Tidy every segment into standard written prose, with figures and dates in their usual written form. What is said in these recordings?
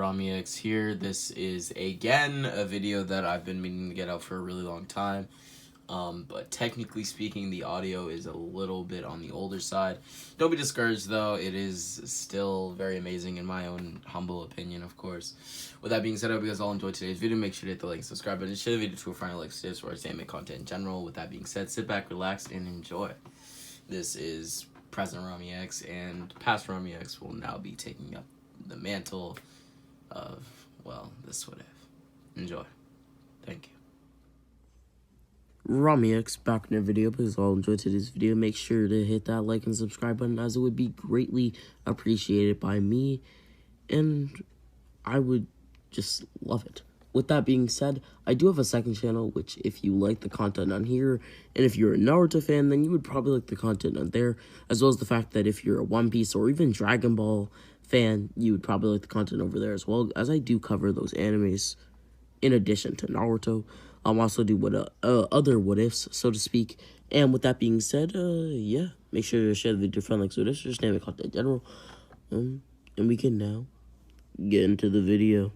𝙎𝙈𝙊𝙃𝙃 here. This is again a video that I've been meaning to get out for a really long time. But technically speaking, the audio is a little bit on the older side. Don't be discouraged though, it is still very amazing in my own humble opinion, of course. With that being said, I hope you guys all enjoyed today's video. Make sure to hit the like and subscribe button, share the video to a friend who likes tips or anime content in general. With that being said, sit back, relax, and enjoy. This is present 𝙎𝙈𝙃𝙃, and past 𝙎𝙈𝙃𝙃 will now be taking up the mantle of, well, this would have. Enjoy. Thank you. 𝙎𝙈𝙃𝙃 back in a video. Please all enjoy today's video. Make sure to hit that like and subscribe button, as it would be greatly appreciated by me, and I would just love it. With that being said, I do have a second channel, which if you like the content on here, and if you're a Naruto fan, then you would probably like the content on there, as well as the fact that if you're a One Piece or even Dragon Ball fan, you would probably like the content over there as well, as I do cover those animes in addition to Naruto. Also do other what-ifs, so to speak. And with that being said, yeah, make sure to share the video with your friend, like so this, just name it content in general. And we can now get into the video.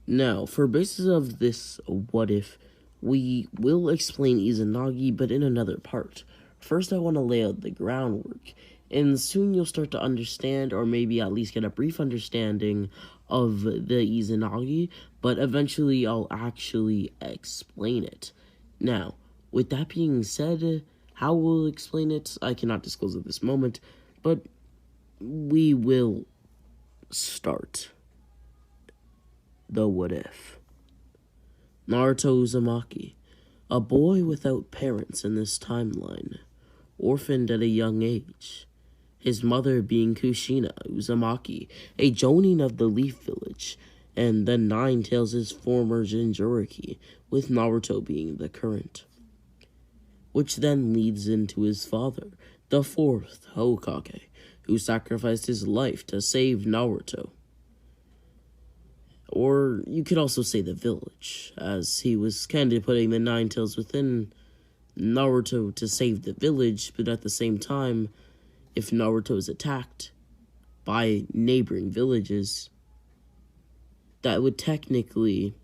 Now, for basis of this what-if, we will explain Izanagi, but in another part. First, I want to lay out the groundwork, and soon you'll start to understand, or maybe at least get a brief understanding of the Izanagi, but eventually I'll actually explain it. Now, with that being said, how we'll explain it, I cannot disclose at this moment, but we will start the what-if. Naruto Uzumaki, a boy without parents in this timeline, orphaned at a young age. His mother being Kushina Uzumaki, a jonin of the Leaf Village, and then Nine Tails' former Jinchuriki, with Naruto being the current. Which then leads into his father, the fourth Hokage, who sacrificed his life to save Naruto. Or you could also say the village, as he was kind of putting the Nine Tails within Naruto to save the village, but at the same time, if Naruto is attacked by neighboring villages, that would technically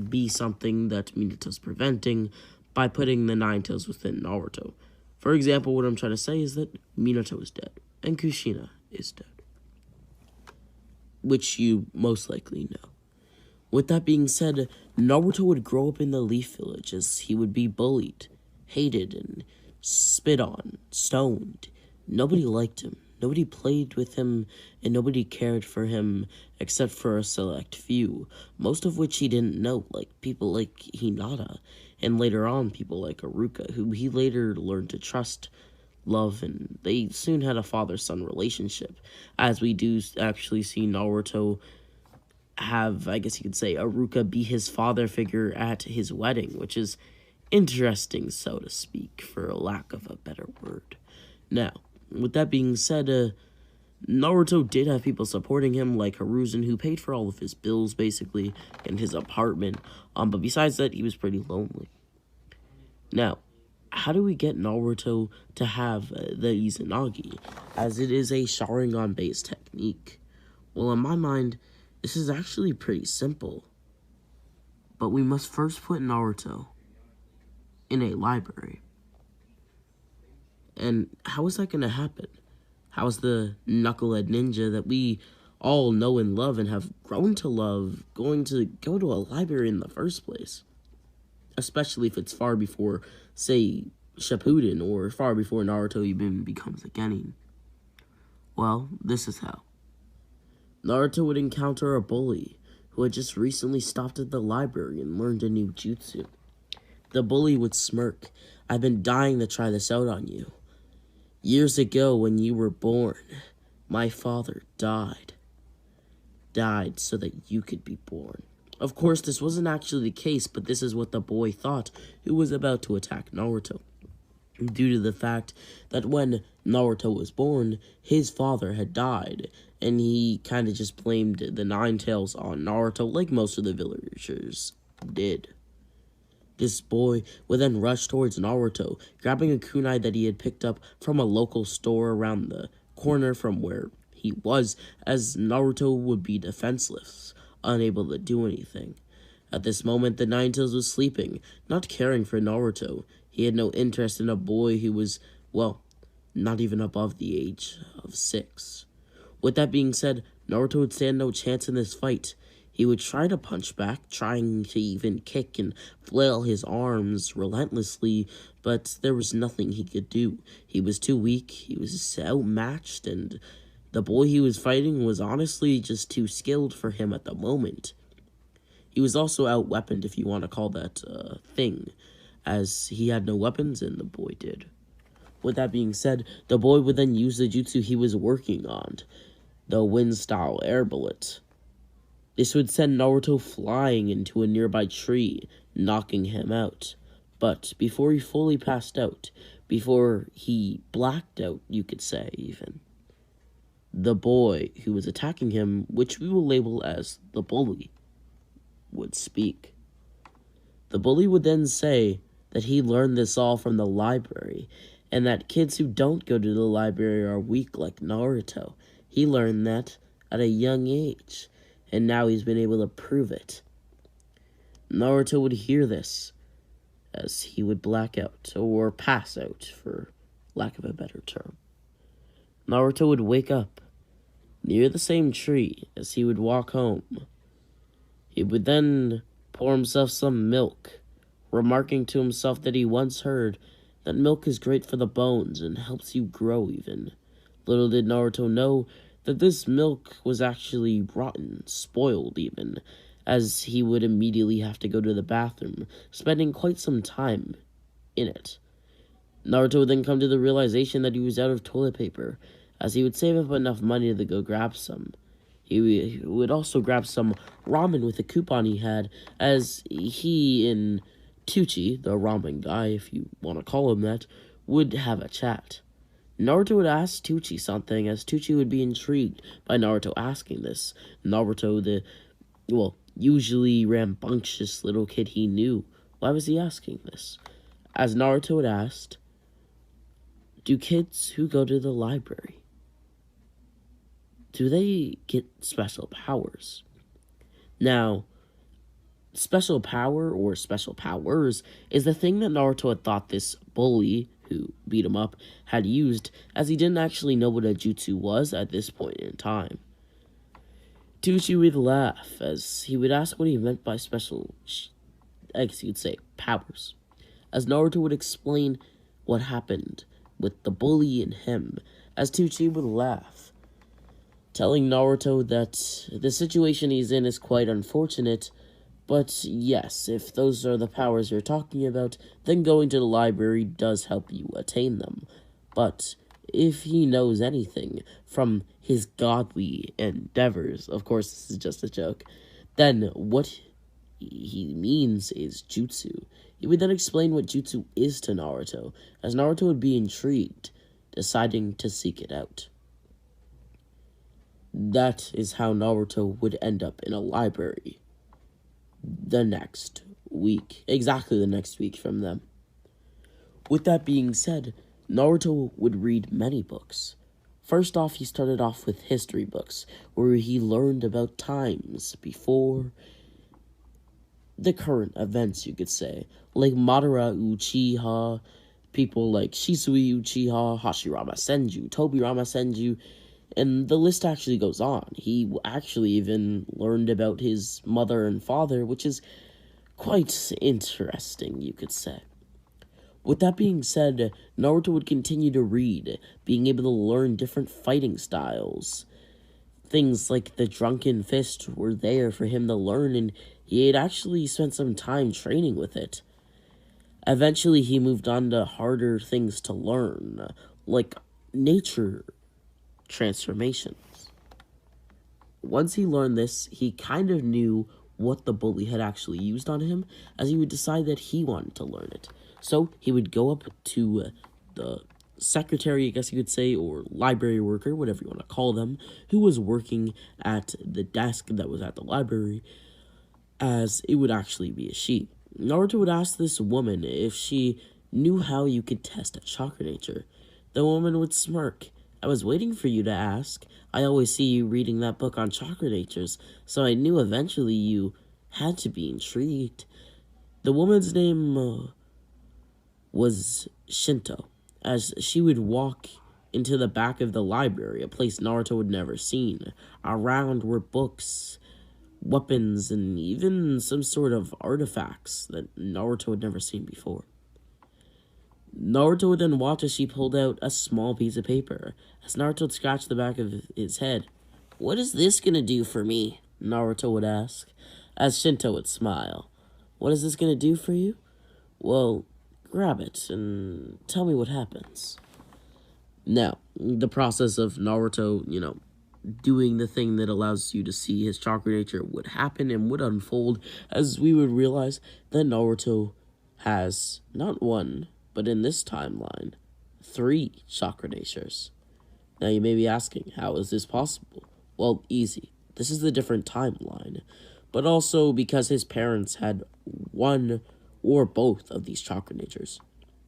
be something that Minato's preventing by putting the Nine Tails within Naruto. For example, what I'm trying to say is that Minato is dead, and Kushina is dead, which you most likely know. With that being said, Naruto would grow up in the Leaf Village, as he would be bullied, hated, and spit on, stoned. Nobody liked him, nobody played with him, and nobody cared for him except for a select few, most of which he didn't know, like people like Hinata, and later on people like Iruka, who he later learned to trust, love, and they soon had a father-son relationship, as we do actually see Naruto have, I guess you could say, Iruka be his father figure at his wedding, which is interesting, so to speak, for a lack of a better word. Now, with that being said, Naruto did have people supporting him, like Hiruzen, who paid for all of his bills, basically, in his apartment, but besides that, he was pretty lonely. Now, how do we get Naruto to have the Izanagi, as it is a Sharingan-based technique? Well, in my mind, this is actually pretty simple, but we must first put Naruto in a library. And how is that going to happen? How is the knucklehead ninja that we all know and love and have grown to love going to go to a library in the first place? Especially if it's far before, say, Shippuden, or far before Naruto even becomes a genin. Well, this is how. Naruto would encounter a bully who had just recently stopped at the library and learned a new jutsu. The bully would smirk. "I've been dying to try this out on you. Years ago, when you were born, my father died. Died so that you could be born." Of course, this wasn't actually the case, but this is what the boy thought, who was about to attack Naruto, due to the fact that when Naruto was born, his father had died, and he kind of just blamed the Nine Tails on Naruto, like most of the villagers did. This boy would then rush towards Naruto, grabbing a kunai that he had picked up from a local store around the corner from where he was, as Naruto would be defenseless, unable to do anything. At this moment, the Nine-Tails was sleeping, not caring for Naruto. He had no interest in a boy who was, well, not even above the age of 6. With that being said, Naruto would stand no chance in this fight. He would try to punch back, trying to even kick and flail his arms relentlessly, but there was nothing he could do. He was too weak, he was outmatched, and the boy he was fighting was honestly just too skilled for him at the moment. He was also out-weaponed, if you want to call that a thing, as he had no weapons and the boy did. With that being said, the boy would then use the jutsu he was working on, the wind-style air bullet. This would send Naruto flying into a nearby tree, knocking him out. But before he fully passed out, before he blacked out, you could say even, the boy who was attacking him, which we will label as the bully, would speak. The bully would then say that he learned this all from the library, and that kids who don't go to the library are weak like Naruto. He learned that at a young age, and now he's been able to prove it. Naruto would hear this, as he would black out, or pass out, for lack of a better term. Naruto would wake up near the same tree as he would walk home. He would then pour himself some milk, remarking to himself that he once heard that milk is great for the bones and helps you grow even. Little did Naruto know that this milk was actually rotten, spoiled even, as he would immediately have to go to the bathroom, spending quite some time in it. Naruto would then come to the realization that he was out of toilet paper, as he would save up enough money to go grab some. He would also grab some ramen with a coupon he had, as he and Tucci, the ramen guy, if you want to call him that, would have a chat. Naruto would ask Tucci something, as Tucci would be intrigued by Naruto asking this. Naruto, the, usually rambunctious little kid he knew, why was he asking this? As Naruto had asked, do kids who go to the library, do they get special powers? Now, special power or special powers is the thing that Naruto had thought this bully who beat him up had used, as he didn't actually know what a jutsu was at this point in time. Tucci would laugh as he would ask what he meant by special, I guess you could say, powers, as Naruto would explain what happened with the bully and him, as Tucci would laugh, telling Naruto that the situation he's in is quite unfortunate, but yes, if those are the powers you're talking about, then going to the library does help you attain them. But if he knows anything from his godly endeavors, of course this is just a joke, then what he means is jutsu. He would then explain what jutsu is to Naruto, as Naruto would be intrigued, deciding to seek it out. That is how Naruto would end up in a library the next week, exactly the next week from them. With that being said, Naruto would read many books. First off, he started off with history books, where he learned about times before the current events, you could say, like Madara Uchiha, people like Shisui Uchiha, Hashirama Senju, Tobirama Senju, and the list actually goes on. He actually even learned about his mother and father, which is quite interesting, you could say. With that being said, Naruto would continue to read, being able to learn different fighting styles. Things like the Drunken Fist were there for him to learn, and he had actually spent some time training with it. Eventually, he moved on to harder things to learn, like nature transformations. Once he learned this, he kind of knew what the bully had actually used on him, as he would decide that he wanted to learn it. So he would go up to the secretary, I guess you could say, or library worker, whatever you want to call them, who was working at the desk that was at the library, as it would actually be a she. Naruto would ask this woman if she knew how you could test a chakra nature. The woman would smirk, I was waiting for you to ask. I always see you reading that book on chakra natures, so I knew eventually you had to be intrigued. The woman's name was Shinto, as she would walk into the back of the library, a place Naruto had never seen. Around were books, weapons, and even some sort of artifacts that Naruto had never seen before. Naruto would then watch as she pulled out a small piece of paper. As Naruto would scratch the back of his head, "What is this gonna do for me?" Naruto would ask, as Shinto would smile. "What is this gonna do for you? Well, grab it and tell me what happens." Now, the process of Naruto, doing the thing that allows you to see his chakra nature would happen and would unfold as we would realize that Naruto has not one, but in this timeline, 3 chakra natures. Now you may be asking, how is this possible? Well, easy. This is a different timeline, but also because his parents had one or both of these chakra natures.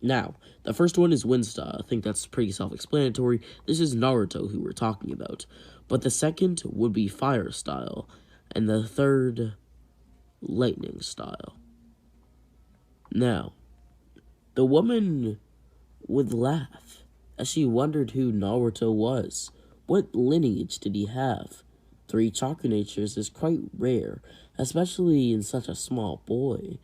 Now, the first one is wind style. I think that's pretty self-explanatory. This is Naruto who we're talking about. But the second would be fire style, and the third, lightning style. Now, the woman would laugh as she wondered who Naruto was. What lineage did he have? 3 chakra natures is quite rare, especially in such a small boy,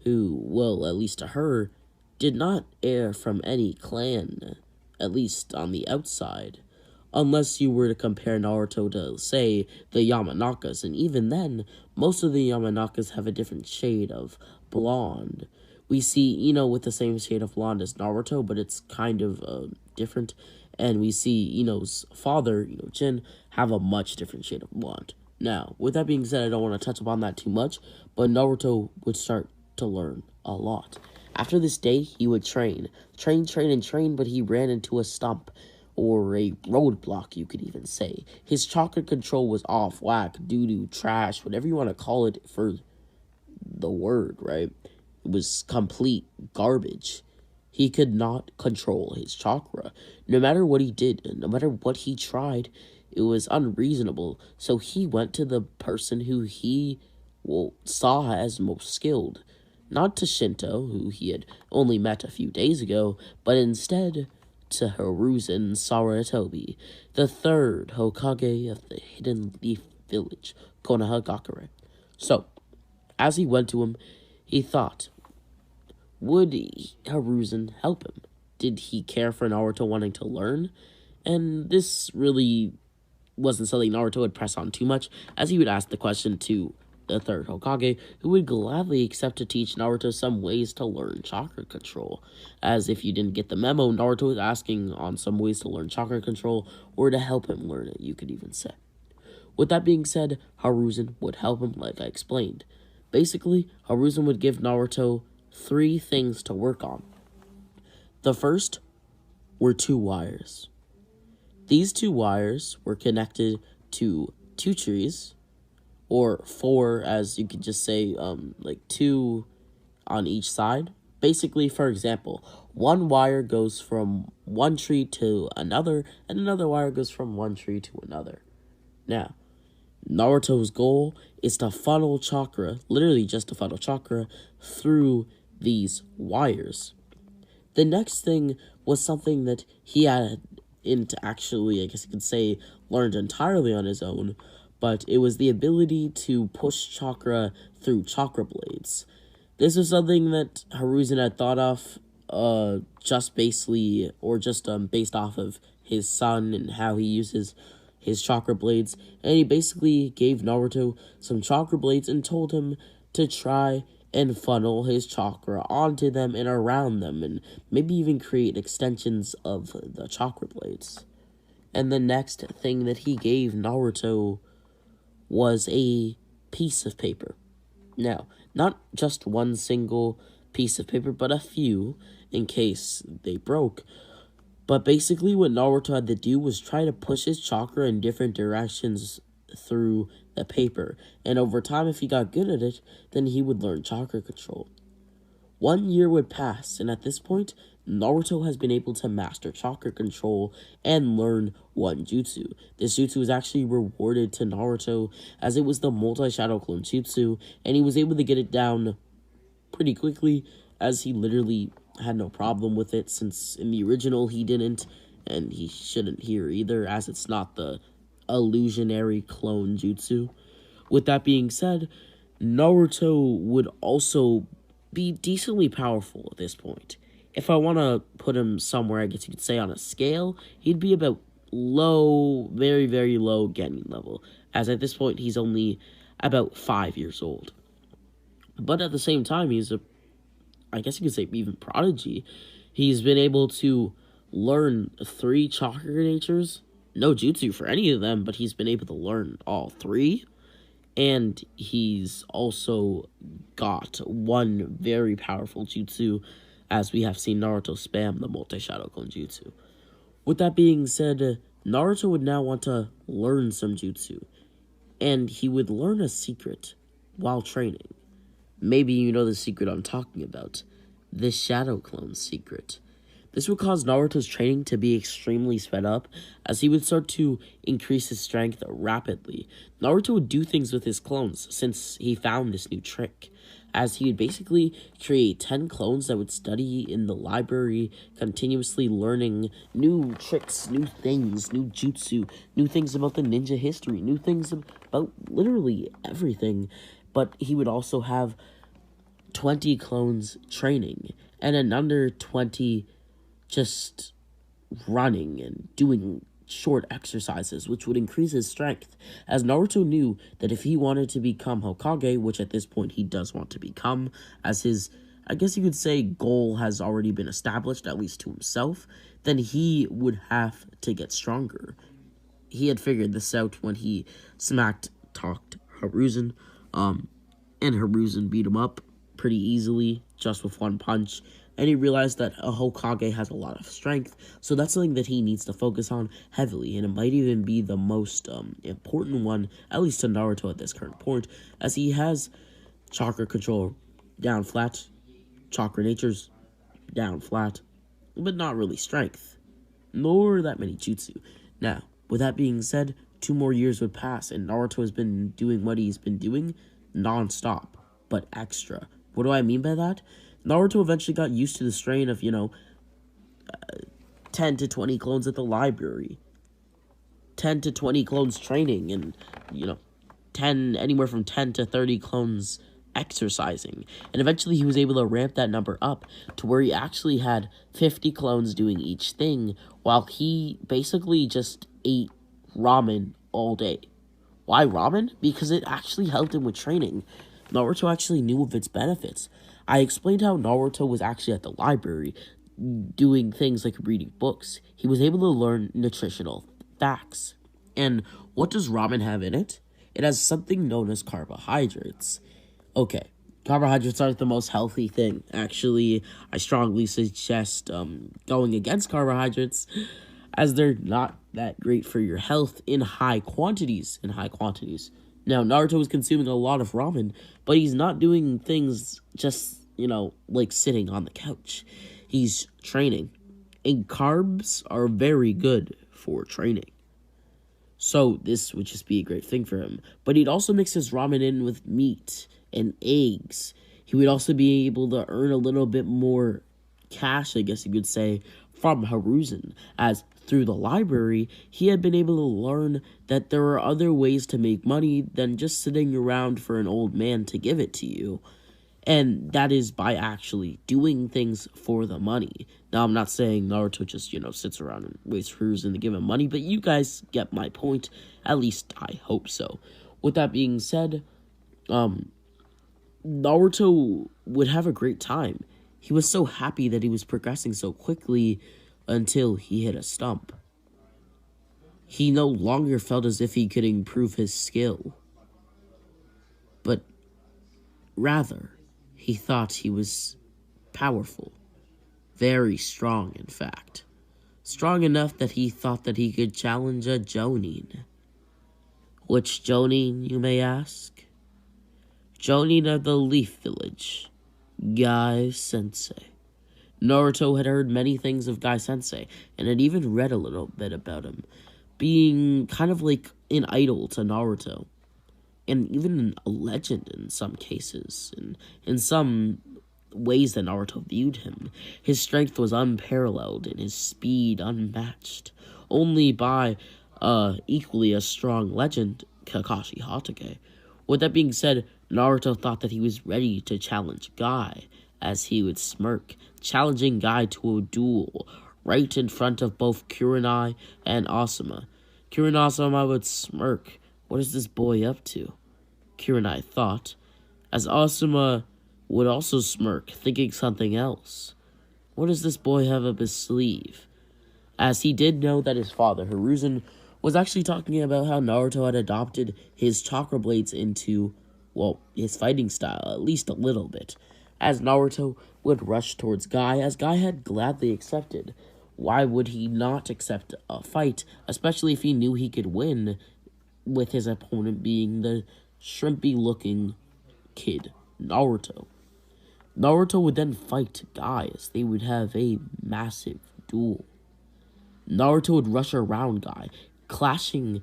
who, well, at least to her, did not heir from any clan, at least on the outside. Unless you were to compare Naruto to, say, the Yamanakas, and even then, most of the Yamanakas have a different shade of blonde. We see, with the same shade of blonde as Naruto, but it's kind of different. And we see, Ino's father, Jin, have a much different shade of blonde. Now, with that being said, I don't want to touch upon that too much, but Naruto would start to learn a lot. After this day, he would train, but he ran into a stump, or a roadblock, you could even say. His chakra control was off, whack, doo-doo, trash, whatever you want to call it for the word, right? It was complete garbage. He could not control his chakra. No matter what he did, no matter what he tried, it was unreasonable. So he went to the person who he saw as most skilled. Not to Shinto, who he had only met a few days ago, but instead to Hiruzen Sarutobi, the 3rd Hokage of the Hidden Leaf Village, Konohagakure. So, as he went to him, he thought, would Hiruzen help him? Did he care for Naruto wanting to learn? And this really wasn't something Naruto would press on too much, as he would ask the question to the 3rd Hokage, who would gladly accept to teach Naruto some ways to learn chakra control. As if you didn't get the memo, Naruto was asking on some ways to learn chakra control, or to help him learn it, you could even say. With that being said, Hiruzen would help him like I explained. Basically, Hiruzen would give Naruto 3 things to work on. The first were 2 wires. These 2 wires were connected to 2 trees, or 4, as you could just say, 2 on each side. Basically, for example, one wire goes from one tree to another, and another wire goes from one tree to another. Now, Naruto's goal is to funnel chakra, literally just to funnel chakra, through these wires. The next thing was something that he had actually, I guess you could say, learned entirely on his own, but it was the ability to push chakra through chakra blades. This was something that Hiruzen had thought of just based off of his son and how he uses his chakra blades, and he basically gave Naruto some chakra blades and told him to try and funnel his chakra onto them and around them, and maybe even create extensions of the chakra blades. And the next thing that he gave Naruto was a piece of paper. Now, not just one single piece of paper, but a few, in case they broke. But basically what Naruto had to do was try to push his chakra in different directions through the paper. And over time, if he got good at it, then he would learn chakra control. 1 year would pass, and at this point, Naruto has been able to master chakra control and learn one jutsu. This jutsu was actually rewarded to Naruto as it was the multi-shadow clone jutsu, and he was able to get it down pretty quickly as he literally had no problem with it, since in the original he didn't, and he shouldn't here either, as it's not the illusionary clone jutsu. With that being said, Naruto would also be decently powerful at this point. If I want to put him somewhere, I guess you could say on a scale, he'd be about low, very, very low Genin level, as at this point he's only about 5 years old. But at the same time, he's I guess you could say even prodigy. He's been able to learn 3 chakra natures, no jutsu for any of them, but he's been able to learn all 3. And he's also got one very powerful jutsu, as we have seen Naruto spam the multi-shadow clone jutsu. With that being said, Naruto would now want to learn some jutsu, and he would learn a secret while training. Maybe you know the secret I'm talking about, the shadow clone secret. This would cause Naruto's training to be extremely sped up, as he would start to increase his strength rapidly. Naruto would do things with his clones, since he found this new trick, as he would basically create 10 clones that would study in the library, continuously learning new tricks, new things, new jutsu, new things about the ninja history, new things about literally everything. But he would also have 20 clones training, and another 20 just running and doing short exercises, which would increase his strength, as Naruto knew that if he wanted to become Hokage, which at this point he does want to become, as his, I guess you could say, goal has already been established, at least to himself, then he would have to get stronger. He had figured this out when he talked Hiruzen, and Hiruzen beat him up pretty easily, just with one punch. And he realized that a Hokage has a lot of strength, so that's something that he needs to focus on heavily, and it might even be the most important one, at least to Naruto at this current point, as he has chakra control down flat, chakra natures down flat, but not really strength, nor that many jutsu. Now, with that being said, 2 more years would pass, and Naruto has been doing what he's been doing non-stop, but extra. What do I mean by that? Naruto eventually got used to the strain of, 10 to 20 clones at the library, 10 to 20 clones training, and, anywhere from 10 to 30 clones exercising. And eventually he was able to ramp that number up to where he actually had 50 clones doing each thing, while he basically just ate ramen all day. Why ramen? Because it actually helped him with training. Naruto actually knew of its benefits. I explained how Naruto was actually at the library doing things like reading books. He was able to learn nutritional facts. And what does ramen have in it? It has something known as carbohydrates. Okay, carbohydrates aren't the most healthy thing. Actually, I strongly suggest going against carbohydrates, as they're not that great for your health in high quantities. Now, Naruto is consuming a lot of ramen, but he's not doing things just, like sitting on the couch. He's training, and carbs are very good for training. So this would just be a great thing for him. But he'd also mix his ramen in with meat and eggs. He would also be able to earn a little bit more cash, I guess you could say, from Hiruzen, as through the library, he had been able to learn that there are other ways to make money than just sitting around for an old man to give it to you. And that is by actually doing things for the money. Now, I'm not saying Naruto just, sits around and waits for Hiruzen to give him money, but you guys get my point. At least I hope so. With that being said, Naruto would have a great time. He was so happy that he was progressing so quickly until he hit a stump. He no longer felt as if he could improve his skill, but rather, he thought he was powerful. Very strong, in fact. Strong enough that he thought that he could challenge a Jonin. Which Jonin, you may ask? Jonin of the Leaf Village. 𝙎𝙎𝙊𝙃. Naruto had heard many things of 𝙎𝙎sensei, and had even read a little bit about him, being kind of like an idol to Naruto, and even a legend in some cases, and in some ways that Naruto viewed him. His strength was unparalleled, and his speed unmatched, only by equally as strong legend, Kakashi Hatake. With that being said, Naruto thought that he was ready to challenge Guy, as he would smirk, challenging Guy to a duel right in front of both Kurenai and Asuma. Asuma would smirk. What is this boy up to? Kurenai thought, as Asuma would also smirk, thinking something else. What does this boy have up his sleeve? As he did know that his father, Hiruzen, was actually talking about how Naruto had adopted his chakra blades into, well, his fighting style, at least a little bit. As Naruto would rush towards Guy, as Guy had gladly accepted. Why would he not accept a fight, especially if he knew he could win, with his opponent being the shrimpy-looking kid, Naruto? Naruto would then fight Guy, as they would have a massive duel. Naruto would rush around Guy, clashing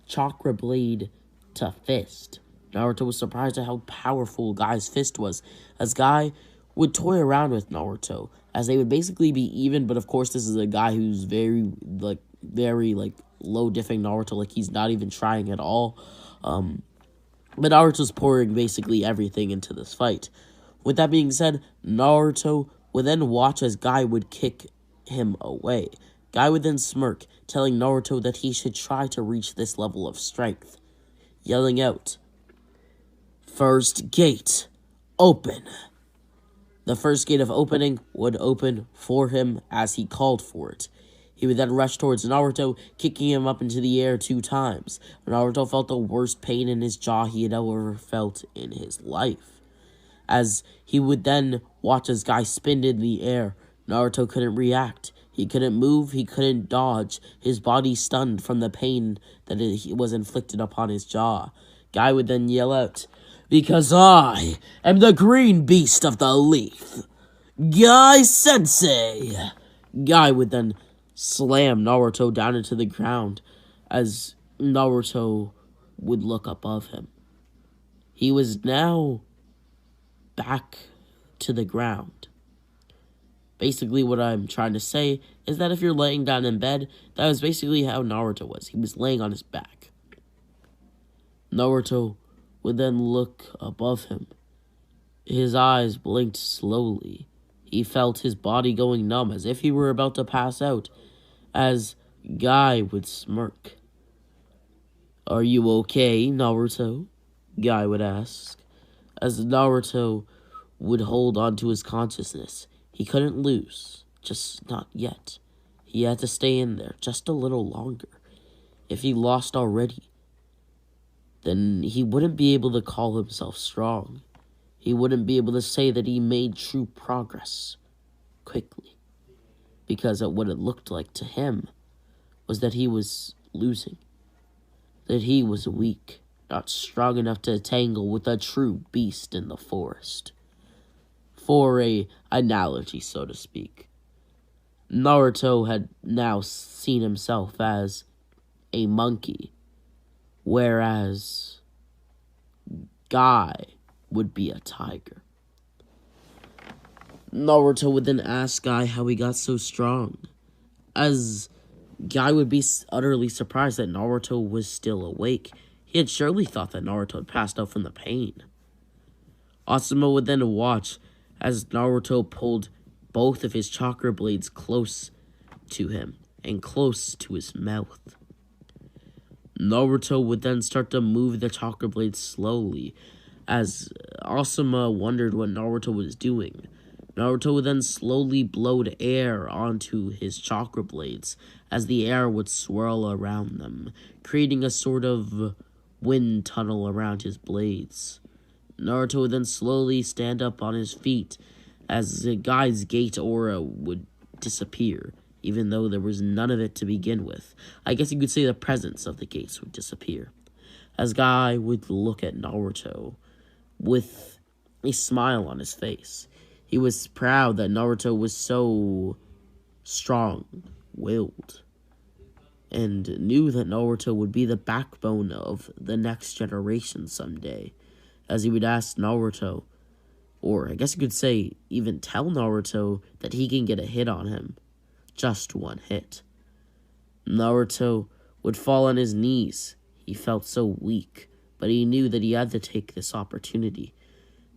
chakra blade to fist. Naruto was surprised at how powerful Guy's fist was, as Guy would toy around with Naruto, as they would basically be even, but of course this is a guy who's very low diffing Naruto, like he's not even trying at all. But Naruto's pouring basically everything into this fight. With that being said, Naruto would then watch as Guy would kick him away. Guy would then smirk, telling Naruto that he should try to reach this level of strength, yelling out, "First gate, open." The first gate of opening would open for him as he called for it. He would then rush towards Naruto, kicking him up into the air 2 times. Naruto felt the worst pain in his jaw he had ever felt in his life. As he would then watch as Guy spin in the air, Naruto couldn't react. He couldn't move, he couldn't dodge, his body stunned from the pain that was inflicted upon his jaw. Guy would then yell out, "Because I am the green beast of the leaf, 𝙎𝙎sensei." Guy would then slam Naruto down into the ground as Naruto would look above him. He was now back to the ground. Basically, what I'm trying to say is that if you're laying down in bed, that was basically how Naruto was. He was laying on his back. Naruto would then look above him. His eyes blinked slowly. He felt his body going numb, as if he were about to pass out, as Guy would smirk. "Are you okay, Naruto?" Guy would ask, as Naruto would hold on to his consciousness. He couldn't lose, just not yet. He had to stay in there just a little longer. If he lost already, then he wouldn't be able to call himself strong. He wouldn't be able to say that he made true progress quickly. Because what it looked like to him was that he was losing. That he was weak, not strong enough to tangle with a true beast in the forest. For a analogy, so to speak, Naruto had now seen himself as a monkey, whereas Guy would be a tiger. Naruto would then ask Guy how he got so strong, as Guy would be utterly surprised that Naruto was still awake. He had surely thought that Naruto had passed out from the pain. Asuma would then watch as Naruto pulled both of his chakra blades close to him and close to his mouth. Naruto would then start to move the chakra blades slowly, as Asuma wondered what Naruto was doing. Naruto would then slowly blow air onto his chakra blades, as the air would swirl around them, creating a sort of wind tunnel around his blades. Naruto would then slowly stand up on his feet, as the Guy's gate aura would disappear, even though there was none of it to begin with. I guess you could say the presence of the gates would disappear, as Guy would look at Naruto with a smile on his face. He was proud that Naruto was so strong-willed, and knew that Naruto would be the backbone of the next generation someday, as he would ask Naruto, or I guess you could say even tell Naruto, that he can get a hit on him. Just one hit. Naruto would fall on his knees. He felt so weak, but he knew that he had to take this opportunity.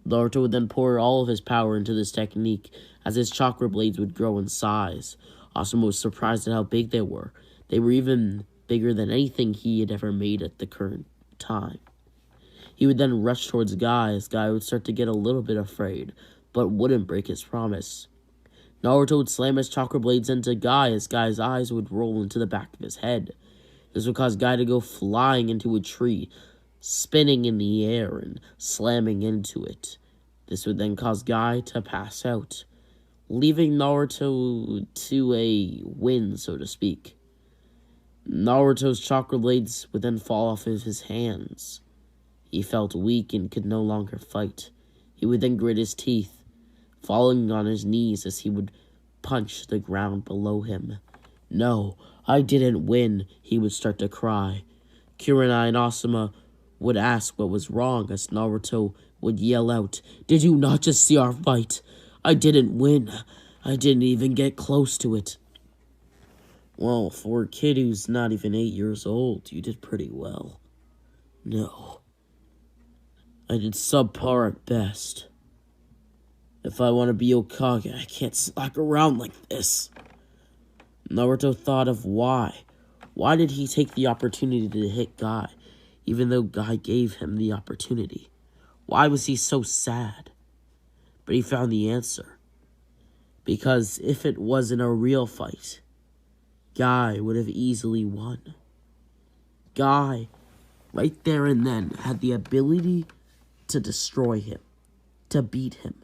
Naruto would then pour all of his power into this technique, as his chakra blades would grow in size. Asuma was surprised at how big they were. They were even bigger than anything he had ever made at the current time. He would then rush towards Guy, as Guy would start to get a little bit afraid, but wouldn't break his promise. Naruto would slam his chakra blades into Guy, as Guy's eyes would roll into the back of his head. This would cause Guy to go flying into a tree, spinning in the air and slamming into it. This would then cause Guy to pass out, leaving Naruto to a win, so to speak. Naruto's chakra blades would then fall off of his hands. He felt weak and could no longer fight. He would then grit his teeth, falling on his knees as he would punch the ground below him. "No, I didn't win," he would start to cry. Kurenai and Asuma would ask what was wrong, as Naruto would yell out, "Did you not just see our fight? I didn't win. I didn't even get close to it." "Well, for a kid who's not even 8 years old, you did pretty well." "No. I did subpar at best. If I want to be Hokage, I can't slack around like this." Naruto thought of why. Why did he take the opportunity to hit Guy, even though Guy gave him the opportunity? Why was he so sad? But he found the answer. Because if it wasn't a real fight, Guy would have easily won. Guy, right there and then, had the ability to destroy him, to beat him,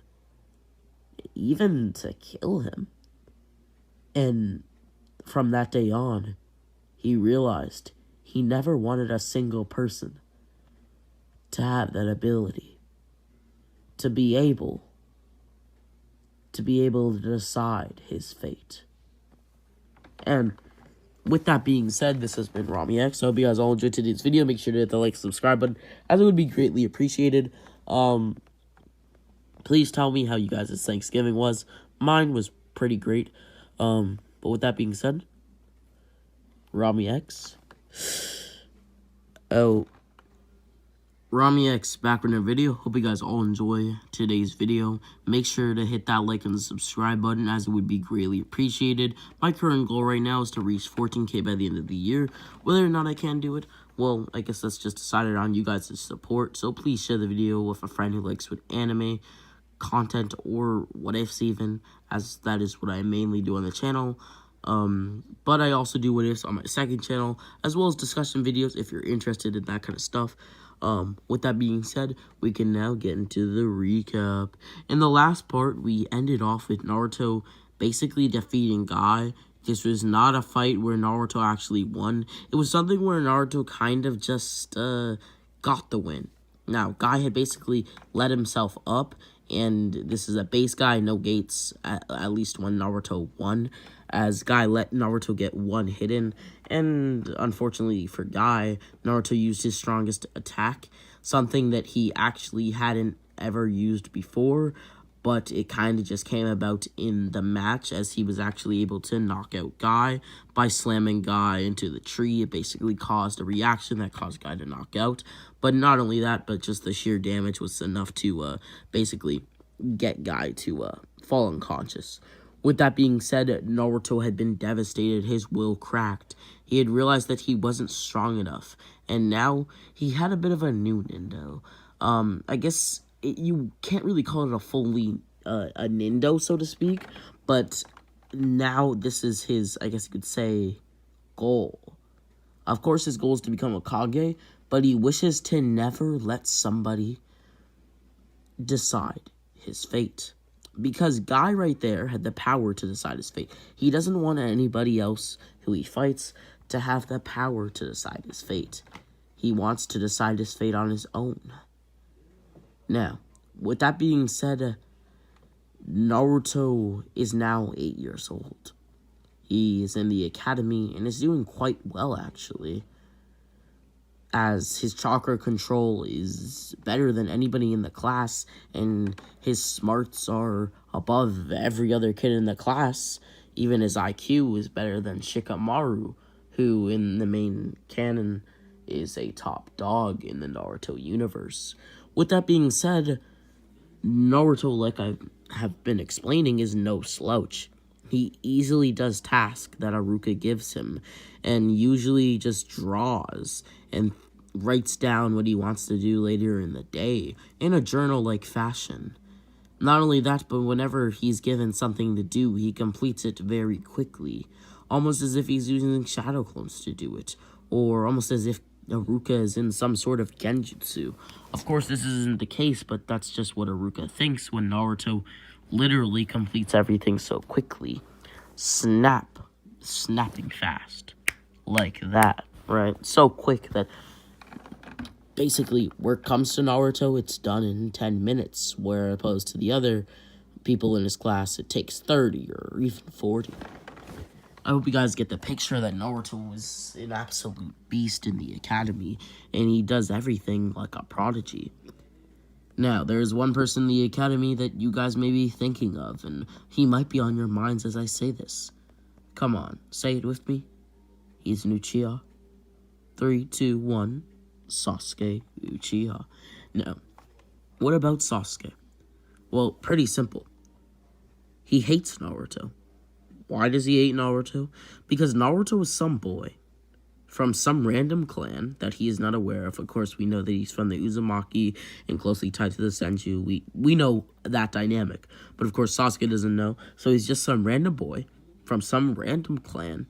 even to kill him. And from that day on, he realized he never wanted a single person to have that ability, to be able to decide his fate. And with that being said, this has been 𝙎𝙊𝙊𝙃𝙃. I hope you guys all enjoyed today's video. Make sure to hit the like, subscribe button, as it would be greatly appreciated. Please tell me how you guys' Thanksgiving was. Mine was pretty great. But with that being said, 𝙎𝙊𝙃𝙃. 𝙎𝙊𝙃𝙃 back with another video. Hope you guys all enjoy today's video. Make sure to hit that like and the subscribe button, as it would be greatly appreciated. My current goal right now is to reach 14K by the end of the year. Whether or not I can do it, well, I guess that's just decided on you guys' support. So please share the video with a friend who likes with anime content or what ifs even, as that is what I mainly do on the channel. But I also do what ifs on my second channel, as well as discussion videos if you're interested in that kind of stuff. With that being said, we can now get into the recap. In the last part, we ended off with Naruto basically defeating Guy. This was not a fight where Naruto actually won. It was something where Naruto kind of just got the win. Now, Guy had basically let himself up, and this is a base Guy, no gates, at least when Naruto won, as Guy let Naruto get one hit in, and unfortunately for Guy, Naruto used his strongest attack, something that he actually hadn't ever used before, but it kind of just came about in the match, as he was actually able to knock out Guy by slamming Guy into the tree. It basically caused a reaction that caused Guy to knock out, but not only that, but just the sheer damage was enough to basically get Guy to fall unconscious. With that being said, Naruto had been devastated, his will cracked. He had realized that he wasn't strong enough, and now he had a bit of a new Nindo. I guess you can't really call it a fully a Nindo, so to speak, but now this is his, I guess you could say, goal. Of course, his goal is to become a Hokage, but he wishes to never let somebody decide his fate. Because Guy right there had the power to decide his fate. He doesn't want anybody else who he fights to have the power to decide his fate. He wants to decide his fate on his own. Now, with that being said, Naruto is now 8 years old. He is in the academy and is doing quite well, actually, as his chakra control is better than anybody in the class, and his smarts are above every other kid in the class. Even his IQ is better than Shikamaru, who in the main canon is a top dog in the Naruto universe. With that being said, Naruto, like I have been explaining, is no slouch. He easily does tasks that Iruka gives him, and usually just draws and writes down what he wants to do later in the day in a journal-like fashion. Not only that, but whenever he's given something to do, he completes it very quickly, almost as if he's using shadow clones to do it, or almost as if Iruka is in some sort of genjutsu. Of course, this isn't the case, but that's just what Iruka thinks when Naruto literally completes everything so quickly. Snapping fast. Like that, right? So quick that basically, where it comes to Naruto, it's done in 10 minutes, where opposed to the other people in his class, it takes 30 or even 40. I hope you guys get the picture that Naruto is an absolute beast in the academy, and he does everything like a prodigy. Now, there's one person in the academy that you guys may be thinking of, and he might be on your minds as I say this. Come on, say it with me. He's an Uchiha. 3, 2, 1. Sasuke Uchiha. Now, what about Sasuke? Well, pretty simple. He hates Naruto. Why does he hate Naruto? Because Naruto is some boy from some random clan that he is not aware of. Of course, we know that he's from the Uzumaki and closely tied to the Senju. We know that dynamic. But of course, Sasuke doesn't know. So he's just some random boy from some random clan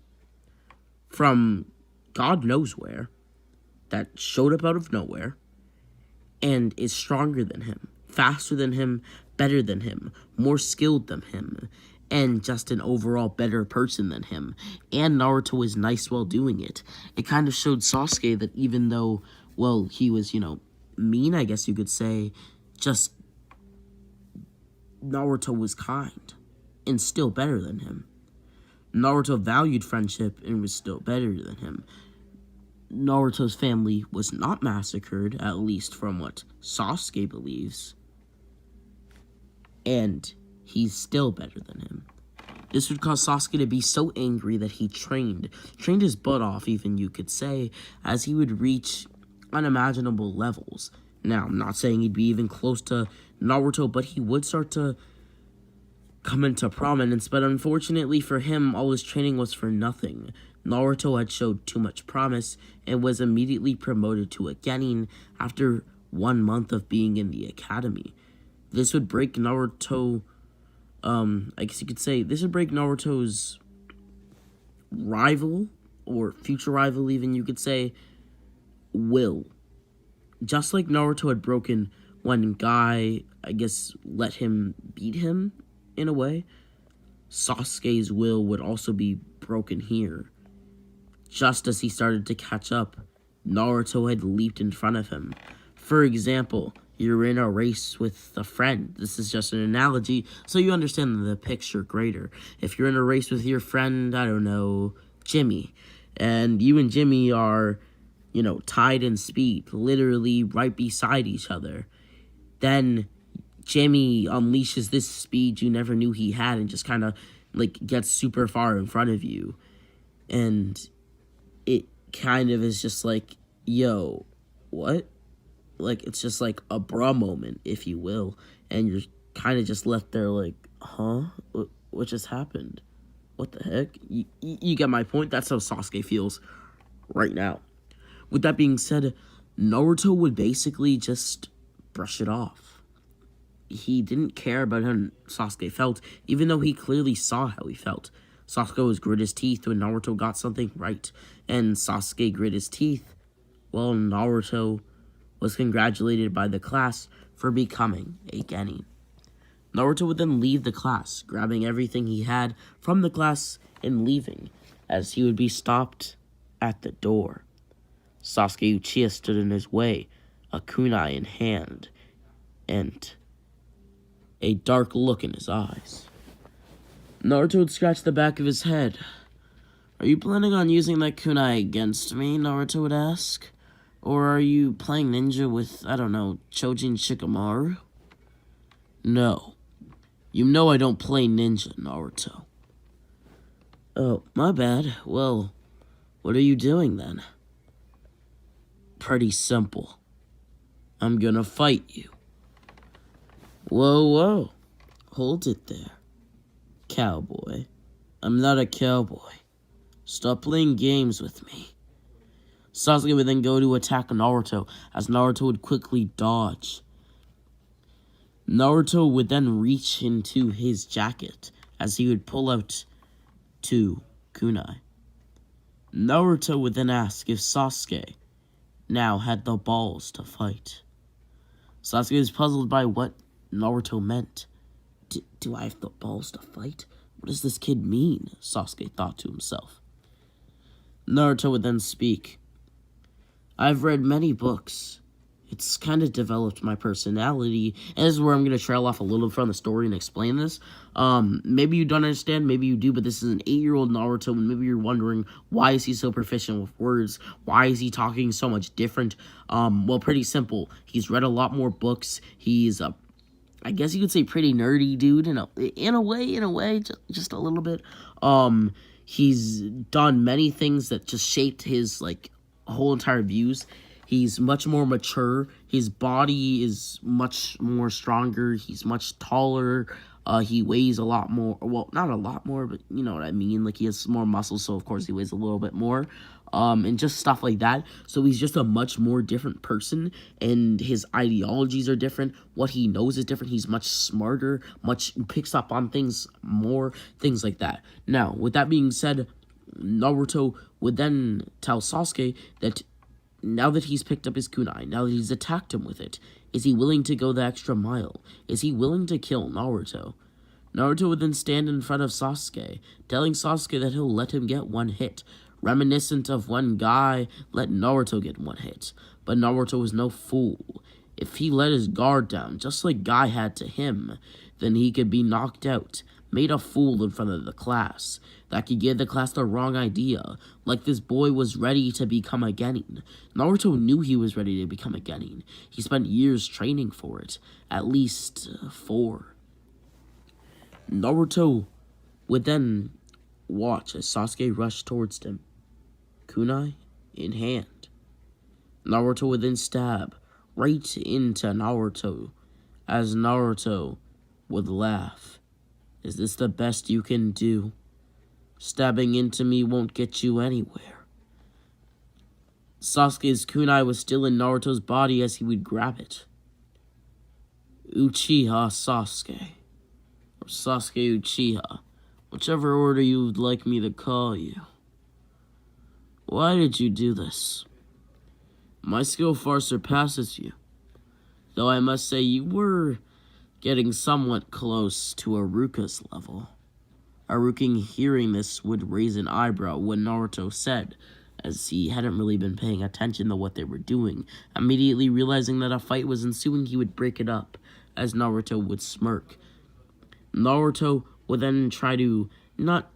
from God knows where that showed up out of nowhere and is stronger than him, faster than him, better than him, more skilled than him, and just an overall better person than him. And Naruto was nice while doing it. It kind of showed Sasuke that even though, well, he was, mean, I guess you could say, just Naruto was kind and still better than him. Naruto valued friendship and was still better than him. Naruto's family was not massacred, at least from what Sasuke believes. And he's still better than him. This would cause Sasuke to be so angry that he trained his butt off, even you could say, as he would reach unimaginable levels. Now, I'm not saying he'd be even close to Naruto, but he would start to come into prominence, but unfortunately for him, all his training was for nothing. Naruto had showed too much promise and was immediately promoted to a genin after 1 month of being in the academy. This would break Naruto, I guess you could say, this would break Naruto's rival, or future rival even, you could say, will. Just like Naruto had broken when Guy, I guess, let him beat him, in a way, Sasuke's will would also be broken here. Just as he started to catch up, Naruto had leaped in front of him. For example, you're in a race with a friend. This is just an analogy, so you understand the picture greater. If you're in a race with your friend, I don't know, Jimmy, and you and Jimmy are, tied in speed, literally right beside each other, then Jimmy unleashes this speed you never knew he had and just kind of, gets super far in front of you. And it kind of is just like, yo, what? It's just like a bra moment, if you will. And you're kind of just left there like, huh? What just happened? What the heck? You get my point? That's how Sasuke feels right now. With that being said, Naruto would basically just brush it off. He didn't care about how Sasuke felt, even though he clearly saw how he felt. Sasuke was grit his teeth when Naruto got something right, and Sasuke grit his teeth while Naruto was congratulated by the class for becoming a genin. Naruto would then leave the class, grabbing everything he had from the class and leaving, as he would be stopped at the door. Sasuke Uchiha stood in his way, a kunai in hand, and a dark look in his eyes. Naruto would scratch the back of his head. "Are you planning on using that kunai against me?" Naruto would ask. "Or are you playing ninja with, I don't know, Chojin Shikamaru?" "No. You know I don't play ninja, Naruto." "Oh, my bad. Well, what are you doing then?" "Pretty simple. I'm gonna fight you." Whoa. Hold it there. Cowboy. I'm not a cowboy. Stop playing games with me. Sasuke would then go to attack Naruto, as Naruto would quickly dodge. Naruto would then reach into his jacket, as he would pull out 2 kunai. Naruto would then ask if Sasuke now had the balls to fight. Sasuke was puzzled by what Naruto meant. Do I have the balls to fight? What does this kid mean? Sasuke thought to himself. Naruto would then speak. "I've read many books. It's kind of developed my personality." And this is where I'm going to trail off a little from the story and explain this. Maybe you don't understand, maybe you do, but this is an 8-year-old Naruto, and maybe you're wondering, why is he so proficient with words? Why is he talking so much different? Well, pretty simple. He's read a lot more books. He's I guess you could say pretty nerdy dude in a way, just a little bit. He's done many things that just shaped his whole entire views. He's much more mature. His body is much more stronger. He's much taller. He weighs a lot more. Well, not a lot more, but you know what I mean. Like, he has more muscle, so of course he weighs a little bit more. And just stuff like that. So he's just a much more different person, and his ideologies are different. What he knows is different. He's much smarter, picks up on things more, things like that. Now, with that being said, Naruto would then tell Sasuke that now that he's picked up his kunai, now that he's attacked him with it, is he willing to go the extra mile? Is he willing to kill Naruto? Naruto would then stand in front of Sasuke, telling Sasuke that he'll let him get 1 hit, reminiscent of when Guy let Naruto get 1 hit. But Naruto was no fool. If he let his guard down, just like Guy had to him, then he could be knocked out, made a fool in front of the class. That could give the class the wrong idea, like this boy was ready to become a genin. Naruto knew he was ready to become a genin. He spent years training for it, at least 4. Naruto would then watch as Sasuke rushed towards him, kunai in hand. Naruto would then stab right into Naruto, as Naruto would laugh. "Is this the best you can do? Stabbing into me won't get you anywhere." Sasuke's kunai was still in Naruto's body as he would grab it. "Uchiha Sasuke, or Sasuke Uchiha, whichever order you would like me to call you. Why did you do this? My skill far surpasses you, though I must say you were getting somewhat close to Iruka's level." Iruka, hearing this, would raise an eyebrow when Naruto said, as he hadn't really been paying attention to what they were doing. Immediately realizing that a fight was ensuing, he would break it up, as Naruto would smirk. Naruto would then try to not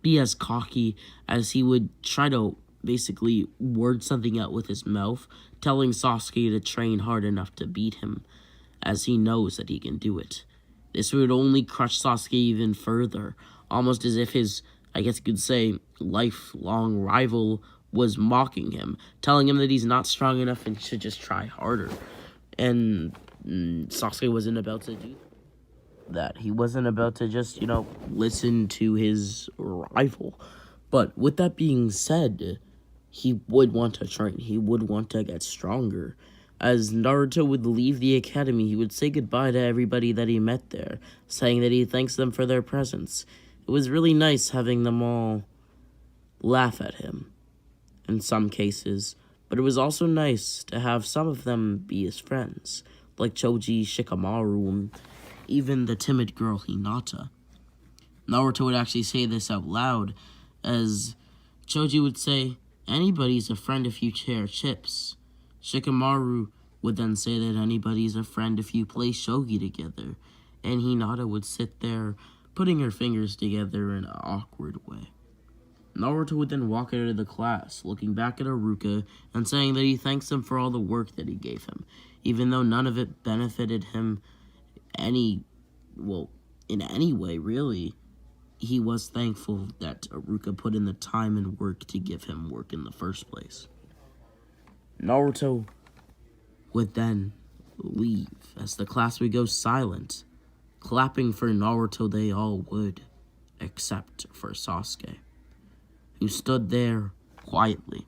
be as cocky, as he would try to basically word something out with his mouth, telling Sasuke to train hard enough to beat him, as he knows that he can do it. This would only crush Sasuke even further, almost as if his, I guess you could say, lifelong rival was mocking him, telling him that he's not strong enough and should just try harder. And Sasuke wasn't about to do that. He wasn't about to just, listen to his rival. But with that being said, he would want to train. He would want to get stronger. As Naruto would leave the academy, he would say goodbye to everybody that he met there, saying that he thanks them for their presence. It was really nice having them all laugh at him, in some cases, but it was also nice to have some of them be his friends, like Choji Shikamaru and even the timid girl Hinata. Naruto would actually say this out loud, as Choji would say, "Anybody's a friend if you share chips." Shikamaru would then say that anybody's a friend if you play shogi together. and Hinata would sit there, putting her fingers together in an awkward way. Naruto would then walk out of the class, looking back at Haruka and saying that he thanks him for all the work that he gave him, even though none of it benefited him in any way, really. He was thankful that Haruka put in the time and work to give him work in the first place. Naruto would then leave as the class would go silent. Clapping for Naruto they all would, except for Sasuke, who stood there quietly.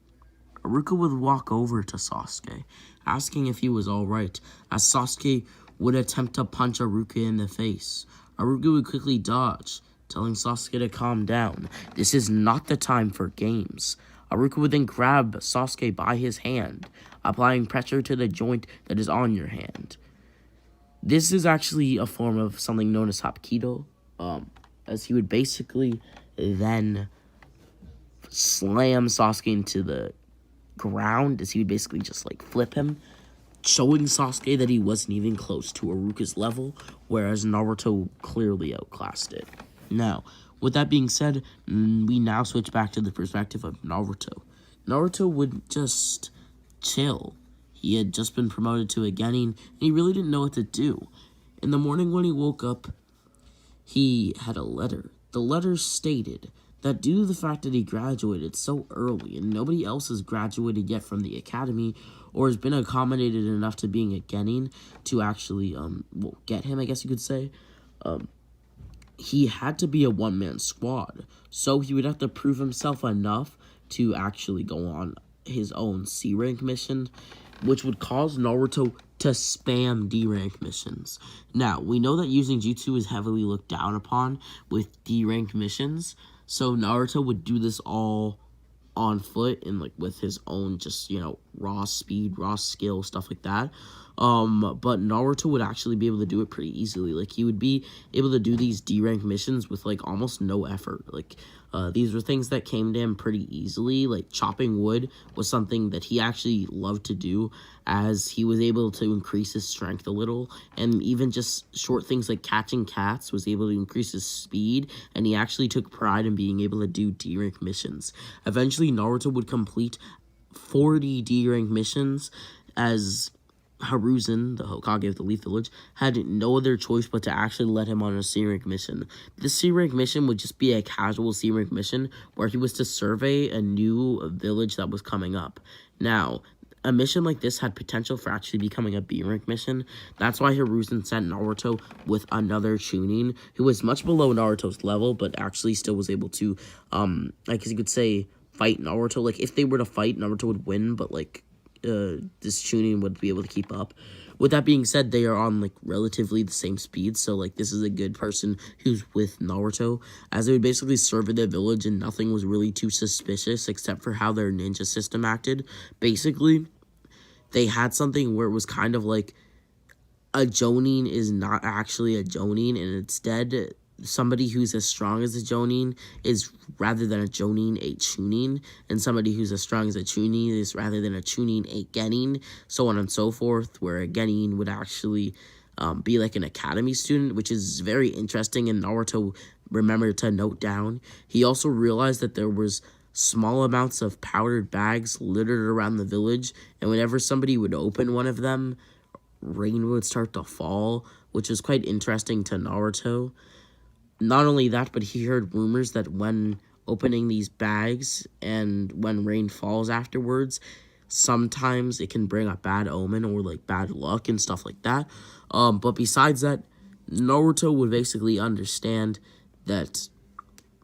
Haruka would walk over to Sasuke, asking if he was alright, as Sasuke would attempt to punch Haruka in the face. Haruka would quickly dodge, telling Sasuke to calm down. This is not the time for games. Haruka would then grab Sasuke by his hand, applying pressure to the joint that is on your hand. This is actually a form of something known as Hapkido, as he would basically then slam Sasuke into the ground, as he would basically just like flip him, showing Sasuke that he wasn't even close to Haruka's level, whereas Naruto clearly outclassed it. Now, with that being said, we now switch back to the perspective of Naruto. Naruto would just chill. He had just been promoted to a genin, and he really didn't know what to do. In the morning when he woke up, he had a letter. The letter stated that due to the fact that he graduated so early and nobody else has graduated yet from the academy or has been accommodated enough to being a genin to actually get him, I guess you could say, he had to be a one-man squad. So he would have to prove himself enough to actually go on his own C-rank mission, which would cause Naruto to spam D-rank missions. Now, we know that using jutsu is heavily looked down upon with D-rank missions, so Naruto would do this all on foot and like with his own just, raw speed, raw skill, stuff like that. But Naruto would actually be able to do it pretty easily. Like, he would be able to do these D-rank missions with like almost no effort. Like, these were things that came to him pretty easily. Like, chopping wood was something that he actually loved to do, as he was able to increase his strength a little. And even just short things like catching cats was able to increase his speed, and he actually took pride in being able to do D-rank missions. Eventually, Naruto would complete 40 D-rank missions, as Hiruzen, the Hokage of the Leaf Village, had no other choice but to actually let him on a C-rank mission. This C-rank mission would just be a casual C-rank mission where he was to survey a new village that was coming up. Now, a mission like this had potential for actually becoming a B-rank mission. That's why Hiruzen sent Naruto with another Chunin, who was much below Naruto's level, but actually still was able to, I guess you could say, fight Naruto. Like, if they were to fight, Naruto would win, but, like, this Chunin would be able to keep up. With that being said, they are on like relatively the same speed, so like this is a good person who's with Naruto, as they would basically survey their village and nothing was really too suspicious except for how their ninja system acted. Basically, they had something where it was kind of like a Jonin is not actually a Jonin, and instead somebody who's as strong as a Jonin is, rather than a Jonin, a Chunin, and somebody who's as strong as a Chunin is, rather than a Chunin, a Genin, so on and so forth, where a Genin would actually be like an academy student, which is very interesting, and Naruto remembered to note down. He also realized that there was small amounts of powdered bags littered around the village, and whenever somebody would open one of them, rain would start to fall, which is quite interesting to Naruto. Not only that, but he heard rumors that when opening these bags and when rain falls afterwards, sometimes it can bring a bad omen or like bad luck and stuff like that. But besides that, Naruto would basically understand that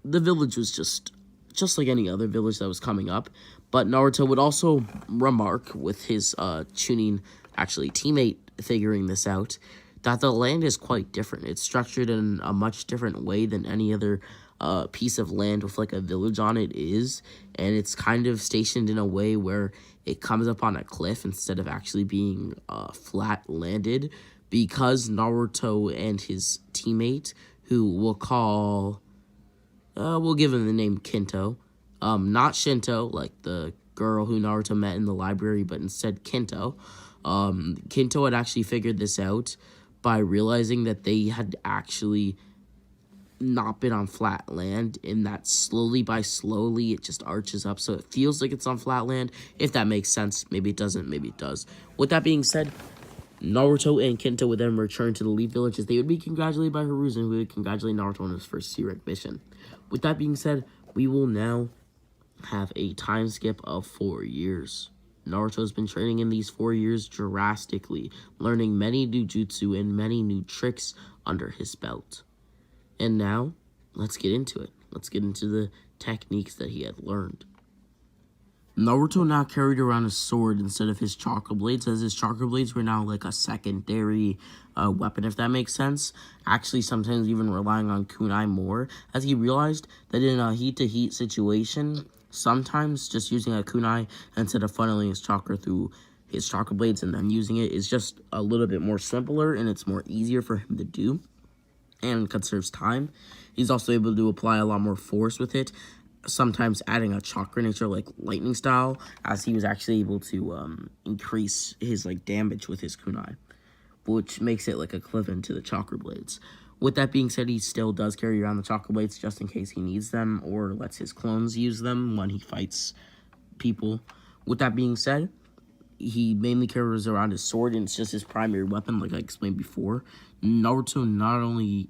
the village was just like any other village that was coming up. But Naruto would also remark, with his Chunin actually teammate figuring this out, that the land is quite different. It's structured in a much different way than any other piece of land with like a village on it is, and it's kind of stationed in a way where it comes up on a cliff instead of actually being flat landed, because Naruto and his teammate, who we'll call, we'll give him the name Kinto, not Shinto, like the girl who Naruto met in the library, but instead Kinto. Kinto had actually figured this out by realizing that they had actually not been on flat land, and that slowly it just arches up, so it feels like it's on flat land. If that makes sense. Maybe it doesn't, maybe it does. With that being said, Naruto and Kinto would then return to the Leaf Village, as they would be congratulated by Hiruzen, who would congratulate Naruto on his first C-rank mission. With that being said, we will now have a time skip of 4 years. Naruto's been training in these 4 years drastically, learning many new jutsu and many new tricks under his belt. And now, let's get into it. Let's get into the techniques that he had learned. Naruto now carried around a sword instead of his chakra blades, as his chakra blades were now like a secondary weapon, if that makes sense. Actually, sometimes even relying on kunai more, as he realized that in a heat-to-heat situation, sometimes just using a kunai instead of funneling his chakra through his chakra blades and then using it is just a little bit more simpler, and it's more easier for him to do and conserves time. He's also able to apply a lot more force with it, sometimes adding a chakra nature like lightning style, as he was actually able to increase his damage with his kunai, which makes it equivalent to the chakra blades. With that being said, he still does carry around the chakra blades just in case he needs them, or lets his clones use them when he fights people. With that being said, he mainly carries around his sword, and it's just his primary weapon, like I explained before. Naruto not only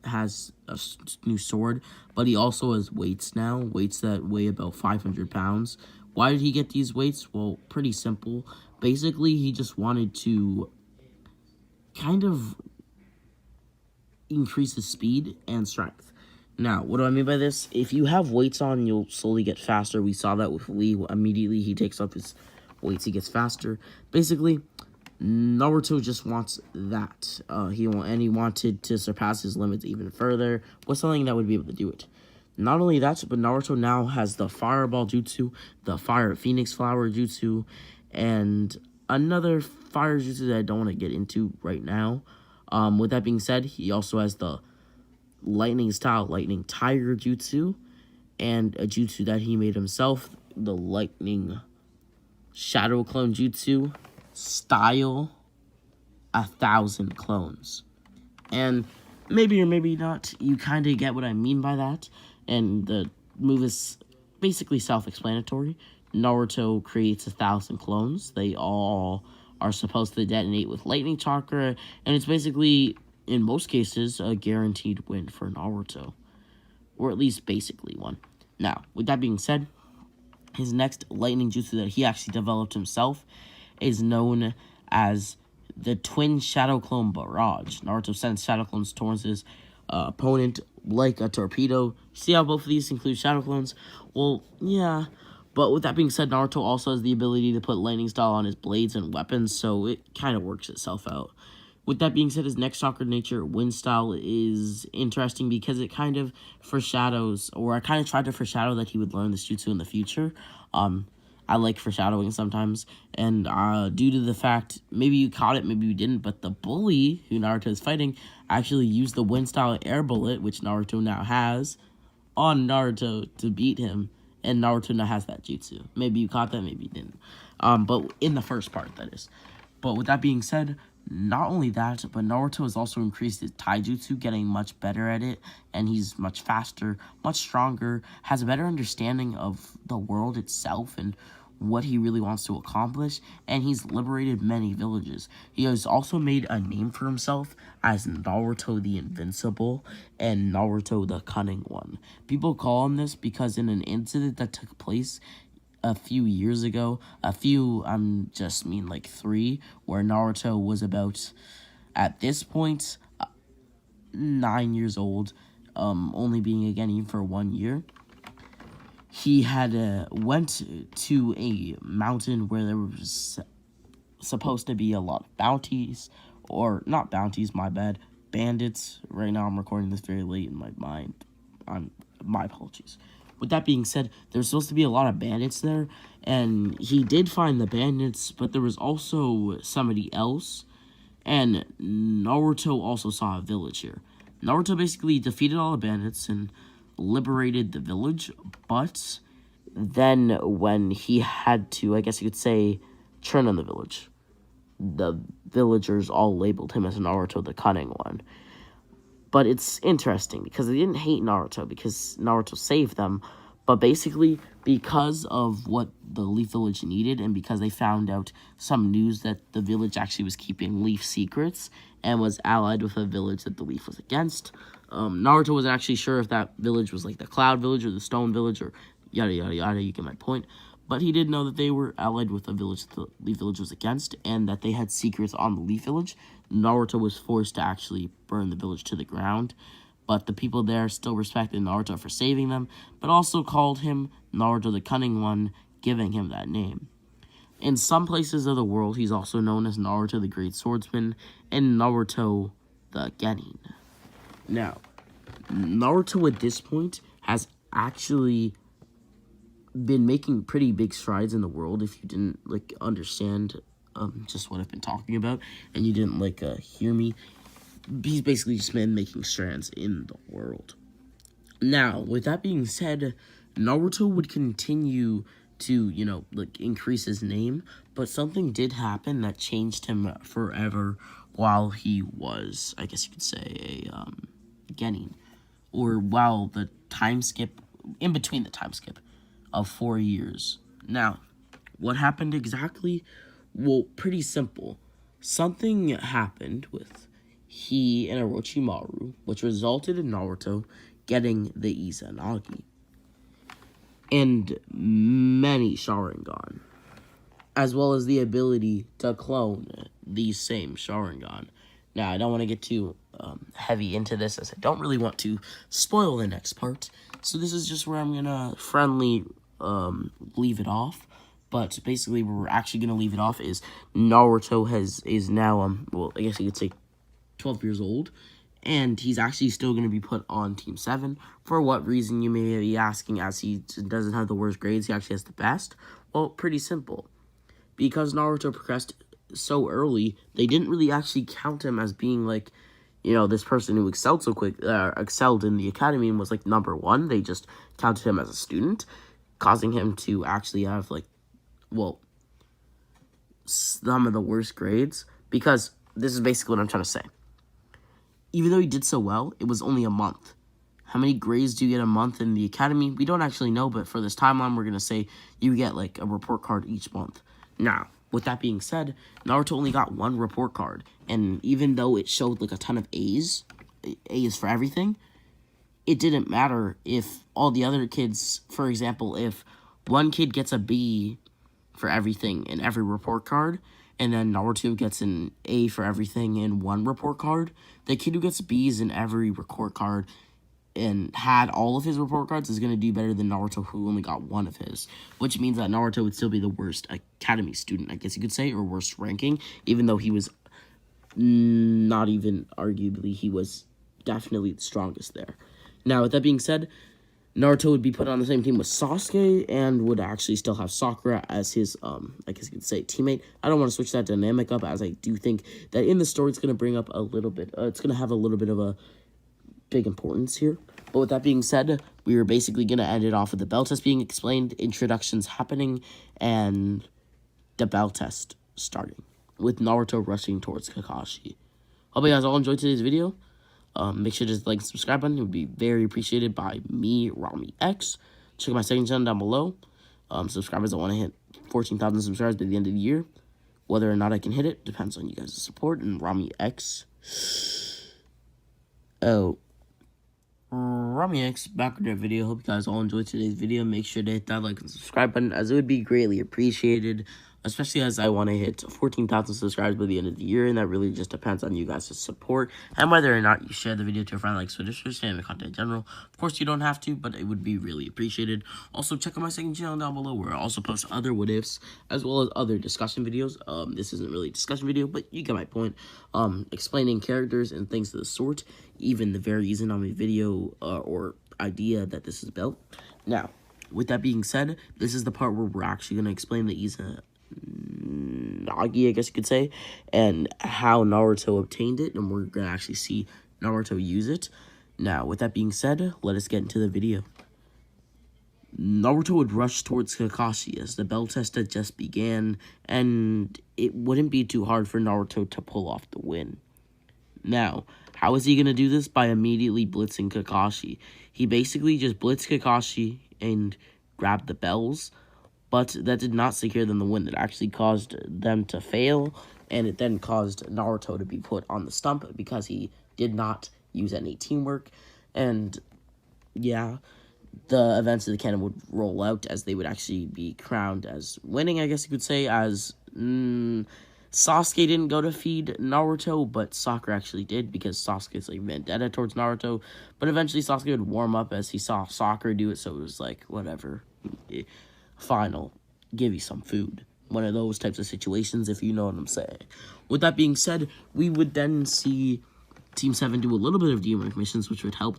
has a new sword, but he also has weights now, weights that weigh about 500 pounds. Why did he get these weights? Well, pretty simple. Basically, he just wanted to kind of increase his speed and strength. Now, what do I mean by this? If you have weights on, you'll slowly get faster. We saw that with Lee. Immediately, he takes up his weights, he gets faster. Basically, Naruto just wants that. He wanted to surpass his limits even further with something that would be able to do it. Not only that, but Naruto now has the Fireball Jutsu, the Fire Phoenix Flower Jutsu, and another fire jutsu that I don't want to get into right now. With that being said, he also has the Lightning Style Lightning Tiger Jutsu, and a jutsu that he made himself, the Lightning Shadow Clone Jutsu, style 1,000 clones. And maybe or maybe not, you kind of get what I mean by that. And the move is basically self-explanatory. Naruto creates 1,000 clones. They all are supposed to detonate with lightning chakra, and it's basically, in most cases, a guaranteed win for Naruto. Or at least basically one. Now, with that being said, his next lightning jutsu that he actually developed himself is known as the Twin Shadow Clone Barrage. Naruto sends Shadow Clones towards his opponent like a torpedo. See how both of these include Shadow Clones? Well, yeah. But with that being said, Naruto also has the ability to put lightning style on his blades and weapons, so it kind of works itself out. With that being said, his next chakra nature, wind style, is interesting because it kind of foreshadows, or I kind of tried to foreshadow that he would learn this jutsu in the future. I like foreshadowing sometimes, and due to the fact, maybe you caught it, maybe you didn't, but the bully who Naruto is fighting actually used the wind style air bullet, which Naruto now has, on Naruto to beat him, and Naruto now has that jutsu. Maybe you caught that, maybe you didn't. But in the first part, that is. But with that being said, not only that, but Naruto has also increased his taijutsu, getting much better at it, and he's much faster, much stronger, has a better understanding of the world itself and what he really wants to accomplish, and he's liberated many villages. He has also made a name for himself as Naruto the Invincible and Naruto the Cunning One. People call him this because in an incident that took place a few years ago, like 3, where Naruto was about, at this point, 9 years old, only being a genin for 1 year. He had went to a mountain where there was supposed to be a lot of bounties, or not bounties, my bad, bandits. Right now I'm recording this very late in my mind. My apologies. With that being said, there's supposed to be a lot of bandits there, and he did find the bandits, but there was also somebody else, and Naruto also saw a village here. Naruto basically defeated all the bandits and liberated the village, but then when he had to, I guess you could say, turn on the village, the villagers all labeled him as Naruto the Cunning One. But it's interesting because they didn't hate Naruto because Naruto saved them, but basically because of what the Leaf Village needed and because they found out some news that the village actually was keeping Leaf secrets and was allied with a village that the Leaf was against. Naruto wasn't actually sure if that village was like the Cloud Village or the Stone Village or yada yada yada, you get my point. But he did know that they were allied with a village that the Leaf Village was against and that they had secrets on the Leaf Village. Naruto was forced to actually burn the village to the ground. But the people there still respected Naruto for saving them, but also called him Naruto the Cunning One, giving him that name. In some places of the world, he's also known as Naruto the Great Swordsman and Naruto the Genin. Now, Naruto at this point has actually been making pretty big strides in the world. If you didn't understand just what I've been talking about and you didn't hear me, he's basically just been making strides in the world. Now, with that being said, Naruto would continue to increase his name, but something did happen that changed him forever while he was, I guess you could say, a Genin, or while the time skip, in between the time skip of 4 years. Now, what happened exactly? Well, pretty simple. Something happened with he and Orochimaru, which resulted in Naruto getting the Izanagi and many Sharingan, as well as the ability to clone the same Sharingan. Now, I don't want to get too heavy into this, as I don't really want to spoil the next part, so this is just where I'm gonna friendly leave it off. But basically, where we're actually gonna leave it off is Naruto is now well, I guess you could say 12 years old, and he's actually still going to be put on Team 7. For what reason, you may be asking, as he doesn't have the worst grades, he actually has the best? Well, pretty simple. Because Naruto progressed so early, they didn't really actually count him as being this person who excelled so quick, excelled in the academy and was number 1. They just counted him as a student, causing him to actually have some of the worst grades. Because this is basically what I'm trying to say. Even though he did so well, it was only a month. How many grades do you get a month in the academy? We don't actually know, but for this timeline, we're going to say you get a report card each month. Now, with that being said, Naruto only got 1 report card. And even though it showed a ton of A's for everything, it didn't matter if all the other kids, for example, if one kid gets a B for everything in every report card, and then Naruto gets an A for everything in 1 report card, the kid who gets B's in every report card and had all of his report cards is going to do better than Naruto, who only got 1 of his. Which means that Naruto would still be the worst academy student, I guess you could say, or worst ranking, even though he was not even arguably, he was definitely the strongest there. Now, with that being said, Naruto would be put on the same team with Sasuke and would actually still have Sakura as his, I guess you could say, teammate. I don't want to switch that dynamic up, as I do think that in the story it's going to bring up a little bit, it's going to have a little bit of a big importance here. But with that being said, we are basically going to end it off with the bell test being explained, introductions happening, and the bell test starting, with Naruto rushing towards Kakashi. Hope you guys all enjoyed today's video. Make sure to just like and subscribe button. It would be very appreciated by me, 𝘾𝙗𝑥. Check out my second channel down below. Subscribers that want to hit 14,000 subscribers by the end of the year. Whether or not I can hit it depends on you guys' support. And 𝘾𝙗𝑥. 𝘾𝙗𝑥 back with that video. Hope you guys all enjoyed today's video. Make sure to hit that like and subscribe button, as it would be greatly appreciated. Especially as I want to hit 14,000 subscribers by the end of the year, and that really just depends on you guys' support and whether or not you share the video to a friend, so just understand the content in general. Of course, you don't have to, but it would be really appreciated. Also, check out my second channel down below, where I also post other what-ifs, as well as other discussion videos. This isn't really a discussion video, but you get my point. Explaining characters and things of the sort, even the very Izanagi video or idea that this is about. Now, with that being said, this is the part where we're actually going to explain the Izanagi, I guess you could say, and how Naruto obtained it, and we're going to actually see Naruto use it. Now, with that being said, let us get into the video. Naruto would rush towards Kakashi as the bell test had just began, and it wouldn't be too hard for Naruto to pull off the win. Now, how is he going to do this? By immediately blitzing Kakashi. He basically just blitzed Kakashi and grabbed the bells, but that did not secure them the win. It actually caused them to fail, and it then caused Naruto to be put on the stump because he did not use any teamwork. And yeah, the events of the canon would roll out as they would actually be crowned as winning, I guess you could say, as Sasuke didn't go to feed Naruto, but Sakura actually did because Sasuke's like vendetta towards Naruto. But eventually Sasuke would warm up as he saw Sakura do it, so it was like, whatever. Fine, I'll give you some food. One of those types of situations, if you know what I'm saying. With that being said, we would then see Team 7 do a little bit of teamwork missions, which would help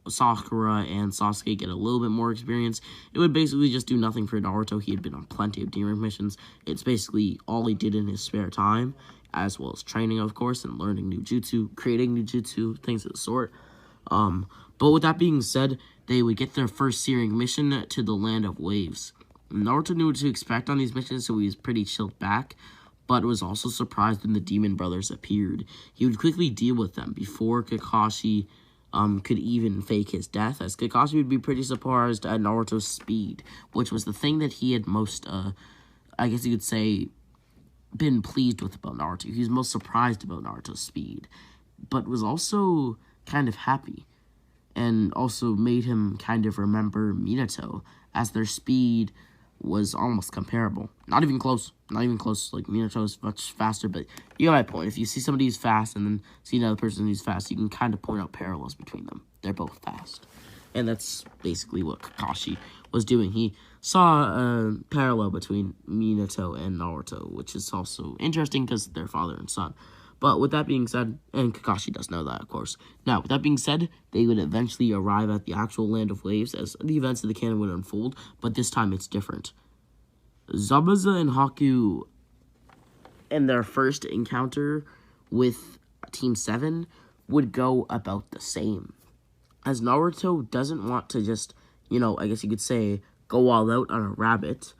Sakura and Sasuke get a little bit more experience. It would basically just do nothing for Naruto. He had been on plenty of teamwork missions. It's basically all he did in his spare time, as well as training, of course, and learning new jutsu, creating new jutsu, things of the sort. But with that being said, they would get their first searing mission to the Land of Waves. Naruto knew what to expect on these missions, so he was pretty chilled back, but was also surprised when the Demon Brothers appeared. He would quickly deal with them before Kakashi could even fake his death, as Kakashi would be pretty surprised at Naruto's speed, which was the thing that he had most, I guess you could say, been pleased with about Naruto. He was most surprised about Naruto's speed, but was also kind of happy, and also made him kind of remember Minato, as their speed was almost comparable. Not even close. Not even close. Like, Minato is much faster, but you get my point. If you see somebody who's fast and then see another person who's fast, you can kind of point out parallels between them. They're both fast. And that's basically what Kakashi was doing. He saw a parallel between Minato and Naruto, which is also interesting because they're father and son. But with that being said, and Kakashi does know that, of course. Now, with that being said, they would eventually arrive at the actual Land of Waves as the events of the canon would unfold, but this time it's different. Zabuza and Haku, in their first encounter with Team 7, would go about the same. As Naruto doesn't want to just, I guess you could say, go all out on a rabbit,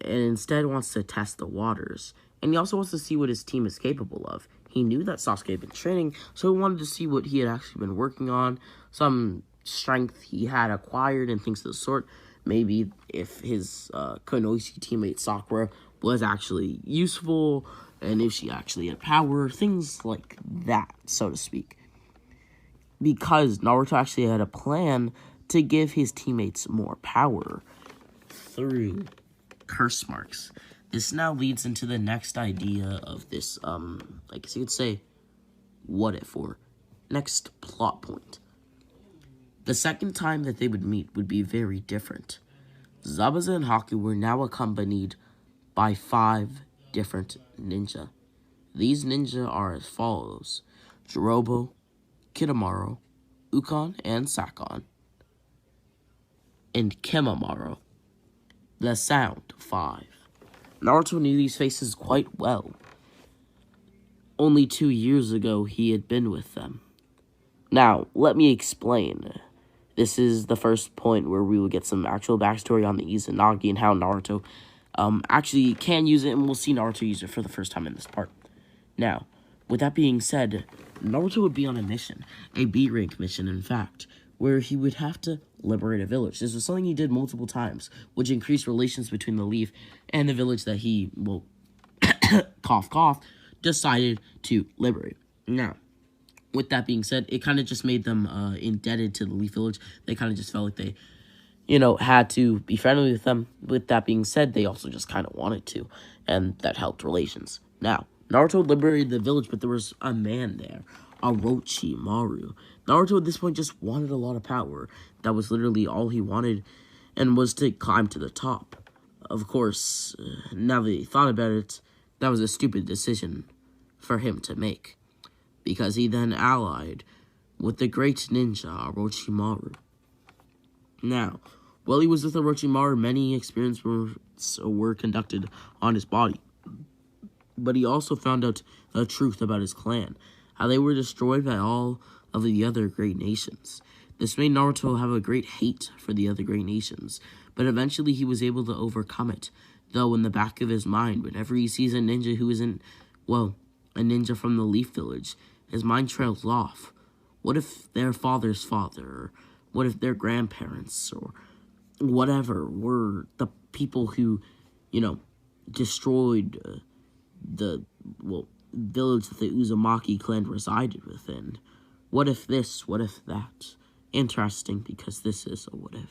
and instead wants to test the waters. And he also wants to see what his team is capable of. He knew that Sasuke had been training, so he wanted to see what he had actually been working on, some strength he had acquired and things of the sort. Maybe if his Konosuke teammate Sakura was actually useful, and if she actually had power, things like that, so to speak. Because Naruto actually had a plan to give his teammates more power through curse marks. This now leads into the next idea of this, I guess you could say, what if, or next plot point. The second time that they would meet would be very different. Zabuza and Haku were now accompanied by 5 different ninja. These ninja are as follows: Jirobo, Kitamaro, Ukon, and Sakon, and Kimamaro. The sound 5. Naruto knew these faces quite well. Only 2 years ago, he had been with them. Now, let me explain. This is the first point where we will get some actual backstory on the Izanagi and how Naruto actually can use it, and we'll see Naruto use it for the first time in this part. Now, with that being said, Naruto would be on a mission, a B-rank mission, in fact, where he would have to liberate a village. This was something he did multiple times, which increased relations between the Leaf and the village that he, well, cough, cough, decided to liberate. Now, with that being said, it kind of just made them indebted to the Leaf Village. They kind of just felt like they, had to be friendly with them. With that being said, they also just kind of wanted to, and that helped relations. Now, Naruto liberated the village, but there was a man there, Orochimaru. Naruto at this point just wanted a lot of power. That was literally all he wanted, and was to climb to the top. Of course, now that he thought about it, that was a stupid decision for him to make, because he then allied with the great ninja Orochimaru. Now, while he was with Orochimaru, many experiments were conducted on his body, but he also found out the truth about his clan, how they were destroyed by all of the other great nations. This made Naruto have a great hate for the other great nations, but eventually he was able to overcome it. Though in the back of his mind, whenever he sees a ninja who isn't, well, a ninja from the Leaf Village, his mind trails off. What if their father's father, or what if their grandparents, or whatever, were the people who, destroyed the village that the Uzumaki clan resided within? What if this? What if that? Interesting, because this is a what if.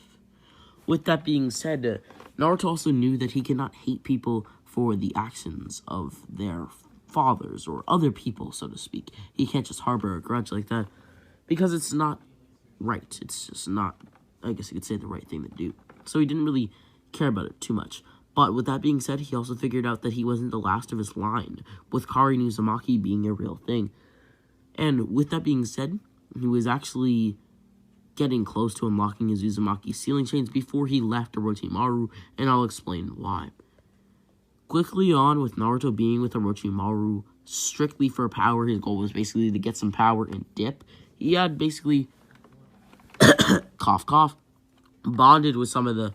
With that being said, Naruto also knew that he cannot hate people for the actions of their fathers or other people, so to speak. He can't just harbor a grudge like that, because it's not right. It's just not, I guess you could say, the right thing to do. So he didn't really care about it too much. But with that being said, he also figured out that he wasn't the last of his line, with Kari and Uzumaki being a real thing. And with that being said, he was actually getting close to unlocking his Uzumaki sealing chains before he left Orochimaru, and I'll explain why. Quickly on, with Naruto being with Orochimaru strictly for power, his goal was basically to get some power and dip. He had basically, cough cough, bonded with some of the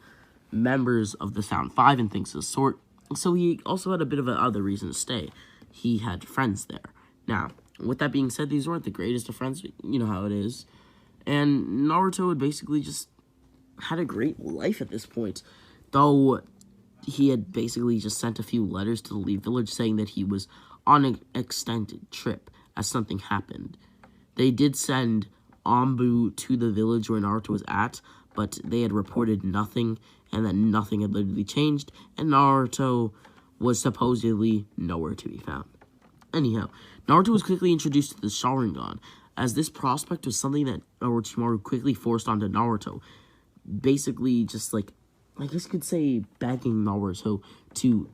members of the Sound 5 and things of the sort, so he also had a bit of another reason to stay. He had friends there. Now, with that being said, these weren't the greatest of friends, you know how it is, and Naruto had basically just had a great life at this point, though he had basically just sent a few letters to the Leaf Village saying that he was on an extended trip as something happened. They did send Anbu to the village where Naruto was at, but they had reported nothing, and that nothing had literally changed, and Naruto was supposedly nowhere to be found. Anyhow, Naruto was quickly introduced to the Sharingan, as this prospect was something that Orochimaru quickly forced onto Naruto. Basically, just like, I guess you could say, begging Naruto to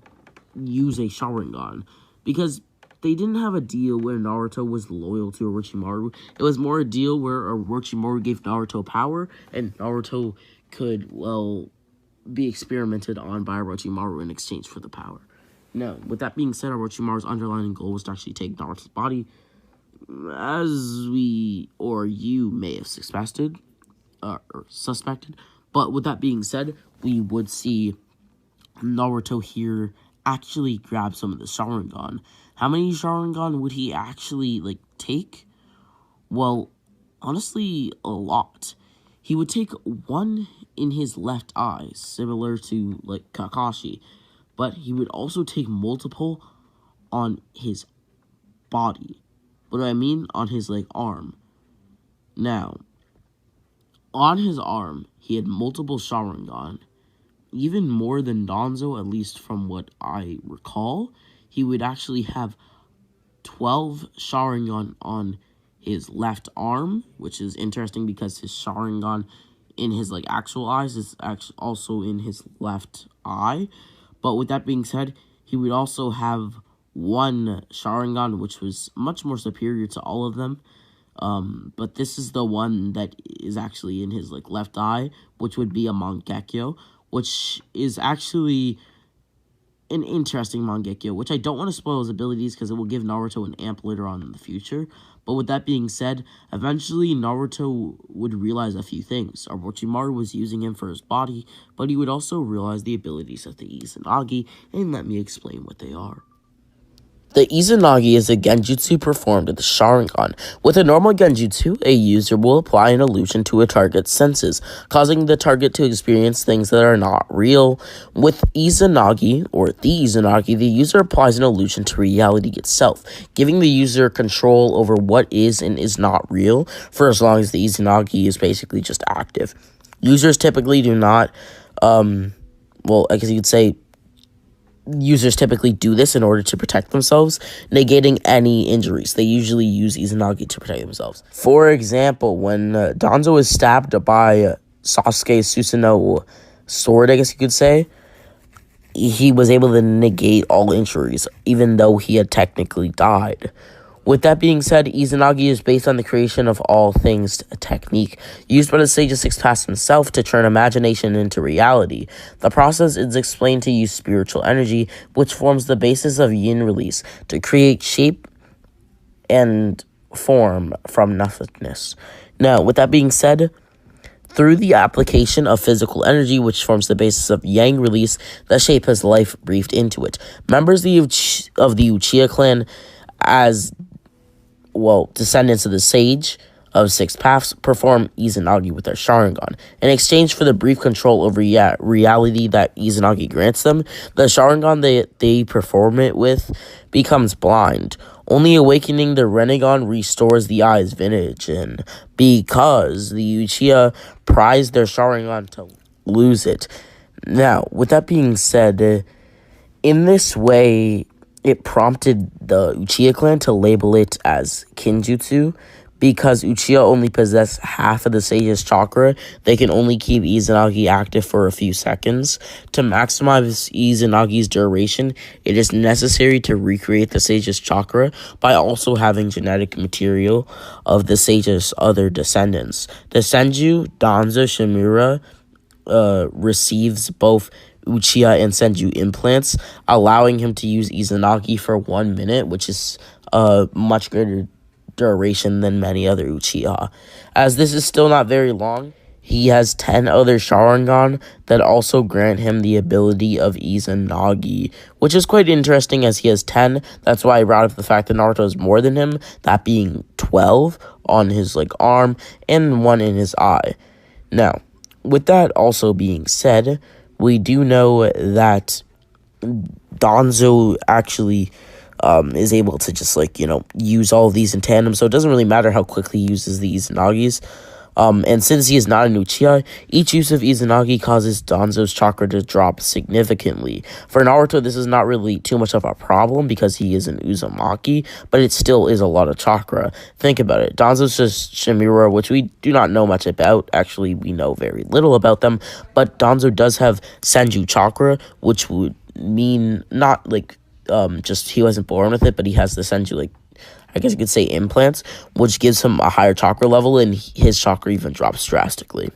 use a Sharingan, because they didn't have a deal where Naruto was loyal to Orochimaru. It was more a deal where Orochimaru gave Naruto power, and Naruto could, well, be experimented on by Orochimaru in exchange for the power. Now, with that being said, Orochimaru's underlying goal was to actually take Naruto's body, as we, or you may have suspected, but with that being said, we would see Naruto here actually grab some of the Sharingan. How many Sharingan would he actually, take? Well, honestly, a lot. He would take one in his left eye, similar to, Kakashi, but he would also take multiple on his body. What do I mean? On his, arm. Now, on his arm, he had multiple Sharingan, even more than Danzo, at least from what I recall. He would actually have 12 Sharingan on his left arm, which is interesting because his Sharingan in his, actual eyes is actually also in his left eye. But with that being said, he would also have one Sharingan, which was much more superior to all of them. But this is the one that is actually in his, left eye, which would be a Mangekyo, which is actually an interesting Mangekyo, which I don't want to spoil his abilities because it will give Naruto an amp later on in the future. But with that being said, eventually Naruto would realize a few things. Orochimaru was using him for his body, but he would also realize the abilities of the Izanagi, and let me explain what they are. The Izanagi is a genjutsu performed with the Sharingan. With a normal genjutsu, a user will apply an illusion to a target's senses, causing the target to experience things that are not real. With Izanagi, or the Izanagi, the user applies an illusion to reality itself, giving the user control over what is and is not real, for as long as the Izanagi is basically just active. Users typically do not, well, I guess you could say, users typically do this in order to protect themselves, negating any injuries. They usually use Izanagi to protect themselves. For example, when Danzo is stabbed by Sasuke Susanoo sword, I guess you could say, he was able to negate all injuries, even though he had technically died. With that being said, Izanagi is based on the creation of all things technique, used by the Sage of Six Paths himself to turn imagination into reality. The process is explained to use spiritual energy, which forms the basis of yin release, to create shape and form from nothingness. Now, with that being said, through the application of physical energy, which forms the basis of yang release that shape his life breathed into it. Members of the Uchiha clan, as descendants of the sage of six paths, perform Izanagi with their Sharingan. In exchange for the brief control over reality that Izanagi grants them, the Sharingan they perform it with becomes blind. Only awakening the Rinnegan restores the eye's vision, because the Uchiha prize their Sharingan to lose it. Now, with that being said, in this way, it prompted the Uchiha clan to label it as Kinjutsu, because Uchiha only possess half of the Sage's chakra. They can only keep Izanagi active for a few seconds. To maximize Izanagi's duration, it is necessary to recreate the Sage's chakra by also having genetic material of the Sage's other descendants. The Senju Danzo Shimura receives both Uchiha and Senju implants, allowing him to use Izanagi for 1 minute, which is a much greater duration than many other Uchiha. As this is still not very long, he has 10 other Sharingan that also grant him the ability of Izanagi, which is quite interesting as he has 10. That's why I brought up the fact that Naruto is more than him, that being 12 on his arm and 1 in his eye. Now, with that also being said, we do know that Danzo actually is able to just, use all of these in tandem, so it doesn't really matter how quickly he uses the Izanagis. And since he is not an Uchiha, each use of Izanagi causes Danzo's chakra to drop significantly. For Naruto, this is not really too much of a problem because he is an Uzumaki, but it still is a lot of chakra. Think about it. Danzo's just Shimura, which we do not know much about. Actually, we know very little about them, but Danzo does have Senju chakra, which would mean not just he wasn't born with it, but he has the Senju, I guess you could say implants, which gives him a higher chakra level, and his chakra even drops drastically.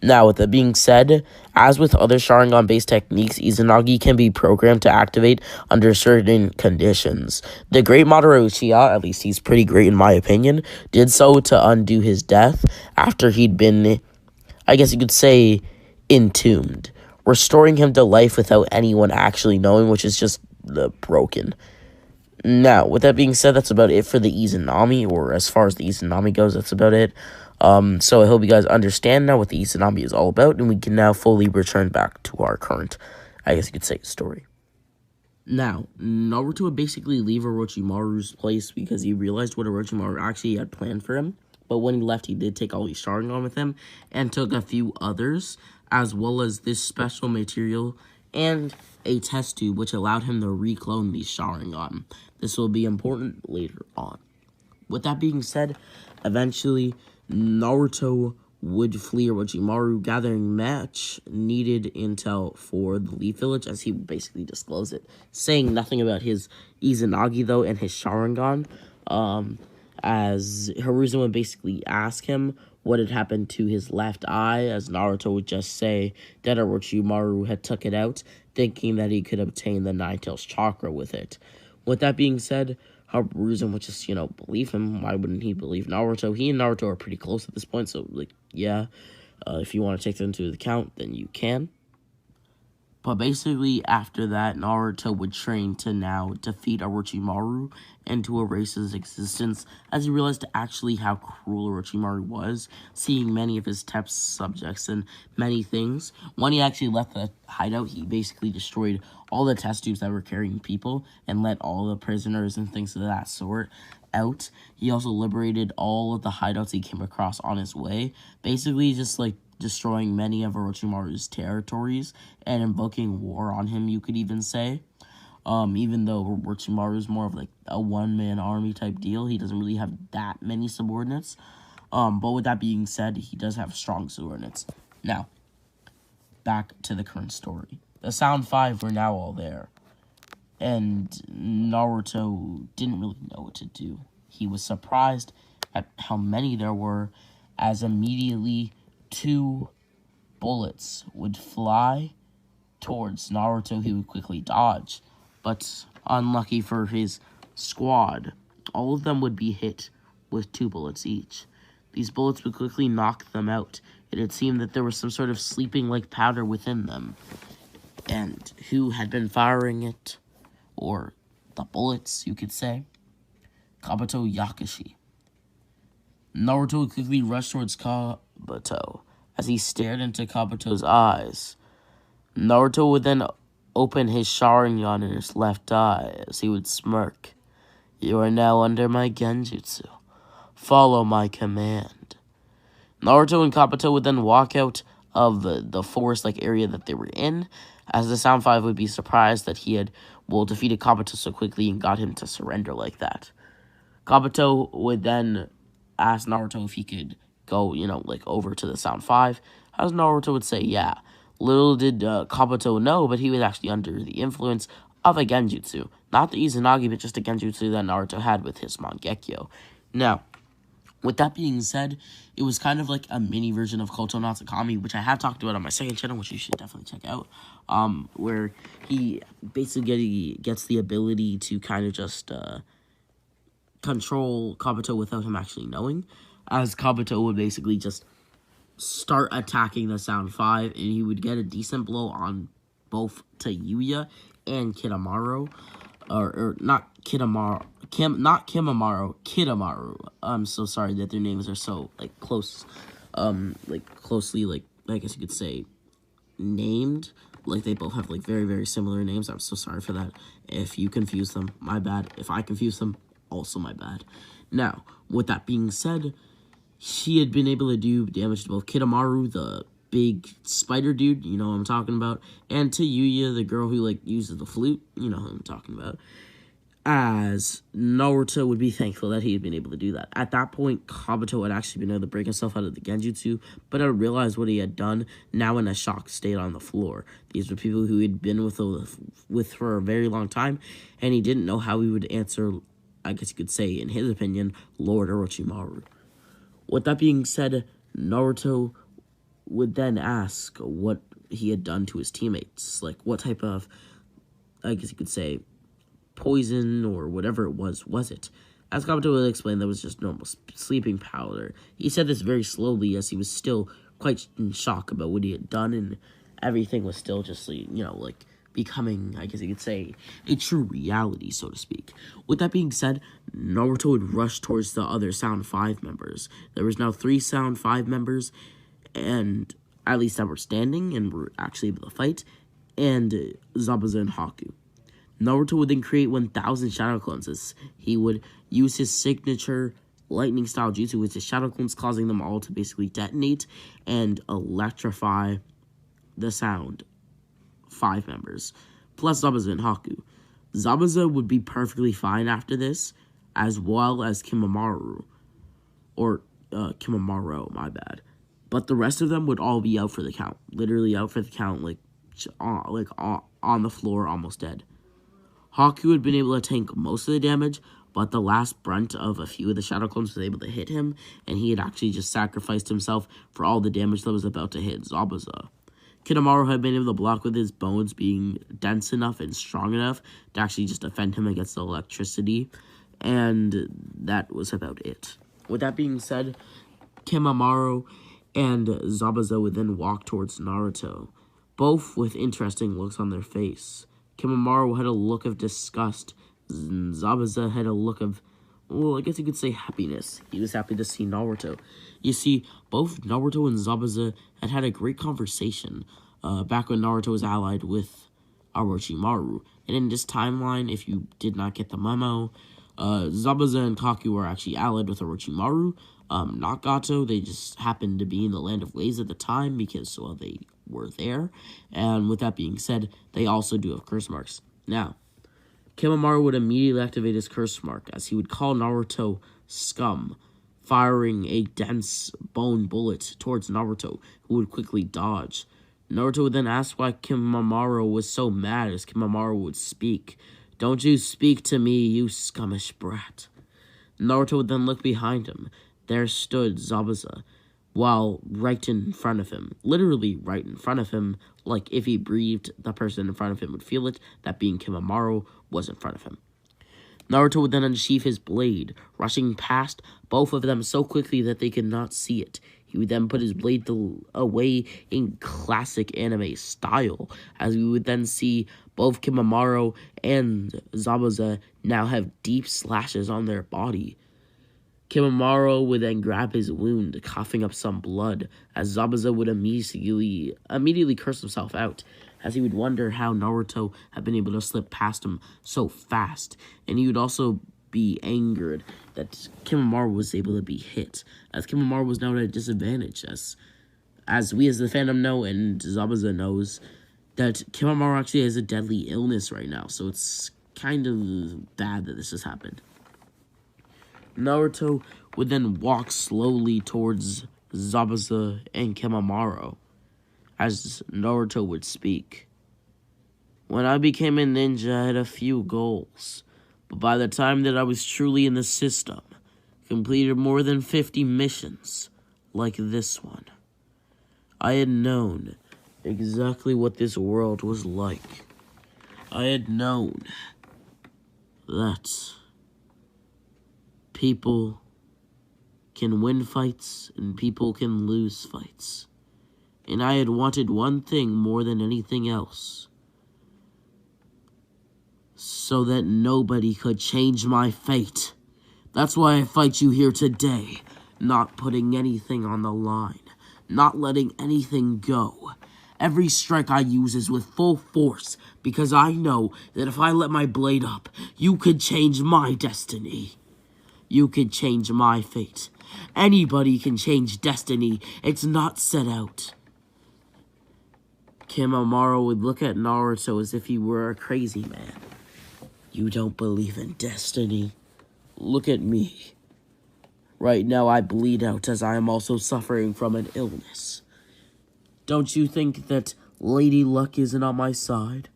Now, with that being said, as with other Sharingan-based techniques, Izanagi can be programmed to activate under certain conditions. The great Madara Uchiha, at least he's pretty great in my opinion, did so to undo his death after he'd been, I guess you could say, entombed, restoring him to life without anyone actually knowing, which is just broken. Now, with that being said, that's about it for the Izanami, or as far as the Izanami goes, that's about it. So I hope you guys understand now what the Izanami is all about, and we can now fully return back to our current, I guess you could say, story. Now, Naruto would basically leave Orochimaru's place because he realized what Orochimaru actually had planned for him. But when he left, he did take all his Sharingan with him, and took a few others, as well as this special material and a test tube, which allowed him to reclone these Sharingan. This will be important later on. With that being said, eventually, Naruto would flee Orochimaru, gathering much needed intel for the Leaf Village, as he would basically disclose it, saying nothing about his Izanagi, though, and his Sharingan, as Hiruzen would basically ask him what had happened to his left eye, as Naruto would just say that Orochimaru had took it out, thinking that he could obtain the Nine-Tails chakra with it. With that being said, Hiruzen would just, believe him. Why wouldn't he believe Naruto? He and Naruto are pretty close at this point, so, yeah, if you want to take that into account, then you can. But basically, after that, Naruto would train to now defeat Orochimaru and to erase his existence, as he realized actually how cruel Orochimaru was, seeing many of his test subjects and many things. When he actually left the hideout, he basically destroyed all the test tubes that were carrying people and let all the prisoners and things of that sort out. He also liberated all of the hideouts he came across on his way, basically just destroying many of Orochimaru's territories and invoking war on him, you could even say. Even though Orochimaru is more of a one-man army type deal, he doesn't really have that many subordinates. But with that being said, he does have strong subordinates. Now, back to the current story. The Sound Five were now all there, and Naruto didn't really know what to do. He was surprised at how many there were, as immediately 2 bullets would fly towards Naruto. He would quickly dodge, but unlucky for his squad, all of them would be hit with 2 bullets each. These bullets would quickly knock them out. It had seemed that there was some sort of sleeping-like powder within them. And who had been firing it? Or the bullets, you could say? Kabuto Yakushi. Naruto would quickly rush towards Kabuto. As he stared into Kabuto's eyes, Naruto would then open his Sharingan in his left eye as he would smirk. You are now under my genjutsu. Follow my command. Naruto and Kabuto would then walk out of the forest-like area that they were in, as the Sound 5 would be surprised that he had, defeated Kabuto so quickly and got him to surrender like that. Kabuto would then ask Naruto if he could go, over to the Sound 5, as Naruto would say, yeah. Little did Kabuto know, but he was actually under the influence of a genjutsu. Not the Izanagi, but just a genjutsu that Naruto had with his Mangekyo. Now, with that being said, it was kind of like a mini version of Koto Natsukami, which I have talked about on my second channel, which you should definitely check out, where he basically gets the ability to kind of just control Kabuto without him actually knowing, as Kabuto would basically just start attacking the Sound 5, and he would get a decent blow on both Yuya and Kitamaro, or not Kitamaro, not Kimamaru, Kitamaru. I'm so sorry that their names are so, close, closely, I guess you could say, named. They both have, very, very similar names. I'm so sorry for that. If you confuse them, my bad. If I confuse them, also my bad. Now, with that being said, she had been able to do damage to both Kitamaru, the big spider dude, you know what I'm talking about, and to Yuya, the girl who, uses the flute, you know who I'm talking about, as Naruto would be thankful that he had been able to do that. At that point, Kabuto had actually been able to break himself out of the genjutsu, but had realized what he had done, now in a shocked state on the floor. These were people who he'd been with for a very long time, and he didn't know how he would answer, I guess you could say, in his opinion, Lord Orochimaru. With that being said, Naruto would then ask what he had done to his teammates. What type of, I guess you could say, poison or whatever it was it? As Kabuto would explain, that was just normal sleeping powder. He said this very slowly as he was still quite in shock about what he had done, and everything was still just, becoming, I guess you could say, a true reality, so to speak. With that being said, Naruto would rush towards the other Sound 5 members. There was now 3 Sound 5 members, and at least that were standing and were actually able to fight, and Zabuza and Haku. Naruto would then create 1,000 shadow clones. He would use his signature lightning style jutsu with his shadow clones, causing them all to basically detonate and electrify the Sound 5 members, plus Zabuza and Haku. Zabuza would be perfectly fine after this, as well as Kimamaru, or Kimamaro, my bad. But the rest of them would all be out for the count, literally out for the count, on the floor, almost dead. Haku had been able to tank most of the damage, but the last brunt of a few of the shadow clones was able to hit him, and he had actually just sacrificed himself for all the damage that was about to hit Zabuza. Kitamaru had been able to block with his bones being dense enough and strong enough to actually just defend him against the electricity, and that was about it. With that being said, Kimamaru and Zabuza would then walk towards Naruto, both with interesting looks on their face. Kimamaru had a look of disgust. Zabuza had a look of, well, I guess you could say happiness. He was happy to see Naruto. You see, both Naruto and Zabuza had a great conversation back when Naruto was allied with Orochimaru. And in this timeline, if you did not get the memo, Zabuza and Kaku were actually allied with Orochimaru, not Gato. They just happened to be in the Land of Ways at the time because, well, they were there. And with that being said, they also do have curse marks. Now, Kimamaru would immediately activate his curse mark as he would call Naruto scum, firing a dense bone bullet towards Naruto, who would quickly dodge. Naruto would then ask why Kimamaru was so mad as Kimamaru would speak. Don't you speak to me, you scummish brat. Naruto would then look behind him. There stood Zabuza, while right in front of him, literally right in front of him, like if he breathed, the person in front of him would feel it, that being Kimamaru was in front of him. Naruto would then unsheath his blade, rushing past both of them so quickly that they could not see it. He would then put his blade away in classic anime style, as we would then see both 𝘾𝙗𝙗 and 𝙎𝙈𝙊𝙃 now have deep slashes on their body. 𝘾𝙗𝙗 would then grab his wound, coughing up some blood, as 𝙎𝙈𝙃 would immediately curse himself out, as he would wonder how Naruto had been able to slip past him so fast, and he would also be angered that 𝘾𝙗𝙗 was able to be hit, as 𝘾𝙗𝙗 was now at a disadvantage, as we as the fandom know and 𝙎𝙈𝙃 knows that 𝘾𝙗𝙗 actually has a deadly illness right now, so it's kind of bad that this has happened. Naruto would then walk slowly towards 𝙎𝙈𝙃 and 𝘾𝙗𝙗, as Naruto would speak. When I became a ninja, I had a few goals, but by the time that I was truly in the system, completed more than 50 missions, like this one. I had known exactly what this world was like. I had known that people can win fights and people can lose fights. And I had wanted one thing more than anything else, so that nobody could change my fate. That's why I fight you here today, not putting anything on the line, not letting anything go. Every strike I use is with full force, because I know that if I let my blade up, you could change my destiny. You could change my fate. Anybody can change destiny. It's not set out. 𝘾𝙗𝙗 would look at Naruto as if he were a crazy man. You don't believe in destiny? Look at me. Right now I bleed out as I am also suffering from an illness. Don't you think that Lady Luck isn't on my side?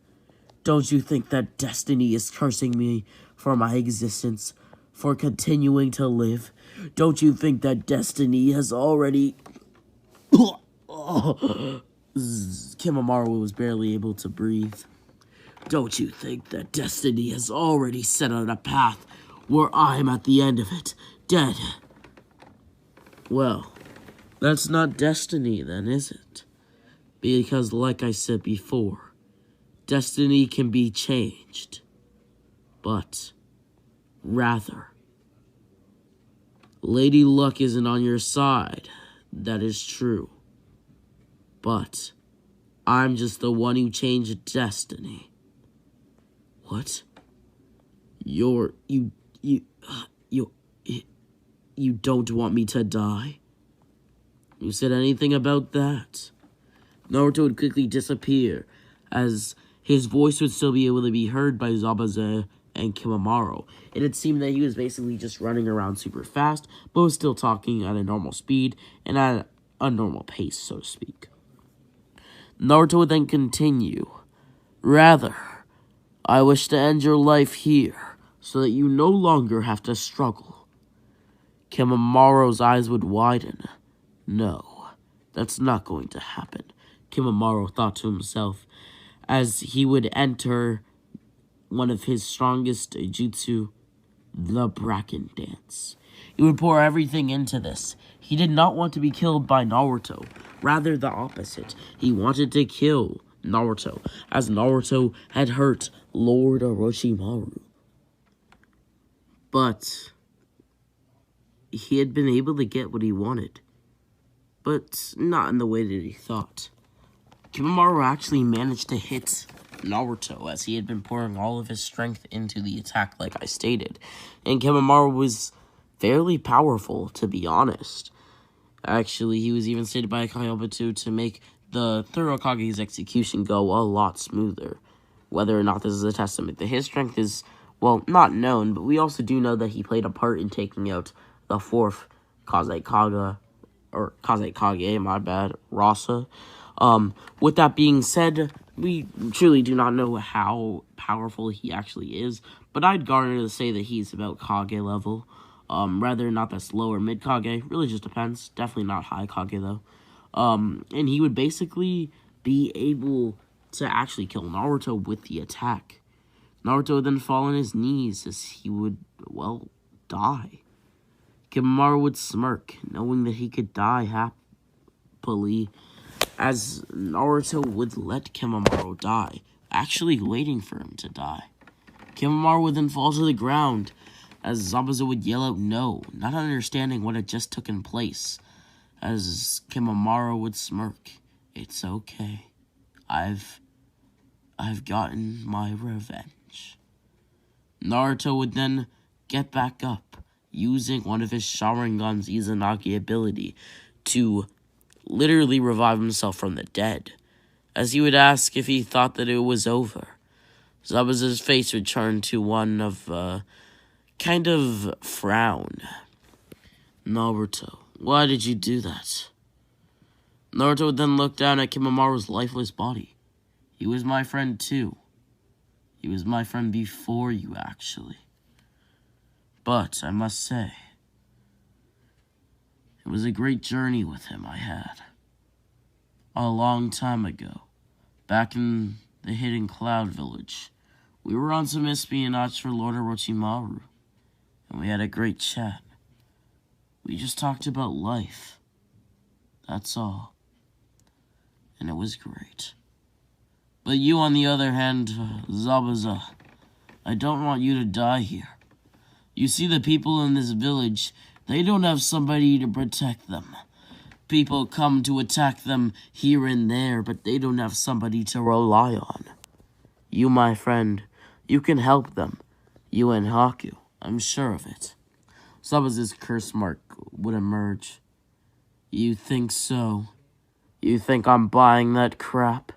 Don't you think that destiny is cursing me for my existence, for continuing to live? Don't you think that destiny has already... 𝘾𝙗𝙗 was barely able to breathe. Don't you think that destiny has already set on a path where I'm at the end of it, dead? Well, that's not destiny then, is it? Because like I said before, destiny can be changed. But, rather, Lady Luck isn't on your side. That is true. But, I'm just the one who changed destiny. What? You don't want me to die? Who said anything about that? Naruto would quickly disappear, as his voice would still be able to be heard by 𝙎𝙈𝙃 and 𝘾𝙗𝙗. It had seemed that he was basically just running around super fast, but was still talking at a normal speed and at a normal pace, so to speak. Naruto would then continue. Rather, I wish to end your life here, so that you no longer have to struggle. 𝘾𝙗𝙗's eyes would widen. No, that's not going to happen, 𝘾𝙗𝙗 thought to himself, as he would enter one of his strongest jutsu, the Bracken Dance. He would pour everything into this. He did not want to be killed by Naruto. Rather the opposite. He wanted to kill Naruto, as Naruto had hurt Lord Orochimaru. But he had been able to get what he wanted, but not in the way that he thought. 𝘾𝙗𝙗 actually managed to hit Naruto, as he had been pouring all of his strength into the attack, like I stated. And 𝘾𝙗𝙗 was fairly powerful, to be honest. Actually, he was even stated by Kayobatu to make the third Hokage's execution go a lot smoother. Whether or not this is a testament to his strength is, well, not known, but we also do know that he played a part in taking out the fourth Kozekage, Rasa. With that being said, we truly do not know how powerful he actually is, but I'd garner to say that he's about Kage level. Rather not that's low or mid Kage, really just depends. Definitely not high Kage though. And he would basically be able to actually kill Naruto with the attack. Naruto would then fall on his knees as he would, well, die. 𝘎𝙗𝙗 would smirk, knowing that he could die happily, as Naruto would let 𝘎𝙗𝙗 die, actually waiting for him to die. 𝘎𝙗𝙗 would then fall to the ground, as Zabuza would yell out no, not understanding what had just taken place, as 𝘎𝙗𝙗 would smirk. It's okay. I've gotten my revenge. Naruto would then get back up, using one of his Sharingan's Izanagi ability to literally revive himself from the dead, as he would ask if he thought that it was over. Zabuza's face would turn to one of kind of frown. Naruto, why did you do that? Naruto would then look down at 𝘎𝙗𝙗's lifeless body. He was my friend too. He was my friend before you, actually. But I must say, it was a great journey with him I had. A long time ago, back in the Hidden Cloud Village, we were on some espionage for Lord Orochimaru, and we had a great chat. We just talked about life. That's all. And it was great. But you, on the other hand, Zabuza, I don't want you to die here. You see, the people in this village, they don't have somebody to protect them. People come to attack them here and there, but they don't have somebody to rely on. You, my friend, you can help them. You and Haku, I'm sure of it. Zabuza's curse mark would emerge. You think so? You think I'm buying that crap?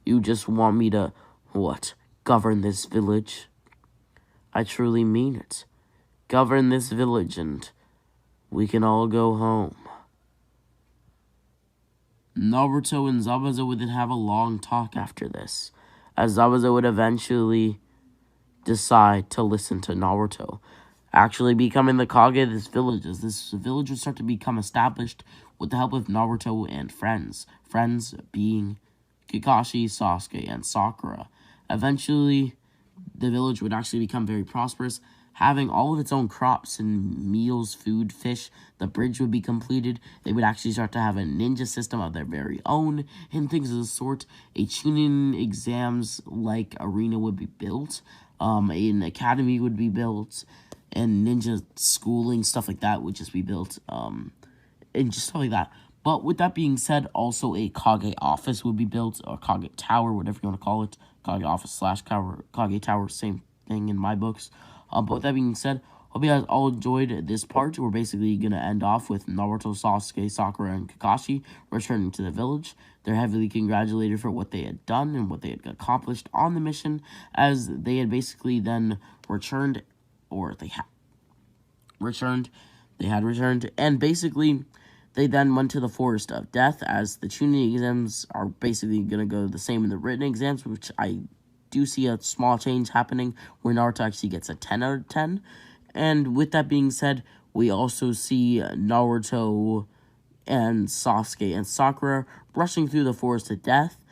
You just want me to, what, govern this village? I truly mean it. Govern this village and we can all go home. Naruto and Zabuza would then have a long talk after this, as Zabuza would eventually decide to listen to Naruto, actually becoming the Kage of this village, as this village would start to become established with the help of Naruto and friends. Friends being Kakashi, Sasuke, and Sakura. Eventually, the village would actually become very prosperous, having all of its own crops and meals, food, fish. The bridge would be completed. They would actually start to have a ninja system of their very own, and things of the sort. A Chunin exams-like arena would be built. An academy would be built. And ninja schooling, stuff like that, would just be built. And just stuff like that. But with that being said, also a Kage office would be built, or Kage Tower, whatever you want to call it. Kage office / Kage Tower, same thing in my books. But with that being said, hope you guys all enjoyed this part. We're basically going to end off with Naruto, Sasuke, Sakura, and Kakashi returning to the village. They're heavily congratulated for what they had done and what they had accomplished on the mission, as they had basically then returned, or they had returned, and basically they then went to the Forest of Death, as the Chunin exams are basically going to go the same in the written exams, which I do see a small change happening where Naruto actually gets a 10 out of 10. And with that being said, we also see Naruto and Sasuke and Sakura rushing through the Forest of Death,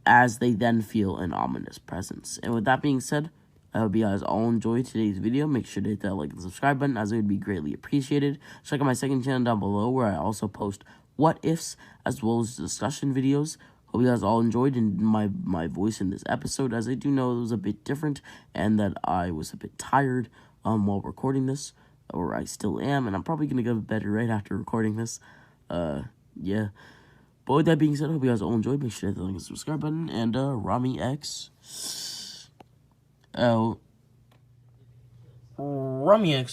as they then feel an ominous presence. And with that being said, I hope you guys all enjoyed today's video. Make sure to hit that like and subscribe button, as it would be greatly appreciated. Check out my second channel down below, where I also post what ifs as well as discussion videos. Hope you guys all enjoyed my voice in this episode, as I do know it was a bit different and that I was a bit tired while recording this, or I still am, and I'm probably going to go to bed right after recording this. Yeah. But with that being said, I hope you guys all enjoyed. Make sure to hit the like and subscribe button, and 𝘎𝑉𝑥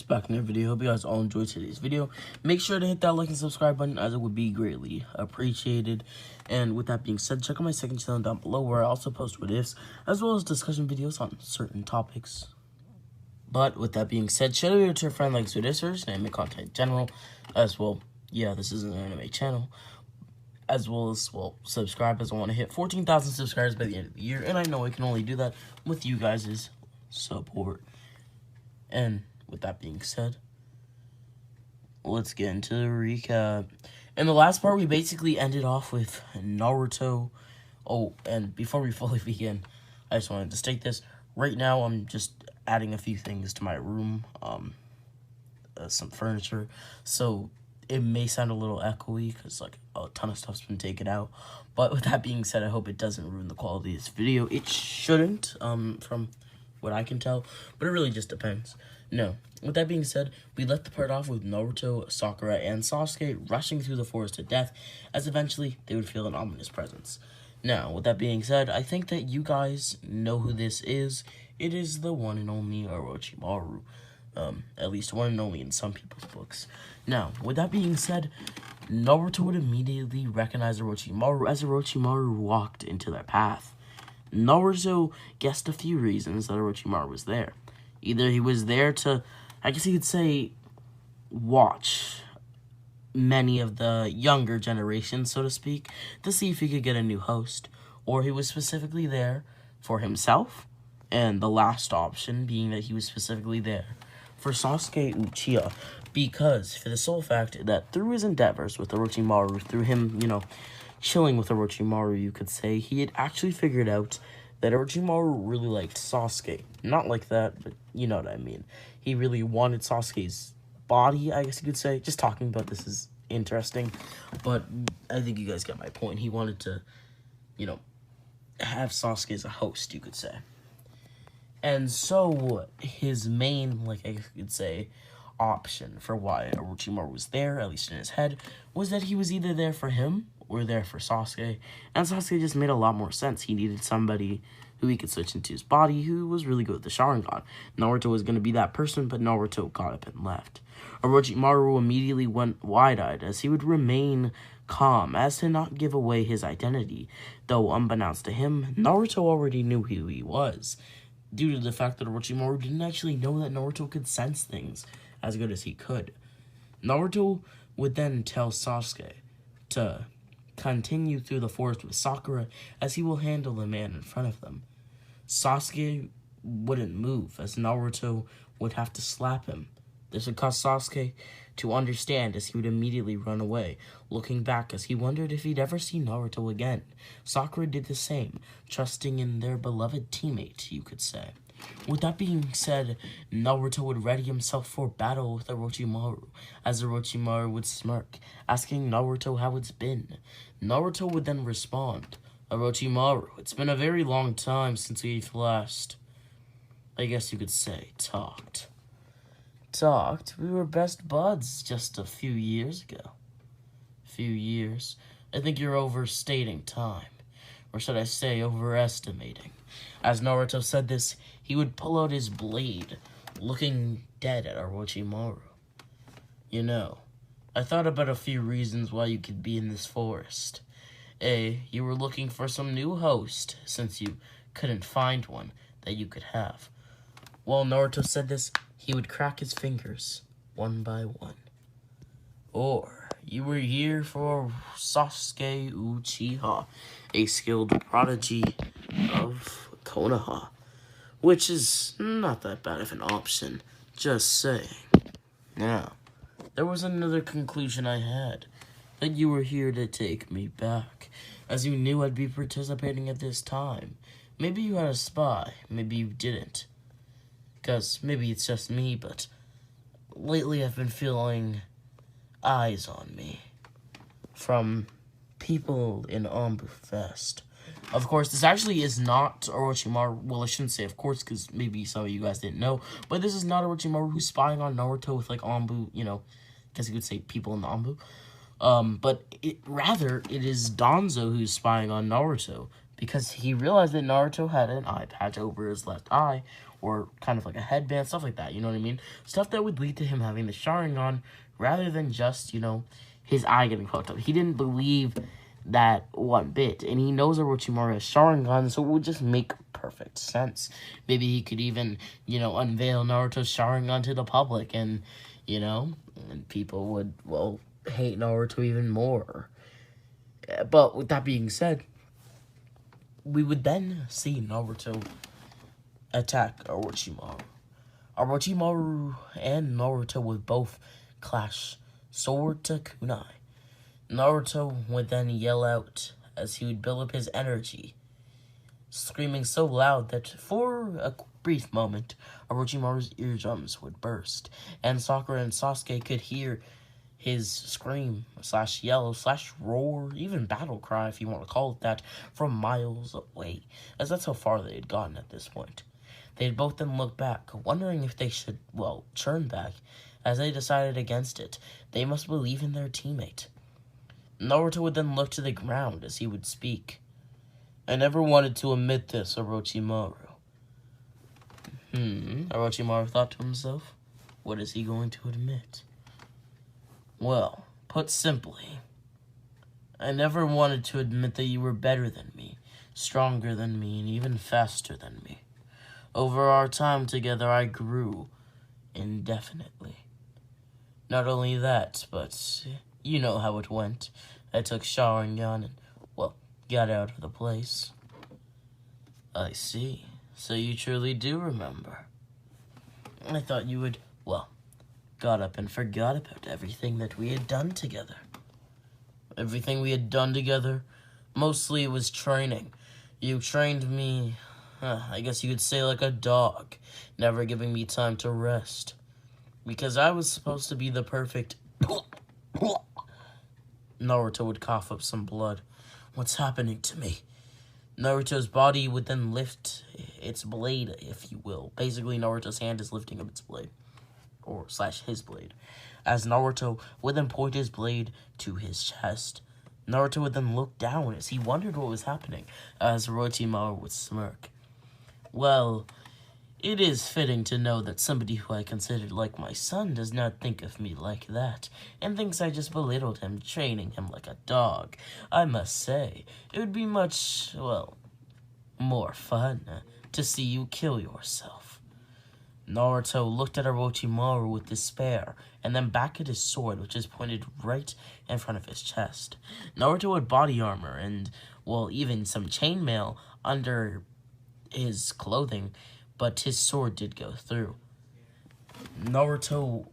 back in the video. Hope you guys all enjoyed today's video. Make sure to hit that like and subscribe button, as it would be greatly appreciated. And with that being said, check out my second channel down below, where I also post what ifs as well as discussion videos on certain topics. But with that being said, shout out to your friend like Sudisers, anime content in general, as well. Yeah, this is an anime channel. As well as, well, subscribe, as I want to hit 14,000 subscribers by the end of the year. And I know I can only do that with you guys' support. And with that being said, let's get into the recap. In the last part, we basically ended off with Naruto. Oh, and before we fully begin, I just wanted to state this. Right now, I'm just adding a few things to my room, some furniture, so it may sound a little echoey because like a ton of stuff's been taken out. But with that being said, I hope it doesn't ruin the quality of this video. It shouldn't, from what I can tell, but it really just depends. No, with that being said, we let the part off with Naruto, Sakura, and Sasuke rushing through the forest to death, as eventually they would feel an ominous presence. Now, with that being said, I think that you guys know who this is. It is the one and only Orochimaru. At least one and only in some people's books. Now, with that being said, Naruto would immediately recognize Orochimaru as Orochimaru walked into their path. Naruto guessed a few reasons that Orochimaru was there. Either he was there to, I guess you could say, watch many of the younger generation, so to speak, to see if he could get a new host, or he was specifically there for himself, and the last option being that he was specifically there for Sasuke Uchiha, because for the sole fact that through his endeavors with Orochimaru, through him, chilling with Orochimaru, you could say, he had actually figured out that Orochimaru really liked Sasuke. Not like that, but you know what I mean. He really wanted Sasuke's body, I guess you could say. Just talking about this is interesting, but I think you guys get my point. He wanted to, have Sasuke as a host, you could say. And so, his main, I could say, option for why Orochimaru was there, at least in his head, was that he was either there for him or there for Sasuke. And Sasuke just made a lot more sense. He needed somebody who he could switch into his body, who was really good with the Sharingan. Naruto was going to be that person, but Naruto got up and left. Orochimaru immediately went wide-eyed, as he would remain calm, as to not give away his identity. Though, unbeknownst to him, Naruto already knew who he was, due to the fact that Orochimaru didn't actually know that Naruto could sense things as good as he could. Naruto would then tell Sasuke to continue through the forest with Sakura, as he will handle the man in front of them. Sasuke wouldn't move, as Naruto would have to slap him. This would cause Sasuke to understand, as he would immediately run away, looking back as he wondered if he'd ever see Naruto again. Sakura did the same, trusting in their beloved teammate, you could say. With that being said, Naruto would ready himself for battle with Orochimaru, as Orochimaru would smirk, asking Naruto how it's been. Naruto would then respond, "Orochimaru, it's been a very long time since we've last, I guess you could say, talked. We were best buds just a few years ago." Few years? I think you're overstating time. Or should I say overestimating. As Naruto said this, he would pull out his blade, looking dead at Orochimaru. I thought about a few reasons why you could be in this forest. A, you were looking for some new host, since you couldn't find one that you could have. While Naruto said this, he would crack his fingers, one by one. Or, you were here for Sasuke Uchiha, a skilled prodigy of Konoha, which is not that bad of an option, just saying. Now, there was another conclusion I had, that you were here to take me back, as you knew I'd be participating at this time. Maybe you had a spy, maybe you didn't. Because maybe it's just me, but lately I've been feeling eyes on me from people in Anbu Fest. Of course, this actually is not Orochimaru. Well, I shouldn't say of course, because maybe some of you guys didn't know. But this is not Orochimaru who's spying on Naruto with, Anbu, guess you could say people in the Anbu. But rather, it is Danzo who's spying on Naruto, because he realized that Naruto had an eye patch over his left eye, or kind of like a headband, stuff like that, you know what I mean? Stuff that would lead to him having the Sharingan, rather than just, his eye getting fucked up. He didn't believe that one bit, and he knows Orochimaru has Sharingan, so it would just make perfect sense. Maybe he could even, unveil Naruto's Sharingan to the public, and, and people would, hate Naruto even more. But with that being said, we would then see Naruto attack Orochimaru. Orochimaru and Naruto would both clash sword to kunai. Naruto would then yell out as he would build up his energy, screaming so loud that for a brief moment, Orochimaru's eardrums would burst, and Sakura and Sasuke could hear his scream, slash yell, slash roar, even battle cry, if you want to call it that, from miles away, as that's how far they had gotten at this point. They had both then looked back, wondering if they should, well, turn back. As they decided against it, they must believe in their teammate. Naruto would then look to the ground as he would speak. I never wanted to admit this, Orochimaru. Orochimaru thought to himself. What is he going to admit? Well, put simply, I never wanted to admit that you were better than me, stronger than me, and even faster than me. Over our time together, I grew indefinitely. Not only that, but you know how it went. I took Sharingan and, well, got out of the place. I see. So you truly do remember. I thought you would, well, got up and forgot about everything that we had done together. Everything we had done together, mostly it was training. You trained me, I guess you could say like a dog, never giving me time to rest. Because I was supposed to be the perfect... Naruto would cough up some blood. What's happening to me? Naruto's body would then lift its blade, if you will. Basically, Naruto's hand is lifting up its blade. Or slash his blade. As Naruto would then point his blade to his chest. Naruto would then look down as he wondered what was happening. As Orochimaru would smirk. Well, it is fitting to know that somebody who I considered like my son does not think of me like that, and thinks I just belittled him, training him like a dog. I must say, it would be much, well, more fun to see you kill yourself. Naruto looked at Orochimaru with despair, and then back at his sword, which is pointed right in front of his chest. Naruto had body armor and, well, even some chainmail under his clothing, but his sword did go through. Naruto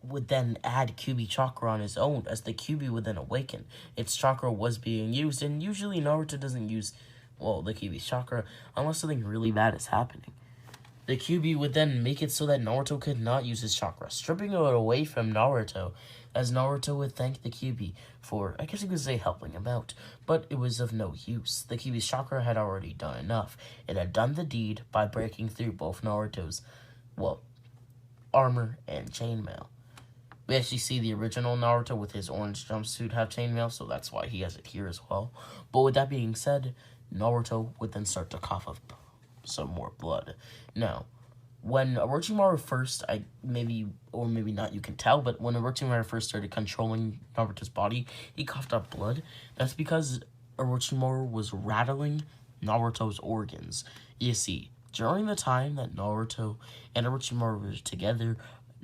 would then add Kyuubi chakra on his own, as the Kyuubi would then awaken. Its chakra was being used, and usually Naruto doesn't use, well, the Kyuubi chakra unless something really bad is happening. The Kyuubi would then make it so that Naruto could not use his chakra, stripping it away from Naruto, as Naruto would thank the Kyuubi for, I guess you could say, helping him out, but it was of no use. The Kyuubi's chakra had already done enough. It had done the deed by breaking through both Naruto's, well, armor and chainmail. We actually see the original Naruto with his orange jumpsuit have chainmail, so that's why he has it here as well. But with that being said, Naruto would then start to cough up some more blood. Now, when Orochimaru first, maybe not, you can tell, but when Orochimaru first started controlling Naruto's body, he coughed up blood. That's because Orochimaru was rattling Naruto's organs. You see, during the time that Naruto and Orochimaru were together,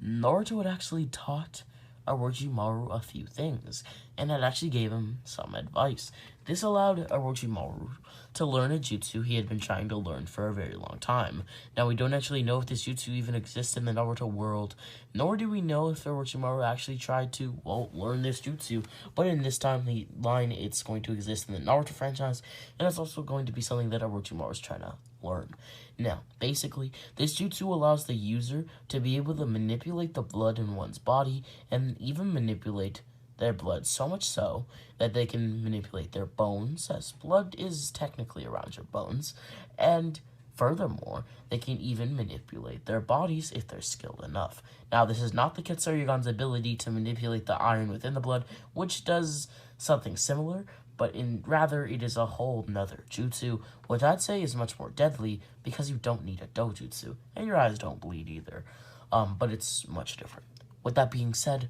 Naruto had actually taught Orochimaru a few things, and had actually gave him some advice. This allowed Orochimaru to learn a jutsu he had been trying to learn for a very long time. Now, we don't actually know if this jutsu even exists in the Naruto world, nor do we know if Orochimaru actually tried to, well, learn this jutsu, but in this timeline, it's going to exist in the Naruto franchise, and it's also going to be something that Orochimaru is trying to learn. Now, basically, this jutsu allows the user to be able to manipulate the blood in one's body, and even manipulate their blood so much so that they can manipulate their bones, as blood is technically around your bones, and furthermore, they can even manipulate their bodies if they're skilled enough. Now, this is not the Kitsuryugan's ability to manipulate the iron within the blood, which does something similar, but rather it is a whole nother jutsu, which I'd say is much more deadly because you don't need a dojutsu, and your eyes don't bleed either, but it's much different. With that being said,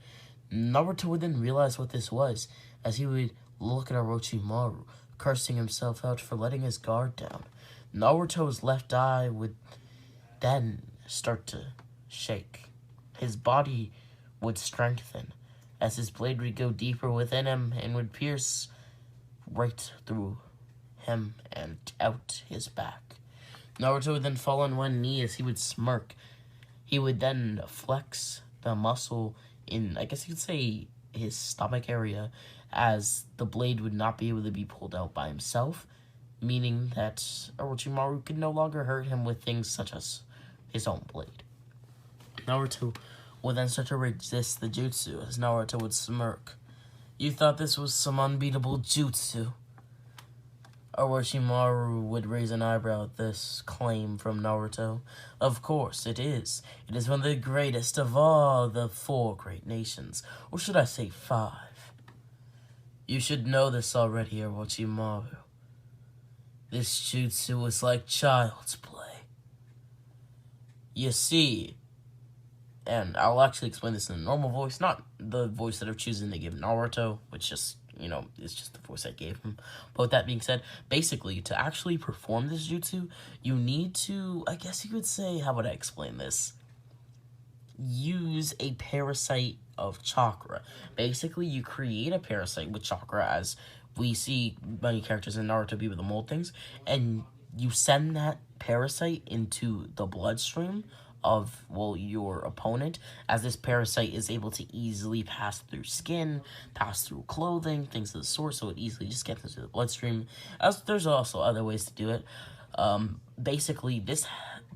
Naruto would then realize what this was, as he would look at Orochimaru, cursing himself out for letting his guard down. Naruto's left eye would then start to shake. His body would strengthen, as his blade would go deeper within him and would pierce right through him and out his back. Naruto would then fall on one knee as he would smirk. He would then flex the muscle in, I guess you could say, his stomach area, as the blade would not be able to be pulled out by himself, meaning that Orochimaru could no longer hurt him with things such as his own blade. Naruto would then start to resist the jutsu, as Naruto would smirk. You thought this was some unbeatable jutsu? Orochimaru would raise an eyebrow at this claim from Naruto. Of course, it is. It is one of the greatest of all the 4 great nations. Or should I say 5? You should know this already, Orochimaru. This jutsu is like child's play. You see, and I'll actually explain this in a normal voice, not the voice that I've chosen to give Naruto, which just, it's just the voice I gave him. But with that being said, basically, to actually perform this jutsu, you need to, I guess you could say, how would I explain this? Use a parasite of chakra. Basically, you create a parasite with chakra, as we see many characters in Naruto be with the mold things, and you send that parasite into the bloodstream of, your opponent, as this parasite is able to easily pass through skin, pass through clothing, things of the sort, so it easily just gets into the bloodstream. As there's also other ways to do it. Basically, this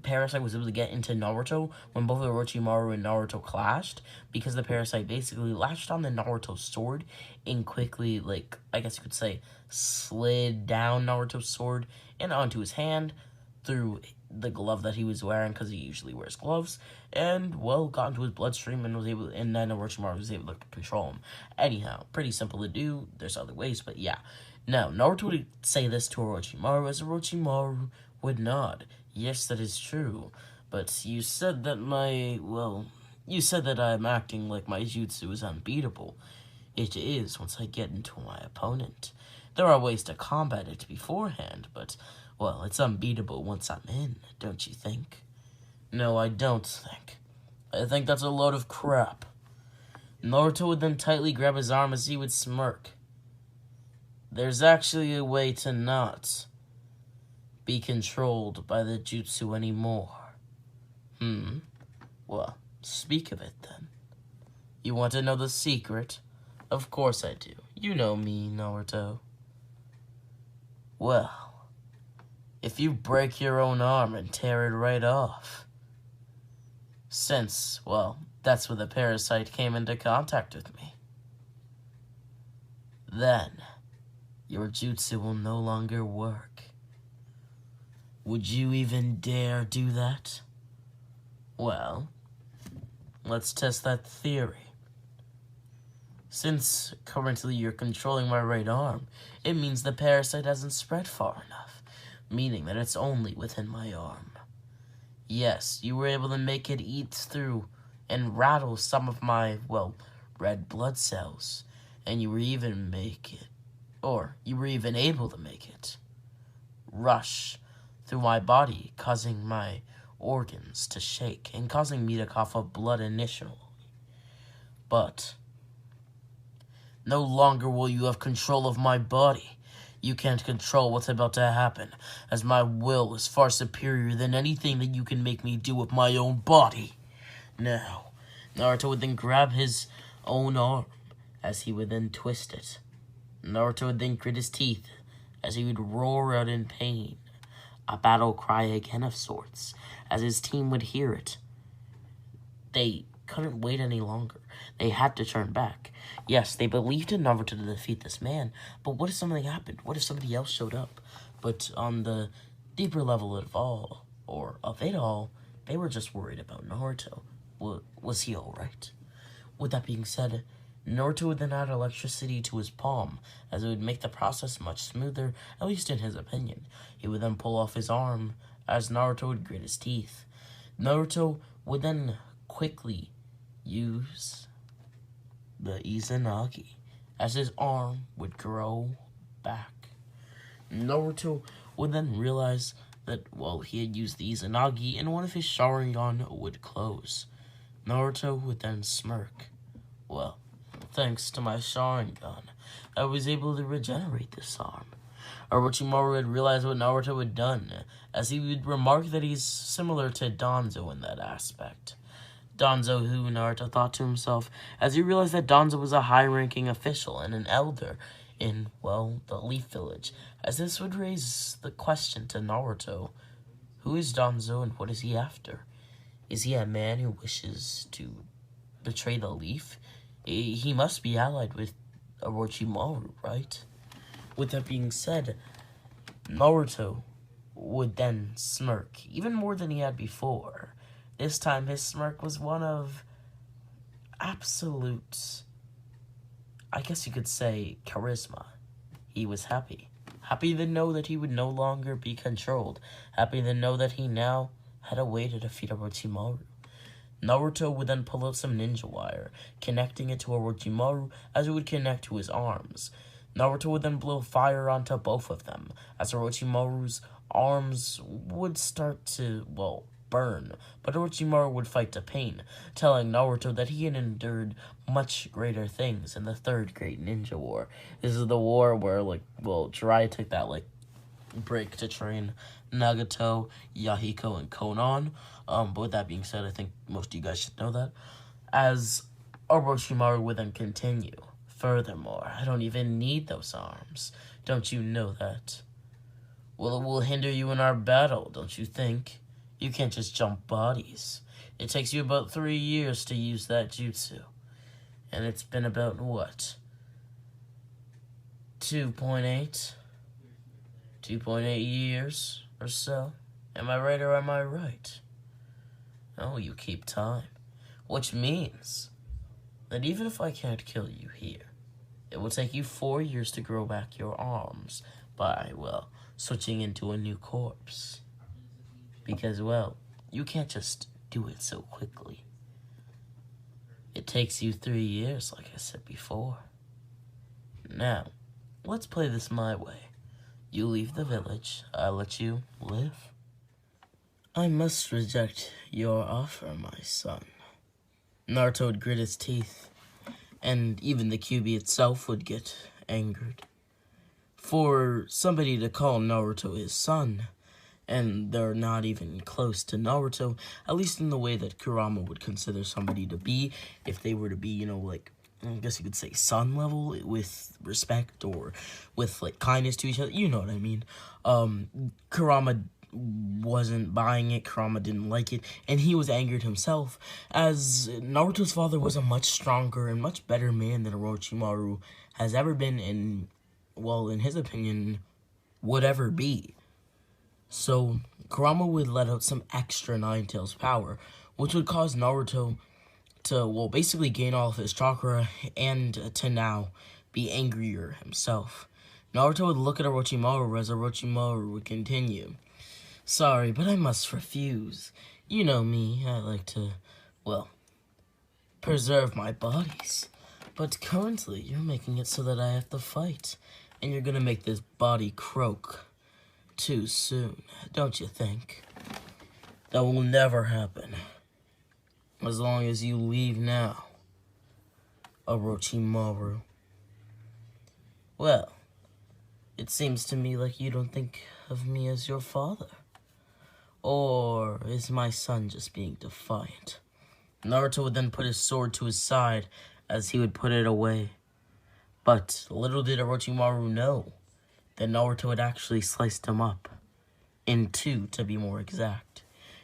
parasite was able to get into Naruto when both Orochimaru and Naruto clashed, because the parasite basically latched on the Naruto's sword and quickly, I guess you could say, slid down Naruto's sword and onto his hand through the glove that he was wearing, because he usually wears gloves, and, got into his bloodstream and then Orochimaru was able to control him. Anyhow, pretty simple to do. There's other ways, but yeah. Now, Naruto would say this to Orochimaru, as Orochimaru would nod. Yes, that is true, but you said that I'm acting like my jutsu is unbeatable. It is once I get into my opponent. There are ways to combat it beforehand, but, it's unbeatable once I'm in, don't you think? No, I don't think. I think that's a load of crap. Naruto would then tightly grab his arm as he would smirk. There's actually a way to not be controlled by the jutsu anymore. Well, speak of it then. You want to know the secret? Of course I do. You know me, Naruto. Well, if you break your own arm and tear it right off, since, that's where the parasite came into contact with me, then your jutsu will no longer work. Would you even dare do that? Well, let's test that theory. Since currently you're controlling my right arm, it means the parasite hasn't spread far enough, meaning that it's only within my arm. Yes, you were able to make it eat through and rattle some of my, red blood cells, and you were even able to make it rush through my body, causing my organs to shake and causing me to cough up blood initially. But no longer will you have control of my body. You can't control what's about to happen, as my will is far superior than anything that you can make me do with my own body. Now, Naruto would then grab his own arm, as he would then twist it. Naruto would then grit his teeth, as he would roar out in pain, a battle cry again of sorts, as his team would hear it. They couldn't wait any longer. They had to turn back. Yes, they believed in Naruto to defeat this man, but what if something happened? What if somebody else showed up? But on the deeper level of it all, they were just worried about Naruto. Was he alright? With that being said, Naruto would then add electricity to his palm, as it would make the process much smoother, at least in his opinion. He would then pull off his arm, as Naruto would grit his teeth. Naruto would then quickly use the Izanagi, as his arm would grow back. Naruto would then realize that, he had used the Izanagi, and one of his Sharingan would close. Naruto would then smirk. Thanks to my Sharingan, I was able to regenerate this arm. Orochimaru had realized what Naruto had done, as he would remark that he's similar to Danzo in that aspect. Danzo, who Naruto thought to himself, as he realized that Danzo was a high-ranking official and an elder in, well, the Leaf Village, as this would raise the question to Naruto. Who is Danzo and what is he after? Is he a man who wishes to betray the Leaf? He must be allied with Orochimaru, right? With that being said, Naruto would then smirk, even more than he had before. This time his smirk was one of absolute, I guess you could say, charisma. He was happy. Happy to know that he would no longer be controlled. Happy to know that he now had a way to defeat Orochimaru. Naruto would then pull out some ninja wire, connecting it to Orochimaru as it would connect to his arms. Naruto would then blow fire onto both of them, as Orochimaru's arms would start to, well, burn, but Orochimaru would fight to pain, telling Naruto that he had endured much greater things in the Third Great Ninja War. This is the war where, Jiraiya took that, break to train Nagato, Yahiko, and Konan. But with that being said, I think most of you guys should know that. As Orochimaru would then continue. Furthermore, I don't even need those arms. Don't you know that? Well, it will hinder you in our battle, don't you think? You can't just jump bodies. It takes you about 3 years to use that jutsu. And it's been about, what? 2.8 years or so. Am I right or am I right? Oh, you keep time. Which means that even if I can't kill you here, it will take you 4 years to grow back your arms by, well, switching into a new corpse. Because, well, you can't just do it so quickly. It takes you 3 years, like I said before. Now, let's play this my way. You leave the village, I let you live. I must reject your offer, my son. Naruto would grit his teeth, and even the Kyuubi itself would get angered. For somebody to call Naruto his son, and they're not even close to Naruto, at least in the way that Kurama would consider somebody to be, if they were to be, I guess you could say son level, with respect or with, kindness to each other, you know what I mean. Kurama wasn't buying it, Kurama didn't like it, and he was angered himself, as Naruto's father was a much stronger and much better man than Orochimaru has ever been, and, well, in his opinion, would ever be. So, Kurama would let out some extra Nine Tails power, which would cause Naruto to, well, basically gain all of his chakra, and to now be angrier himself. Naruto would look at Orochimaru as Orochimaru would continue. Sorry, but I must refuse. You know me, I like to, well, preserve my bodies. But currently, you're making it so that I have to fight, and you're gonna make this body croak too soon, don't you think? That will never happen. As long as you leave now, Orochimaru. Well, it seems to me like you don't think of me as your father. Or is my son just being defiant? Naruto would then put his sword to his side as he would put it away. But little did Orochimaru know that Naruto had actually sliced him up. In two, to be more exact.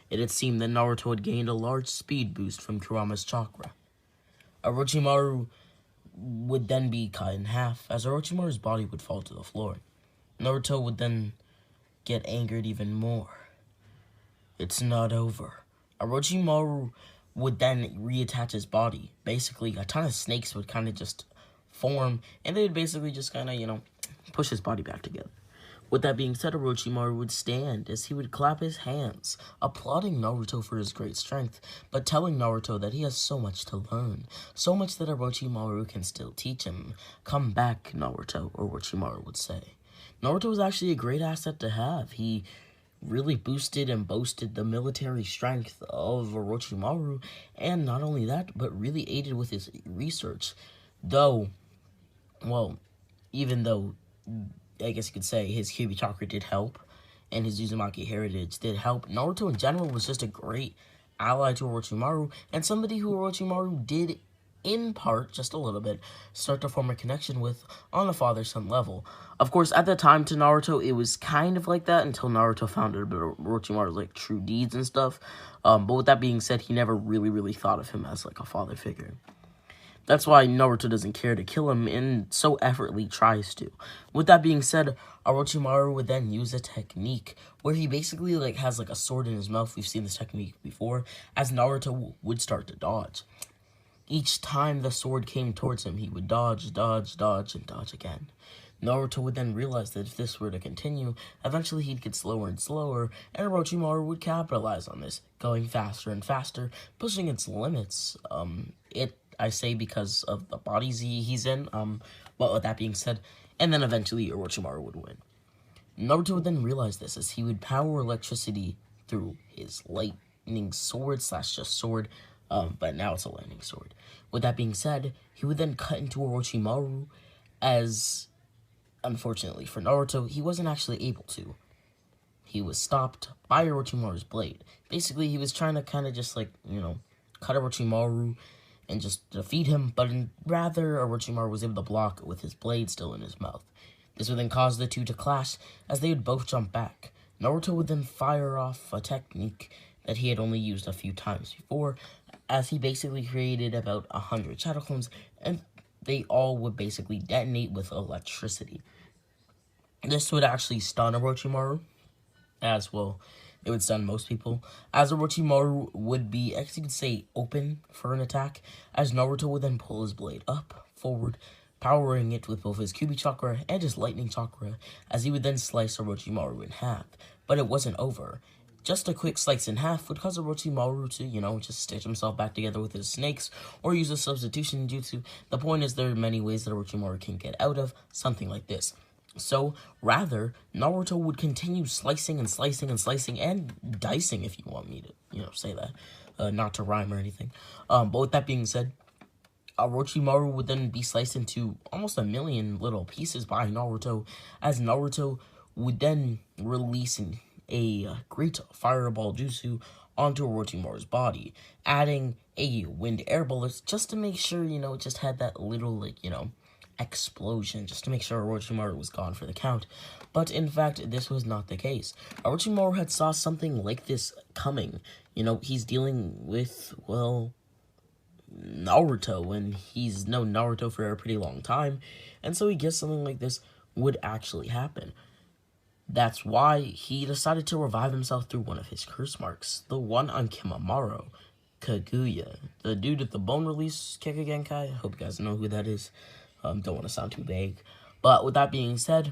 It had seemed that Naruto had gained a large speed boost from Kurama's chakra. Orochimaru would then be cut in half, as Orochimaru's body would fall to the floor. Naruto would then get angered even more. It's not over. Orochimaru would then reattach his body. Basically, a ton of snakes would kind of just form, and they would basically just kind of, push his body back together. With that being said, Orochimaru would stand as he would clap his hands, applauding Naruto for his great strength, but telling Naruto that he has so much to learn, so much that Orochimaru can still teach him. Come back, Naruto, Orochimaru would say. Naruto was actually a great asset to have. He really boosted and boasted the military strength of Orochimaru, and not only that, but really aided with his research. Though, well, even though, I guess you could say, his Kyuubi chakra did help, and his Uzumaki heritage did help, Naruto in general was just a great ally to Orochimaru, and somebody who Orochimaru did in part, just a little bit, start to form a connection with on a father-son level. Of course, at the time to Naruto, it was kind of like that until Naruto found out about Orochimaru's, like, true deeds and stuff. But with that being said, he never really thought of him as, like, a father figure. That's why Naruto doesn't care to kill him and so effortlessly tries to. With that being said, Orochimaru would then use a technique where he basically like has like a sword in his mouth. We've seen this technique before, as Naruto would start to dodge. Each time the sword came towards him, he would dodge, dodge, dodge, and dodge again. Naruto would then realize that if this were to continue, eventually he'd get slower and slower, and Orochimaru would capitalize on this, going faster and faster, pushing its limits. I say because of the bodies he's in, but with that being said, and then eventually Orochimaru would win. Naruto would then realize this as he would power electricity through his lightning sword / just sword, but now it's a lightning sword. With that being said, he would then cut into Orochimaru as, unfortunately for Naruto, he wasn't actually able to. He was stopped by Orochimaru's blade. Basically, he was trying to kind of just like, cut Orochimaru and just defeat him, but rather Orochimaru was able to block with his blade still in his mouth. This would then cause the two to clash as they would both jump back. Naruto would then fire off a technique that he had only used a few times before, as he basically created about 100 shadow clones, and they all would basically detonate with electricity. This would actually stun Orochimaru, as well. It would stun most people, as Orochimaru would be, I guess you could say, open for an attack, as Naruto would then pull his blade up, forward, powering it with both his Kyuubi chakra and his lightning chakra, as he would then slice Orochimaru in half. But it wasn't over. Just a quick slice in half would cause Orochimaru to, just stitch himself back together with his snakes, or use a substitution jutsu. The point is there are many ways that Orochimaru can get out of something like this. So, rather, Naruto would continue slicing and slicing and slicing and dicing, if you want me to, say that. Not to rhyme or anything. But with that being said, Orochimaru would then be sliced into almost 1 million little pieces by Naruto, as Naruto would then release a great fireball jutsu onto Orochimaru's body, adding a wind air bullet just to make sure, it just had that little, explosion, just to make sure Orochimaru was gone for the count. But in fact, this was not the case. Orochimaru had saw something like this coming. He's dealing with, Naruto, and he's known Naruto for a pretty long time, and so he guessed something like this would actually happen. That's why he decided to revive himself through one of his curse marks, the one on Kimamaro, Kaguya, the dude with the bone release Kekkei. I hope you guys know who that is. Don't want to sound too vague. But with that being said,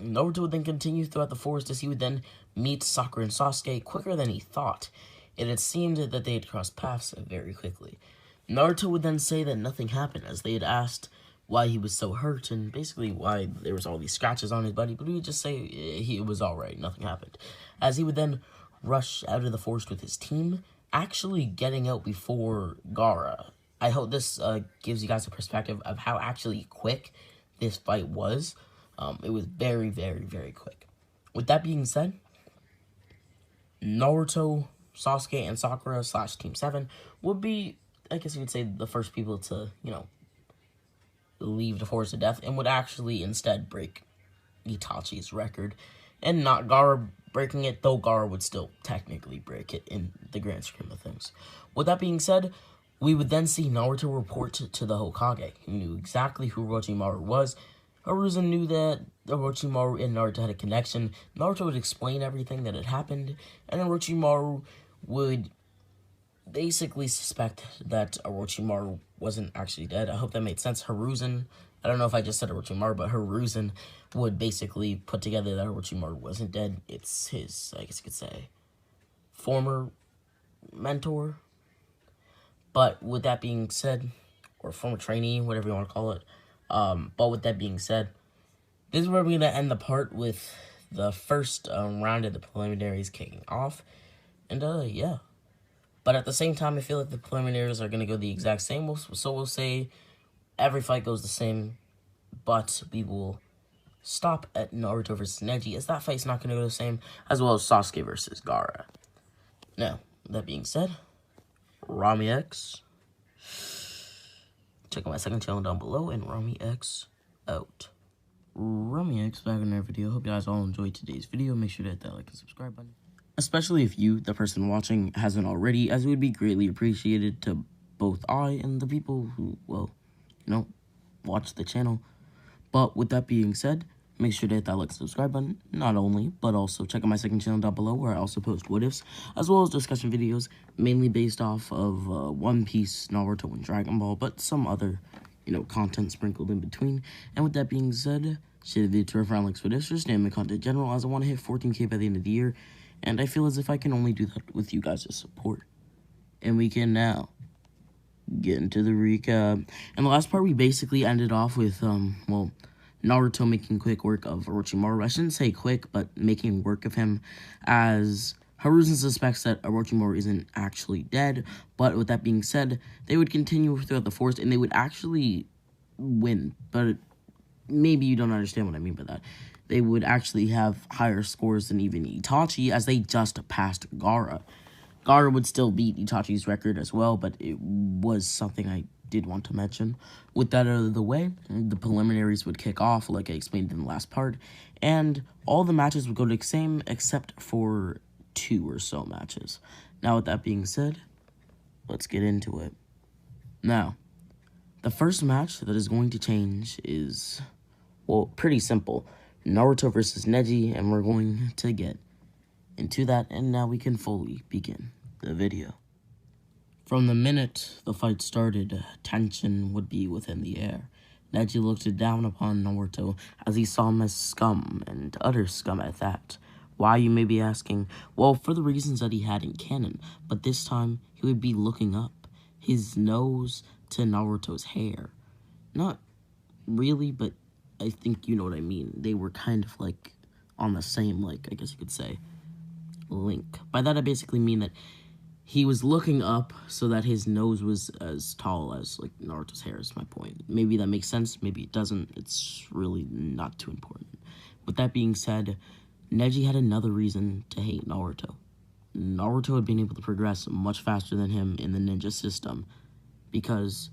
Naruto would then continue throughout the forest as he would then meet Sakura and Sasuke quicker than he thought. It had seemed that they had crossed paths very quickly. Naruto would then say that nothing happened, as they had asked why he was so hurt and basically why there was all these scratches on his body, but he would just say he was alright, nothing happened. As he would then rush out of the forest with his team, actually getting out before Gara. I hope this gives you guys a perspective of how actually quick this fight was. It was very quick. With that being said, Naruto, Sasuke, and Sakura / Team 7 would be, I guess you could say, the first people to, leave the Forest of Death, and would actually instead break Itachi's record, and not Gara breaking it, though Gara would still technically break it in the grand scheme of things. With that being said, we would then see Naruto report to the Hokage. He knew exactly who Orochimaru was. Hiruzen knew that Orochimaru and Naruto had a connection. Naruto would explain everything that had happened, and Orochimaru would basically suspect that Orochimaru wasn't actually dead. I hope that made sense. Hiruzen, I don't know if I just said Orochimaru, but Hiruzen would basically put together that Orochimaru wasn't dead. It's his, I guess you could say, former mentor. But with that being said, or former trainee, whatever you want to call it, but with that being said, this is where we're going to end the part with the first round of the preliminaries kicking off. And, yeah. But at the same time, I feel like the preliminaries are going to go the exact same. So we'll say every fight goes the same, but we will stop at Naruto versus Neji, as that fight's not going to go the same, as well as Sasuke versus Gara. Now, that being said, Rami X check out my second channel down below, and 𝘎𝑈𝑚𝑦𝑥 out. 𝘎𝑈𝑚𝑦𝑥 back on our video. Hope you guys all enjoyed today's video. Make sure to hit that like and subscribe button. Especially if you, the person watching, hasn't already, as it would be greatly appreciated to both I and the people who, well, watch the channel. But with that being said, make sure to hit that like and subscribe button, not only, but also check out my second channel down below where I also post what-ifs, as well as discussion videos, mainly based off of One Piece, Naruto, and Dragon Ball, but some other, content sprinkled in between. And with that being said, share the video to our friend likes what-ifs, just anime content in general, as I want to hit 14K by the end of the year, and I feel as if I can only do that with you guys' support. And we can now get into the recap. And the last part, we basically ended off with, Naruto making quick work of Orochimaru. I shouldn't say quick, but making work of him, as Hiruzen suspects that Orochimaru isn't actually dead. But with that being said, they would continue throughout the forest, and they would actually win. But maybe you don't understand what I mean by that. They would actually have higher scores than even Itachi, as they just passed Gara. Gara would still beat Itachi's record as well, but it was something I did want to mention. With that out of the way, the preliminaries would kick off, like I explained in the last part, and all the matches would go to the same except for 2 or so matches. Now, with that being said, let's get into it. Now, the first match that is going to change is, pretty simple. Naruto versus Neji, and we're going to get into that, and now we can fully begin the video. From the minute the fight started, tension would be within the air. Neji looked down upon Naruto as he saw him as scum, and utter scum at that. Why, you may be asking? Well, for the reasons that he had in canon, but this time he would be looking up, his nose to Naruto's hair. Not really, but I think you know what I mean. They were kind of like on the same, I guess you could say, link. By that I basically mean that he was looking up so that his nose was as tall as Naruto's hair, is my point. Maybe that makes sense, maybe it doesn't. It's really not too important. With that being said, Neji had another reason to hate Naruto. Naruto had been able to progress much faster than him in the ninja system, because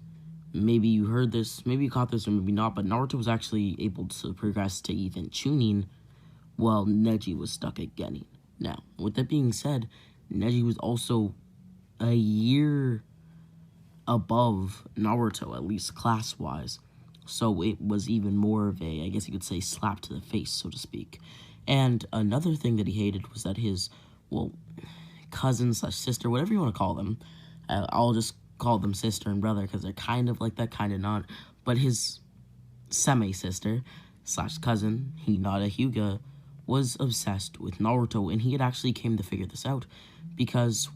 maybe you heard this, maybe you caught this, or maybe not, but Naruto was actually able to progress to even Chunin, while Neji was stuck at Genin. Now, with that being said, Neji was also a year above Naruto, at least class-wise, so it was even more of a, I guess you could say, slap to the face, so to speak. And another thing that he hated was that his, cousin/sister, whatever you want to call them, I'll just call them sister and brother because they're kind of like that, kind of not, but his semi-sister/cousin, Hinata Hyuga, was obsessed with Naruto, and he had actually came to figure this out because,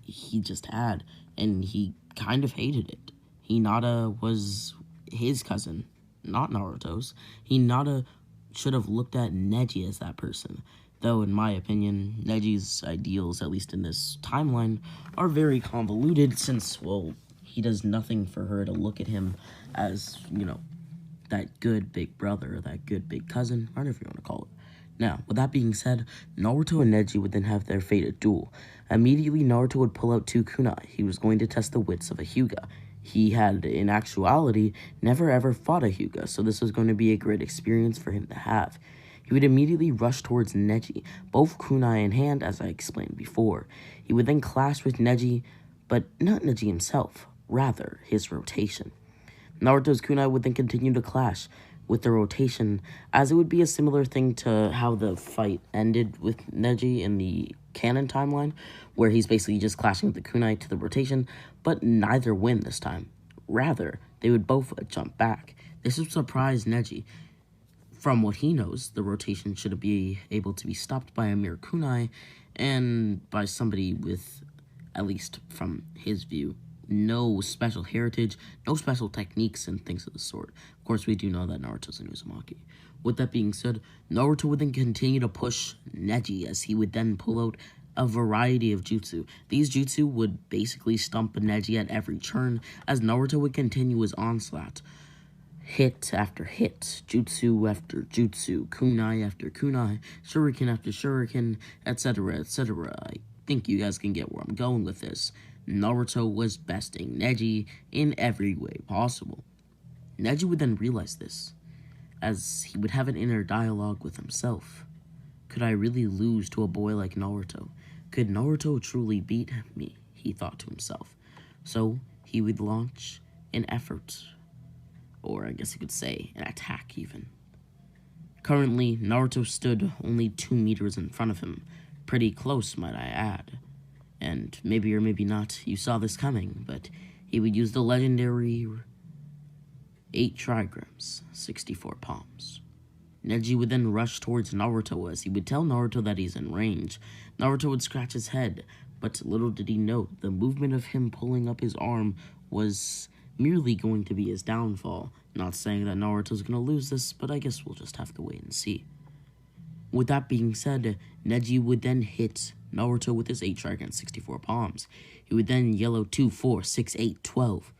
he just had, and he kind of hated it. Hinata was his cousin, not Naruto's. Hinata should have looked at Neji as that person, though in my opinion, Neji's ideals, at least in this timeline, are very convoluted since, he does nothing for her to look at him as, that good big brother, or that good big cousin, whatever you want to call it. Now, with that being said, Naruto and Neji would then have their fated duel. Immediately, Naruto would pull out 2 kunai. He was going to test the wits of a Hyuga. He had, in actuality, never ever fought a Hyuga, so this was going to be a great experience for him to have. He would immediately rush towards Neji, both kunai in hand, as I explained before. He would then clash with Neji, but not Neji himself, rather his rotation. Naruto's kunai would then continue to clash with the rotation, as it would be a similar thing to how the fight ended with Neji in the canon timeline, where he's basically just clashing with the kunai to the rotation, but neither win this time. Rather, they would both jump back. This would surprise Neji. From what he knows, the rotation should be able to be stopped by a mere kunai, and by somebody with, at least from his view, no special heritage, no special techniques, and things of the sort. Of course, we do know that Naruto's an Uzumaki. With that being said, Naruto would then continue to push Neji as he would then pull out a variety of jutsu. These jutsu would basically stump Neji at every turn as Naruto would continue his onslaught. Hit after hit, jutsu after jutsu, kunai after kunai, shuriken after shuriken, etc., etc. I think you guys can get where I'm going with this. Naruto was besting Neji in every way possible. Neji would then realize this, as he would have an inner dialogue with himself. Could I really lose to a boy like Naruto? Could Naruto truly beat me? He thought to himself. So he would launch an effort, or I guess you could say an attack even. Currently, Naruto stood only 2 meters in front of him. Pretty close, might I add. And maybe or maybe not, you saw this coming, but he would use the legendary 8 trigrams, 64 palms. Neji would then rush towards Naruto as he would tell Naruto that he's in range. Naruto would scratch his head, but little did he know the movement of him pulling up his arm was merely going to be his downfall. Not saying that Naruto's going to lose this, but I guess we'll just have to wait and see. With that being said, Neji would then hit Naruto with his 8 trigrams, 64 palms. He would then yellow 2, 4, 6, 8, 12.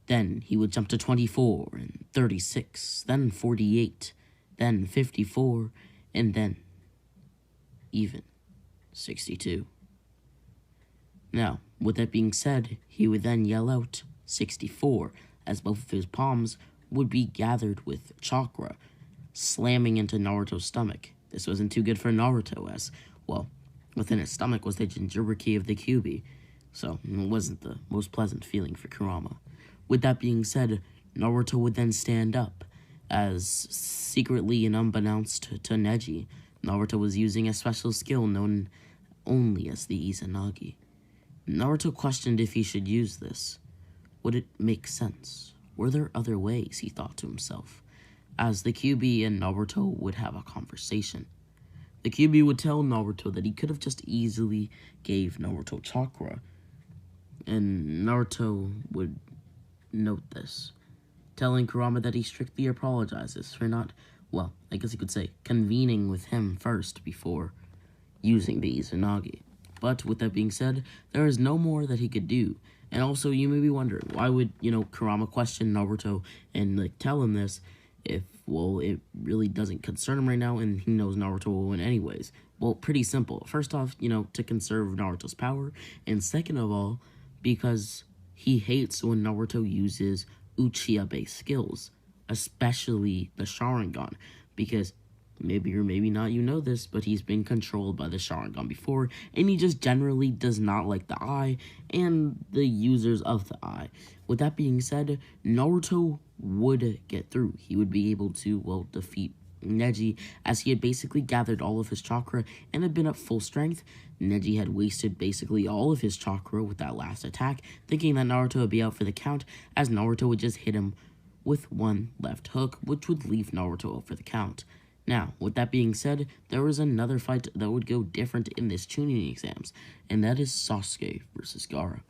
Then he would jump to 24 and 36, then 48, then 54, and then even 62. Now, with that being said, he would then yell out 64, as both of his palms would be gathered with chakra, slamming into Naruto's stomach. This wasn't too good for Naruto, as, well, within his stomach was the Jinchuriki of the Kyuubi, so it wasn't the most pleasant feeling for Kurama. With that being said, Naruto would then stand up, as secretly and unbeknownst to Neji, Naruto was using a special skill known only as the Izanagi. Naruto questioned if he should use this. Would it make sense? Were there other ways, he thought to himself, as the Kyuubi and Naruto would have a conversation. The Kyuubi would tell Naruto that he could have just easily gave Naruto chakra, and Naruto would note this, telling Kurama that he strictly apologizes for not, well, I guess you could say, convening with him first before using the Izanagi. But with that being said, there is no more that he could do. And also, you may be wondering, why would, Kurama question Naruto and, tell him this if, well, it really doesn't concern him right now and he knows Naruto will win anyways? Well, pretty simple. First off, to conserve Naruto's power. And second of all, because he hates when Naruto uses Uchiha-based skills, especially the Sharingan, because maybe or maybe not you know this, but he's been controlled by the Sharingan before, and he just generally does not like the Eye and the users of the Eye. With that being said, Naruto would get through. He would be able to, well, defeat Neji, as he had basically gathered all of his chakra and had been at full strength. Neji had wasted basically all of his chakra with that last attack, thinking that Naruto would be out for the count, as Naruto would just hit him with one left hook, which would leave Naruto out for the count. Now, with that being said, there was another fight that would go different in this Chunin exams, and that is Sasuke versus Gara.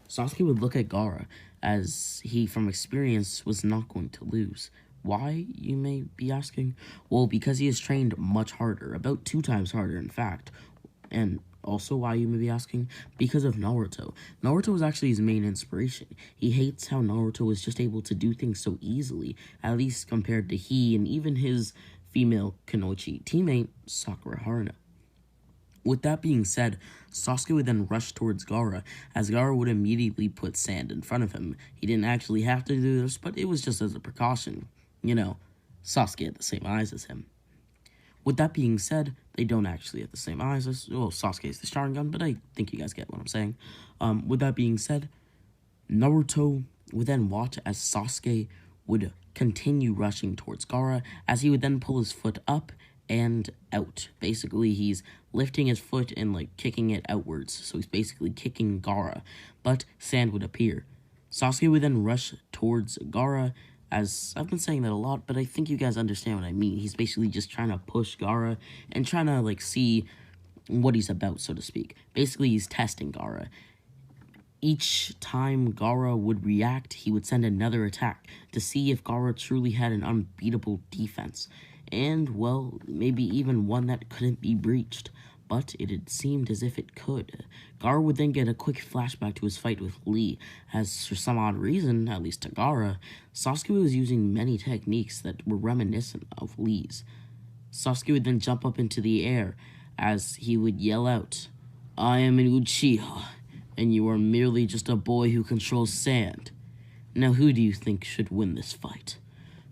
Sasuke would look at Gara, as he, from experience, was not going to lose. Why, you may be asking? Well, because he has trained much harder, about 2 times harder, in fact. And also why, you may be asking? Because of Naruto. Naruto was actually his main inspiration. He hates how Naruto was just able to do things so easily, at least compared to he and even his female Kunoichi teammate, Sakura Haruno. With that being said, Sasuke would then rush towards Gara, as Gara would immediately put sand in front of him. He didn't actually have to do this, but it was just as a precaution. Sasuke had the same eyes as him. With that being said, they don't actually have the same eyes as, well, Sasuke is the Sharingan, but I think you guys get what I'm saying. With that being said, Naruto would then watch as Sasuke would continue rushing towards Gara, as he would then pull his foot up and out. Basically, he's lifting his foot and, kicking it outwards, so he's basically kicking Gara, but sand would appear. Sasuke would then rush towards Gara, as I've been saying that a lot, but I think you guys understand what I mean. He's basically just trying to push Gara and trying to, see what he's about, so to speak. Basically, he's testing Gara. Each time Gara would react, he would send another attack to see if Gara truly had an unbeatable defense. And, well, maybe even one that couldn't be breached. But it had seemed as if it could. Gara would then get a quick flashback to his fight with Lee, as for some odd reason, at least to Gara, Sasuke was using many techniques that were reminiscent of Lee's. Sasuke would then jump up into the air, as he would yell out, "I am an Uchiha," and you are merely just a boy who controls sand. Now who do you think should win this fight?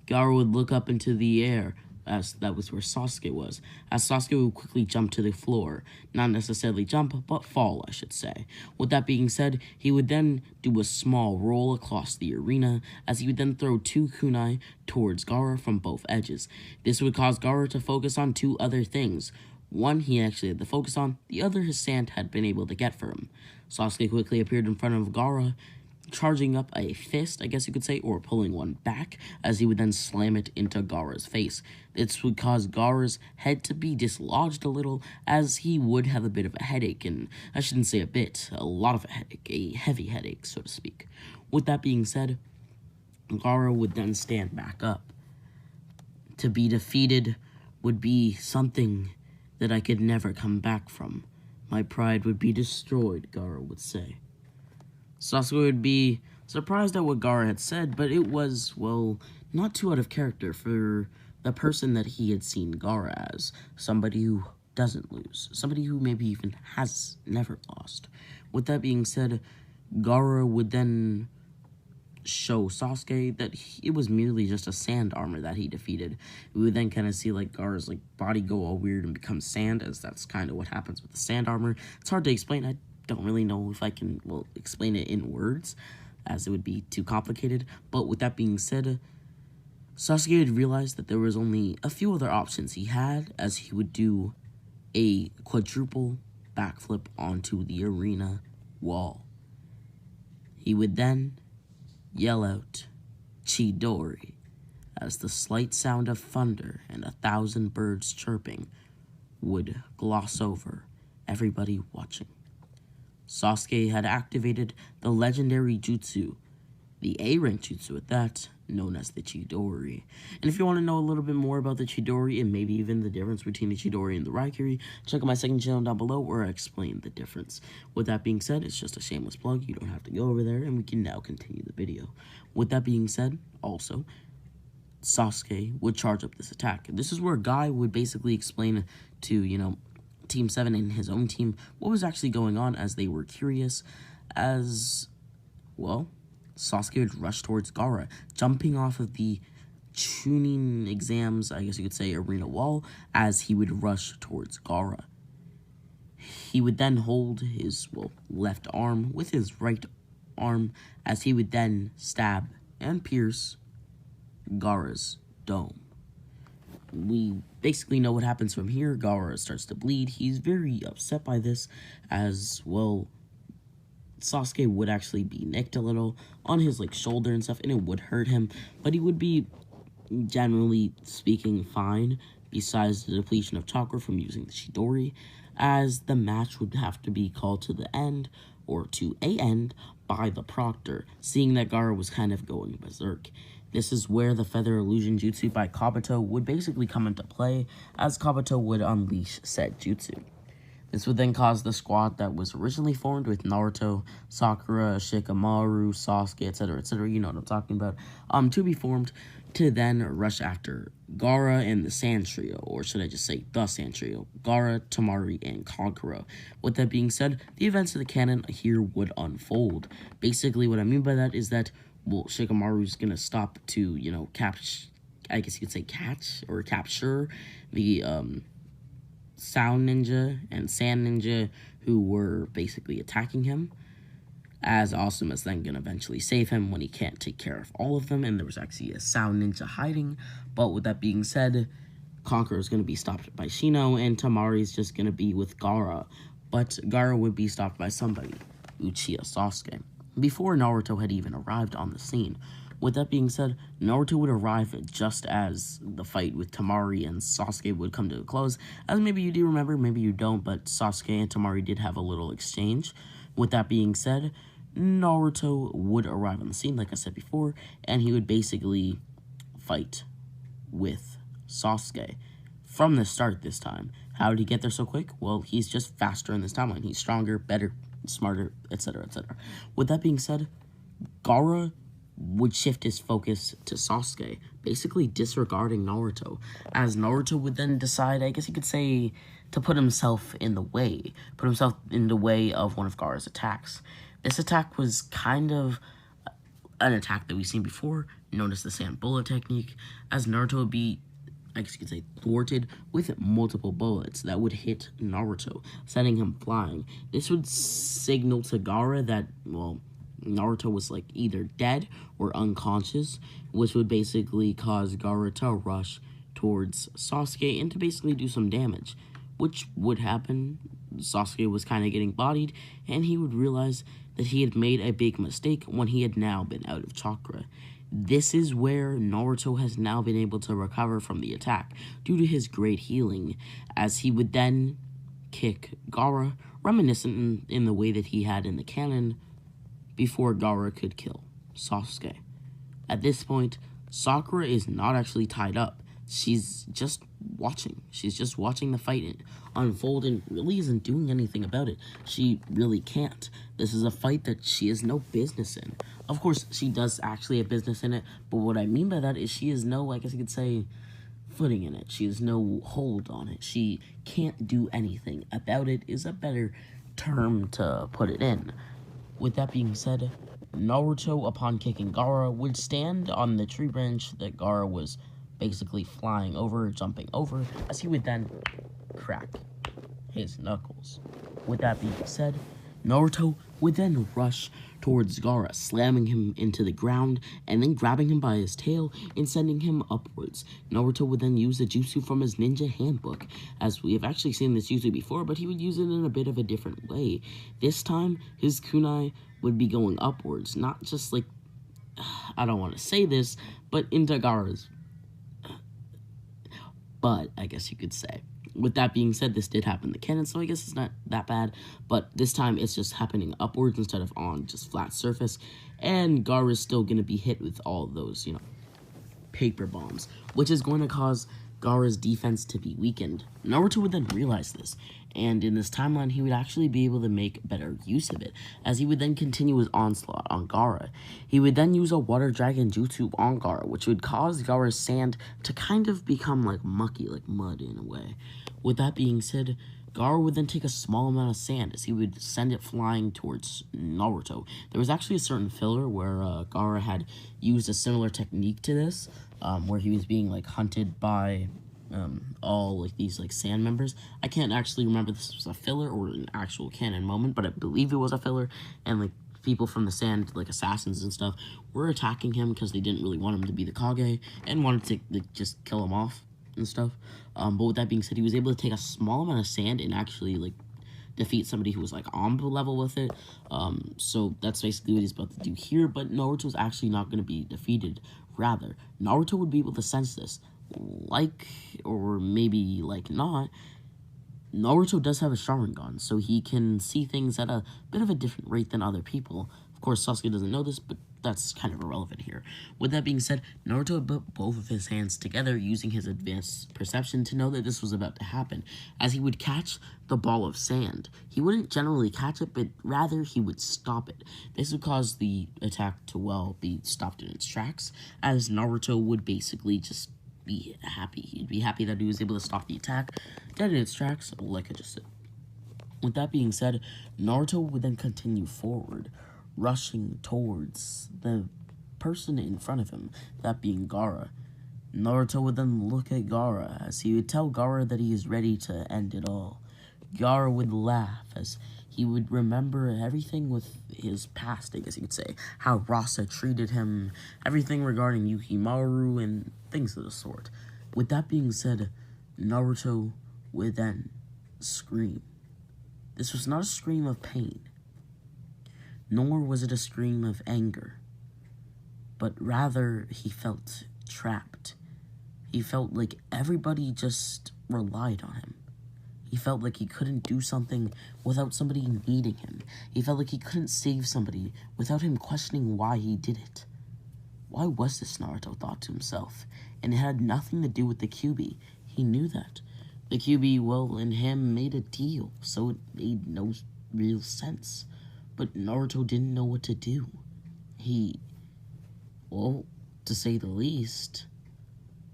Gara would look up into the air, as that was where Sasuke was, as Sasuke would quickly jump to the floor. Not necessarily jump, but fall, I should say. With that being said, he would then do a small roll across the arena, as he would then throw 2 kunai towards Gara from both edges. This would cause Gara to focus on 2 other things. One he actually had to focus on, the other his sand had been able to get for him. Sasuke quickly appeared in front of Gara, charging up a fist, I guess you could say, or pulling one back, as he would then slam it into Gara's face. This would cause Gara's head to be dislodged a little, as he would have a bit of a headache, and I shouldn't say a bit, a lot of a headache, a heavy headache, so to speak. With that being said, Gara would then stand back up. To be defeated would be something that I could never come back from. My pride would be destroyed, Gara would say. Sasuke would be surprised at what Gara had said, but it was, well, not too out of character for the person that he had seen Gara as. Somebody who doesn't lose. Somebody who maybe even has never lost. With that being said, Gara would then show Sasuke that it was merely just a sand armor that he defeated. We would then kind of see like Gara's body go all weird and become sand, as that's kind of what happens with the sand armor. It's hard to explain. I don't really know if I can, well, explain it in words, as it would be too complicated. But with that being said, Sasuke had realized that there was only a few other options he had, as he would do a quadruple backflip onto the arena wall. He would then yell out Chidori, as the slight sound of thunder and 1,000 birds chirping would gloss over everybody watching. Sasuke had activated the legendary jutsu, the A-rank jutsu at that, known as the Chidori. And if you want to know a little bit more about the Chidori, and maybe even the difference between the Chidori and the Raikiri, check out my second channel down below where I explain the difference. With that being said, it's just a shameless plug. You don't have to go over there, and we can now continue the video. With that being said, also, Sasuke would charge up this attack. This is where Guy would basically explain to, Team 7 and his own team what was actually going on, as they were curious, as, well, Sasuke would rush towards Gara, jumping off of the tuning exams, I guess you could say, arena wall, as he would rush towards Gara. He would then hold his, left arm with his right arm, as he would then stab and pierce Gara's dome. We basically know what happens from here. Gara starts to bleed. He's very upset by this, as, well, Sasuke would actually be nicked a little on his, shoulder and stuff, and it would hurt him, but he would be, generally speaking, fine, besides the depletion of chakra from using the Chidori, as the match would have to be called to the end, or to a end, by the proctor, seeing that Gara was kind of going berserk. This is where the Feather Illusion Jutsu by Kabuto would basically come into play, as Kabuto would unleash said jutsu. This would then cause the squad that was originally formed with Naruto, Sakura, Shikamaru, Sasuke, etc., you know what I'm talking about, to be formed, to then rush after Gara and the Sand Trio, or should I just say the Sand Trio, Gara, Temari, and Kankuro. With that being said, the events of the canon here would unfold. Basically, what I mean by that is that, well, Shikamaru's gonna stop to, I guess you could say capture the, Sound Ninja and Sand Ninja who were basically attacking him, as Asuma's then gonna eventually save him when he can't take care of all of them, and there was actually a Sound Ninja hiding. But with that being said, Conqueror's gonna be stopped by Shino, and Tamari's just gonna be with Gara, but Gara would be stopped by somebody, Uchiha Sasuke, before Naruto had even arrived on the scene. With that being said, Naruto would arrive just as the fight with Temari and Sasuke would come to a close. As maybe you do remember, maybe you don't, but Sasuke and Temari did have a little exchange. With that being said, Naruto would arrive on the scene, like I said before, and he would basically fight with Sasuke from the start this time. How did he get there so quick? Well, he's just faster in this timeline. He's stronger, better, smarter, etc., etc. With that being said, Gara would shift his focus to Sasuke, basically disregarding Naruto, as Naruto would then decide, I guess you could say, to put himself in the way of one of Gaara's attacks. This attack was kind of an attack that we've seen before, known as the sand bullet technique, as Naruto would be, I guess you could say, thwarted with multiple bullets that would hit Naruto, sending him flying. This would signal to Gaara that, well, Naruto was like either dead or unconscious, which would basically cause Gara to rush towards Sasuke and to basically do some damage, which would happen. Sasuke was kind of getting bodied, and he would realize that he had made a big mistake when he had now been out of chakra. This is where Naruto has now been able to recover from the attack due to his great healing, as he would then kick Gara, reminiscent in the way that he had in the canon, before Gara could kill Sasuke. At this point, Sakura is not actually tied up. She's just watching. She's just watching the fight unfold and really isn't doing anything about it. She really can't. This is a fight that she has no business in. Of course, she does actually have business in it, but what I mean by that is she has no, I guess you could say, footing in it. She has no hold on it. She can't do anything about it is a better term to put it in. With that being said, Naruto, upon kicking Gara, would stand on the tree branch that Gara was basically flying over, jumping over, as he would then crack his knuckles. With that being said, Naruto would then rush towards Gara, slamming him into the ground and then grabbing him by his tail and sending him upwards. Naruto would then use the jutsu from his ninja handbook, as we have actually seen this jutsu before, but he would use it in a bit of a different way. This time, his kunai would be going upwards, not just like, I don't want to say this, but into Gara's butt, I guess you could say. With that being said, this did happen in the canon, so I guess it's not that bad, but this time it's just happening upwards instead of on just flat surface, and Gara is still going to be hit with all of those, paper bombs, which is going to cause Gaara's defense to be weakened. Naruto would then realize this, and in this timeline, he would actually be able to make better use of it, as he would then continue his onslaught on Gara. He would then use a water dragon jutsu on Gara, which would cause Gaara's sand to kind of become like mucky, like mud in a way. With that being said, Gara would then take a small amount of sand as he would send it flying towards Naruto. There was actually a certain filler where Gara had used a similar technique to this, where he was being like hunted by all like these like sand members. I can't actually remember if this was a filler or an actual canon moment, but I believe it was a filler, and like people from the sand, like assassins and stuff, were attacking him because they didn't really want him to be the Kage and wanted to like, just kill him off and stuff. But with that being said, he was able to take a small amount of sand and actually like defeat somebody who was like on the level with it. So that's basically what he's about to do here, but Naruto's actually not going to be defeated. Rather, Naruto would be able to sense this. Like, or maybe like not, Naruto does have a Sharingan, so he can see things at a bit of a different rate than other people. Of course, Sasuke doesn't know this, but that's kind of irrelevant here. With that being said, Naruto would put both of his hands together using his advanced perception to know that this was about to happen, as he would catch the ball of sand. He wouldn't generally catch it, but rather he would stop it. This would cause the attack to, well, be stopped in its tracks, as Naruto would basically just be happy. He'd be happy that he was able to stop the attack dead in its tracks, like I just said. With that being said, Naruto would then continue forward, rushing towards the person in front of him, that being Gara. Naruto would then look at Gara as he would tell Gara that he is ready to end it all. Gara would laugh as he would remember everything with his past, I guess you could say, how Rasa treated him, everything regarding Yukimaru, and things of the sort. With that being said, Naruto would then scream. This was not a scream of pain, nor was it a scream of anger, but rather he felt trapped. He felt like everybody just relied on him. He felt like he couldn't do something without somebody needing him. He felt like he couldn't save somebody without him questioning why he did it. Why was this, Naruto thought to himself, and it had nothing to do with the Kyuubi. He knew that. The Kyuubi, well, and him made a deal, so it made no real sense. But Naruto didn't know what to do. He well, to say the least,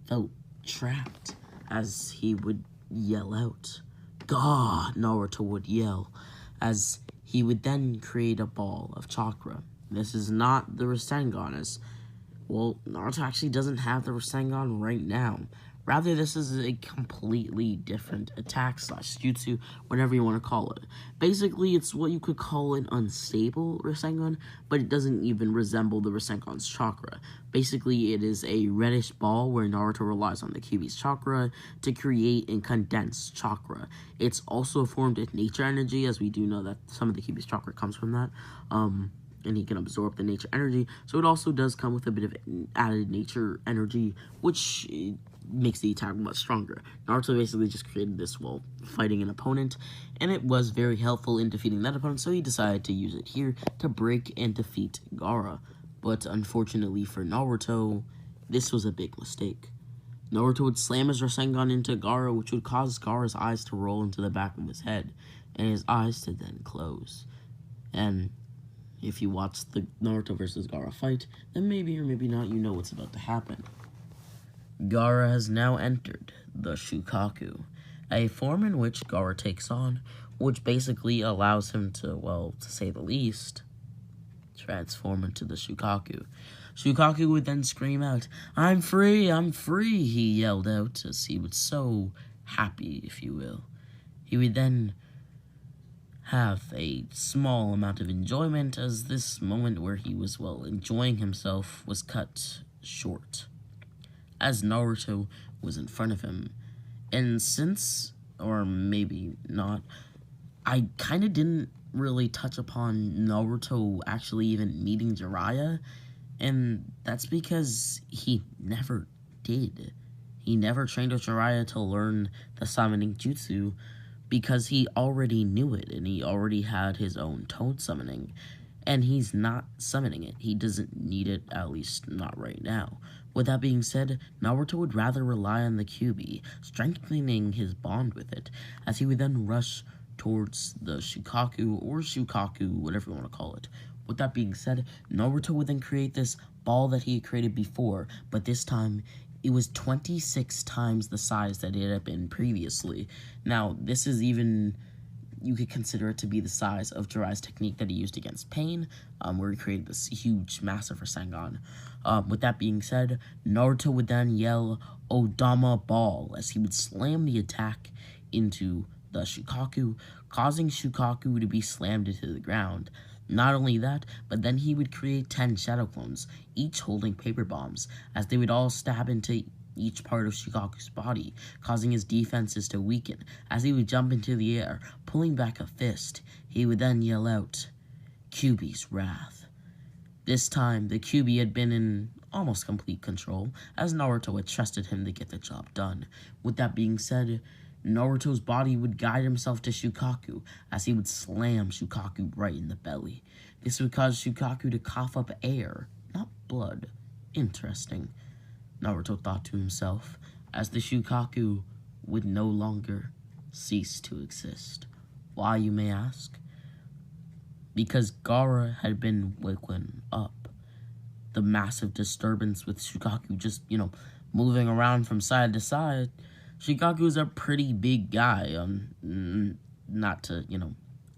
felt trapped as he would yell out. "Gah!" Naruto would yell, as he would then create a ball of chakra. This is not the Rasengan, as, well, Naruto actually doesn't have the Rasengan right now. Rather, this is a completely different attack / jutsu, whatever you want to call it. Basically, it's what you could call an unstable Rasengan, but it doesn't even resemble the Rasengan's chakra. Basically, it is a reddish ball where Naruto relies on the Kyuubi's chakra to create and condense chakra. It's also formed in nature energy, as we do know that some of the Kyuubi's chakra comes from that. And he can absorb the nature energy, so it also does come with a bit of added nature energy, which makes the attack much stronger. Naruto basically just created this while fighting an opponent, and it was very helpful in defeating that opponent, so he decided to use it here to break and defeat Gara. But unfortunately for Naruto, this was a big mistake. Naruto would slam his Rasengan into Gara, which would cause Gara's eyes to roll into the back of his head, and his eyes to then close. And if you watch the Naruto versus Gara fight, then maybe or maybe not you know what's about to happen. Gara has now entered the Shukaku, a form in which Gara takes on, which basically allows him to, well, to say the least, transform into the Shukaku. Shukaku would then scream out, I'm free, he yelled out, as he was so happy, if you will. He would then have a small amount of enjoyment, as this moment where he was, well, enjoying himself was cut short, as Naruto was in front of him. And since, or maybe not, I kind of didn't really touch upon Naruto actually even meeting Jiraiya, and that's because he never did. He never trained with Jiraiya to learn the summoning jutsu, because he already knew it, and he already had his own toad summoning, and he's not summoning it. He doesn't need it, at least not right now. With that being said, Naruto would rather rely on the Kyuubi, strengthening his bond with it, as he would then rush towards the Shukaku, or Shukaku, whatever you want to call it. With that being said, Naruto would then create this ball that he had created before, but this time it was 26 times the size that it had been previously. Now, this is even, you could consider it to be the size of Jiraiya's technique that he used against Pain, where he created this huge, massive Rasengan. With that being said, Naruto would then yell, Odama Ball, as he would slam the attack into the Shukaku, causing Shukaku to be slammed into the ground. Not only that, but then he would create 10 shadow clones, each holding paper bombs, as they would all stab into each part of Shukaku's body, causing his defenses to weaken. As he would jump into the air, pulling back a fist, he would then yell out, Kyuubi's Wrath. This time, the Kyuubi had been in almost complete control, as Naruto had trusted him to get the job done. With that being said, Naruto's body would guide himself to Shukaku, as he would slam Shukaku right in the belly. This would cause Shukaku to cough up air, not blood. Interesting, Naruto thought to himself, as the Shukaku would no longer cease to exist. Why, you may ask? Because Gara had been woken up. The massive disturbance with Shukaku just, moving around from side to side. Shukaku's a pretty big guy, not to,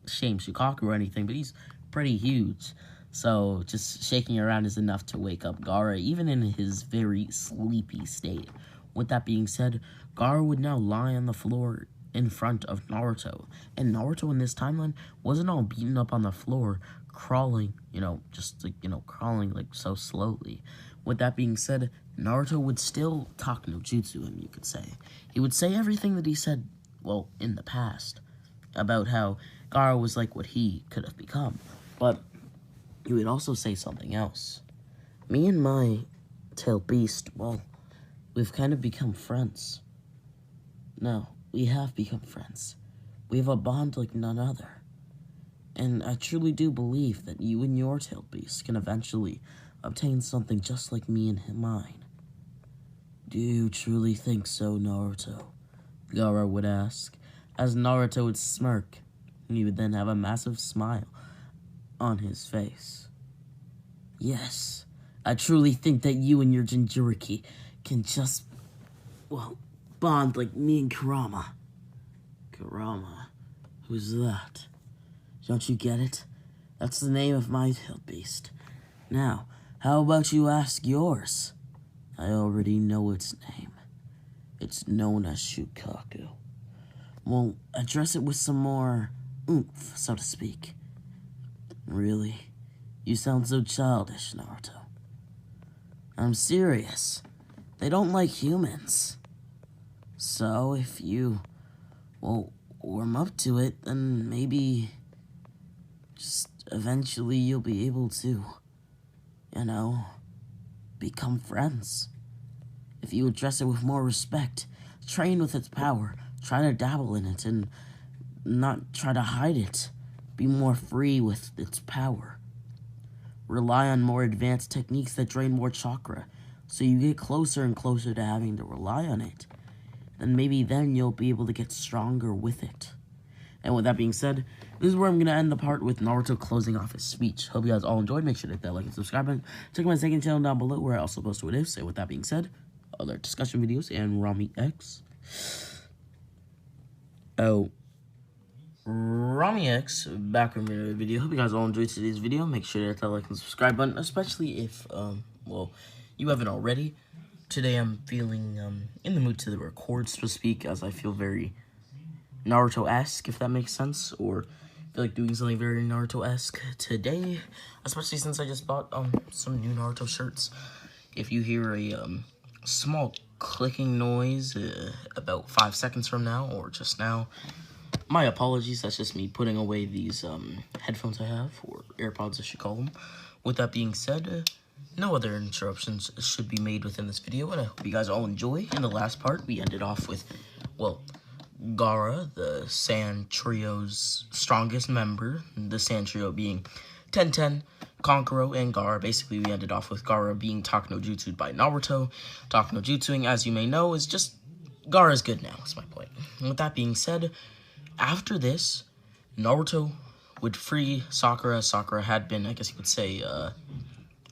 shame Shukaku or anything, but he's pretty huge. So just shaking around is enough to wake up Gara, even in his very sleepy state. With that being said, Gara would now lie on the floor in front of Naruto, and Naruto in this timeline wasn't all beaten up on the floor, crawling, crawling like so slowly. With that being said, Naruto would still talk no jutsu him, you could say. He would say everything that he said, well, in the past, about how Gara was like what he could have become, but he would also say something else. Me and my tail beast, well, we've kind of become friends. No, we have become friends. We have a bond like none other. And I truly do believe that you and your tail beast can eventually obtain something just like me and mine. Do you truly think so, Naruto? Gara would ask, as Naruto would smirk. He would then have a massive smile on his face. Yes, I truly think that you and your Jinchuriki can just, well, bond like me and Kurama. Kurama? Who's that? Don't you get it? That's the name of my hill beast. Now, how about you ask yours? I already know its name. It's known as Shukaku. Well, address it with some more oomph, so to speak. Really? You sound so childish, Naruto. I'm serious. They don't like humans. So, if you, well, warm up to it, then maybe just eventually you'll be able to, become friends. If you address it with more respect, train with its power, try to dabble in it, and not try to hide it. Be more free with its power. Rely on more advanced techniques that drain more chakra, so you get closer and closer to having to rely on it. Then maybe then you'll be able to get stronger with it. And with that being said, this is where I'm going to end the part with Naruto closing off his speech. Hope you guys all enjoyed. Make sure to hit that like and subscribe button. Check my second channel down below where I also post what ifs. And with that being said, other discussion videos and Rami X. Rami X, back from another video. Hope you guys all enjoyed today's video. Make sure to hit that like and subscribe button, especially if, you haven't already. Today I'm feeling in the mood to record, so to speak, as I feel very Naruto-esque, if that makes sense, or feel like doing something very Naruto-esque today, especially since I just bought some new Naruto shirts. If you hear a small clicking noise about 5 seconds from now, or just now, my apologies. That's just me putting away these headphones I have, or AirPods I should call them. With that being said, no other interruptions should be made within this video, and I hope you guys all enjoy. In the last part, we ended off with, well, Gara, the Sand Trio's strongest member, the Sand Trio being Tenten, Kankuro, and Gara. Basically, we ended off with Gara being Takuno Jutsu'd by Naruto. Takuno Jutsuing, as you may know, is just Gara's good now, is my point. And with that being said, after this, Naruto would free Sakura. Sakura had been, I guess you could say,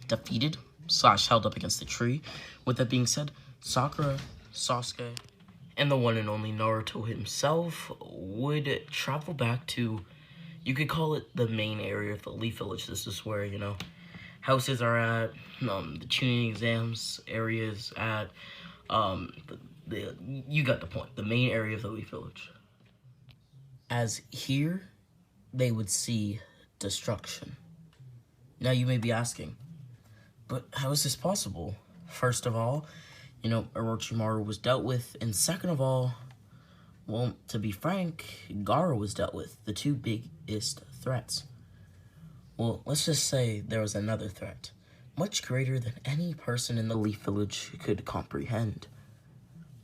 defeated / held up against the tree. With that being said, Sakura, Sasuke, and the one and only Naruto himself would travel back to, you could call it the main area of the Leaf Village. This is where, houses are at, the tuning exams areas at, you got the point, the main area of the Leaf Village. As here, they would see destruction. Now you may be asking, but how is this possible? First of all, Orochimaru was dealt with, and second of all, well, to be frank, Gara was dealt with, the two biggest threats. Well, let's just say there was another threat, much greater than any person in the Leaf Village could comprehend,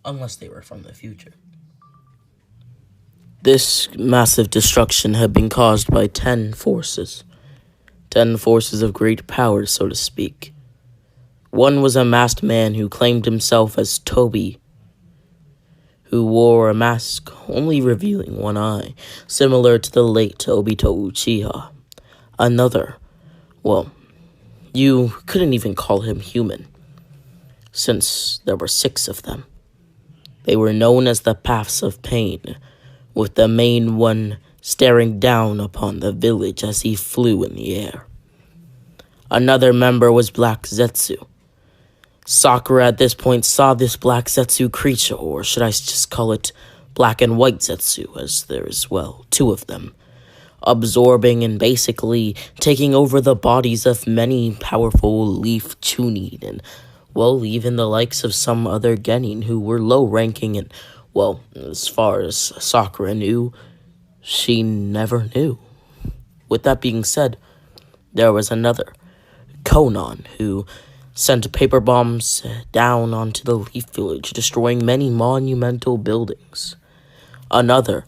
unless they were from the future. This massive destruction had been caused by 10 forces. 10 forces of great power, so to speak. One was a masked man who claimed himself as Tobi, who wore a mask only revealing one eye, similar to the late Obito Uchiha. Another, well, you couldn't even call him human, since there were 6 of them. They were known as the Paths of Pain, with the main one staring down upon the village as he flew in the air. Another member was Black Zetsu. Sakura at this point saw this Black Zetsu creature, or should I just call it Black and White Zetsu, as there is, well, 2 of them, absorbing and basically taking over the bodies of many powerful Leaf Chunin, and, well, even the likes of some other Genin who were low-ranking, and, well, as far as Sakura knew, she never knew. With that being said, there was another, Konan, who sent paper bombs down onto the Leaf Village, destroying many monumental buildings. Another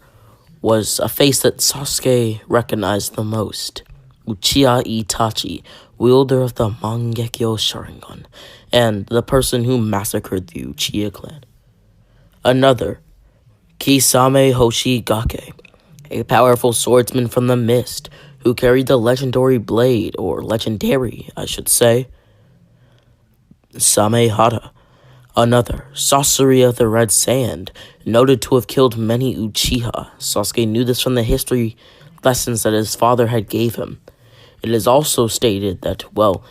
was a face that Sasuke recognized the most, Uchiha Itachi, wielder of the Mangekyo Sharingan, and the person who massacred the Uchiha clan. Another, Kisame Hoshigake, a powerful swordsman from the mist, who carried the legendary blade, or legendary, I should say. 𝘎𝙎𝙊𝙃𝙃, another sorcery of the red sand, noted to have killed many Uchiha. Sasuke knew this from the history lessons that his father had gave him. It is also stated that, well,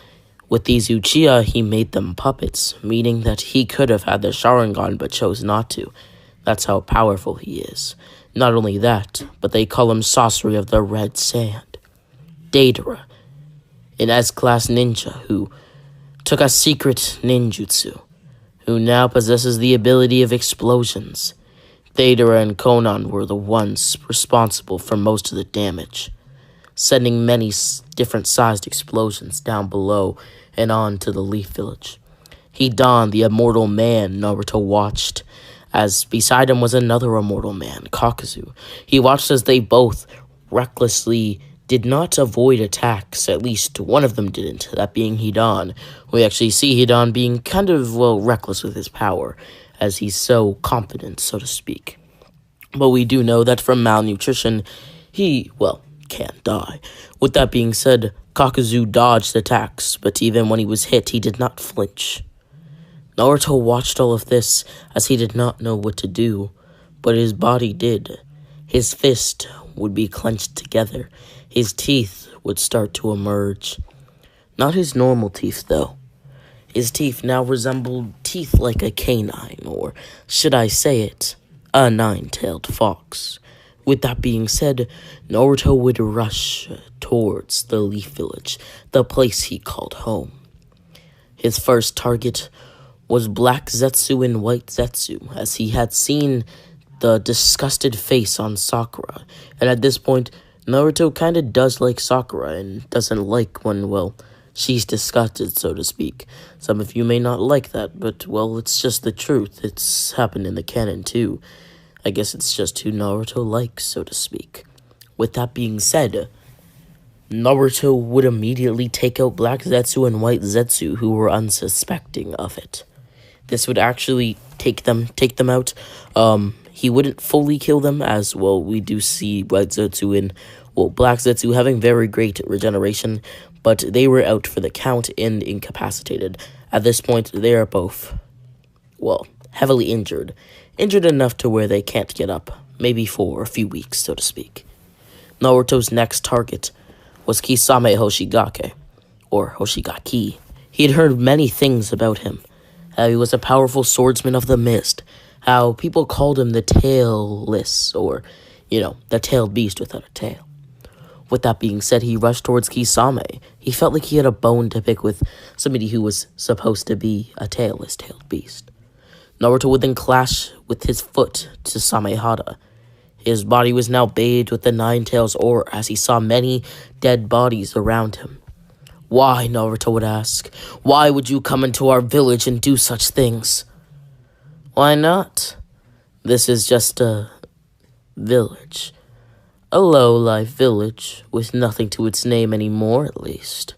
with these Uchiha, he made them puppets, meaning that he could have had the Sharingan but chose not to. That's how powerful he is. Not only that, but they call him Sorcery of the Red Sand. 𝙎𝙃, an S-class ninja who took a secret ninjutsu, who now possesses the ability of explosions. 𝙎𝙃 and Konan were the ones responsible for most of the damage, sending many different sized explosions down below and on to the Leaf Village. Hidan, the immortal man, Naruto watched, as beside him was another immortal man, 𝘾𝙍𝙄𝙈𝙄𝙉. He watched as they both recklessly did not avoid attacks, at least one of them didn't, that being Hidan. We actually see Hidan being kind of, well, reckless with his power, as he's so confident, so to speak. But we do know that from malnutrition, he, well, can die. With that being said, 𝘾𝙍𝙄 dodged attacks, but even when he was hit, he did not flinch. Naruto watched all of this as he did not know what to do, but his body did. His fist would be clenched together. His teeth would start to emerge. Not his normal teeth, though. His teeth now resembled teeth like a canine, or should I say it, a nine-tailed fox. With that being said, Naruto would rush towards the Leaf Village, the place he called home. His first target was Black Zetsu and White Zetsu, as he had seen the disgusted face on Sakura. And at this point, Naruto kinda does like Sakura and doesn't like when, well, she's disgusted, so to speak. Some of you may not like that, but, well, it's just the truth. It's happened in the canon, too. I guess it's just who Naruto likes, so to speak. With that being said, Naruto would immediately take out Black Zetsu and White Zetsu, who were unsuspecting of it. This would actually take them out. He wouldn't fully kill them, as, well, we do see White Zetsu and, well, Black Zetsu having very great regeneration, but they were out for the count and incapacitated. At this point, they are both, well, heavily injured. Injured enough to where they can't get up, maybe for a few weeks, so to speak. Naruto's next target was Kisame Hoshigaki, or Hoshigaki. He had heard many things about him, how he was a powerful swordsman of the mist, how people called him the tailless, or, the tailed beast without a tail. With that being said, he rushed towards Kisame. He felt like he had a bone to pick with somebody who was supposed to be a tailless tailed beast. Naruto would then clash with his foot to Samehada. His body was now bathed with the Nine Tails aura as he saw many dead bodies around him. Why, Naruto would ask, why would you come into our village and do such things? Why not? This is just a village. A low-life village with nothing to its name anymore, at least.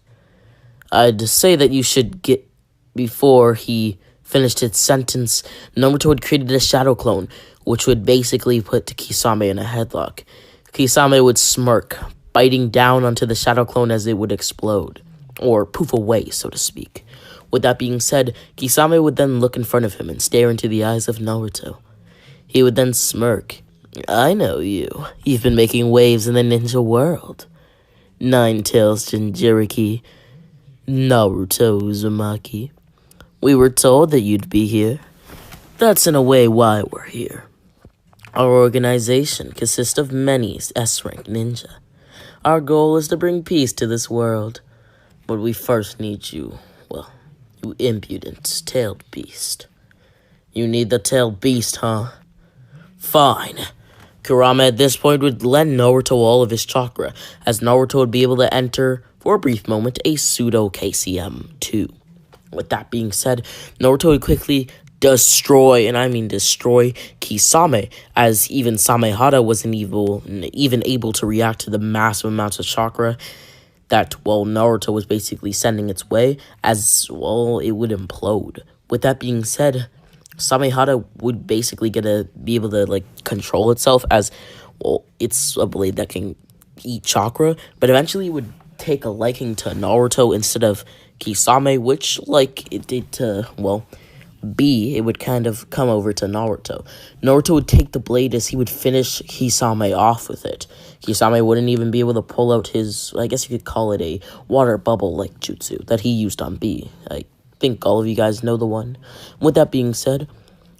I'd say that you should get... Before he finished his sentence, Naruto had created a shadow clone, which would basically put Kisame in a headlock. Kisame would smirk, biting down onto the shadow clone as it would explode, or poof away, so to speak. With that being said, Kisame would then look in front of him and stare into the eyes of Naruto. He would then smirk. I know you. You've been making waves in the ninja world. Nine Tails Jinchuriki, Naruto Uzumaki. We were told that you'd be here. That's in a way why we're here. Our organization consists of many S-rank ninja. Our goal is to bring peace to this world. But we first need you, well, you impudent tailed beast. You need the tailed beast, huh? Fine. Kurama at this point would lend Naruto all of his chakra, as Naruto would be able to enter, for a brief moment, a pseudo KCM-2. With that being said, Naruto would quickly destroy, and I mean destroy, Kisame, as even Samehada wasn't even able to react to the massive amounts of chakra that, well, Naruto was basically sending its way, as, well, it would implode. With that being said, Samehada would basically be able to, like, control itself, as, well, it's a blade that can eat chakra, but eventually it would take a liking to Naruto instead of Kisame, which, like it did to, well, B, it would kind of come over to Naruto. Naruto would take the blade as he would finish Kisame off with it. Kisame wouldn't even be able to pull out his, I guess you could call it a water bubble-like jutsu that he used on B. I think all of you guys know the one. With that being said,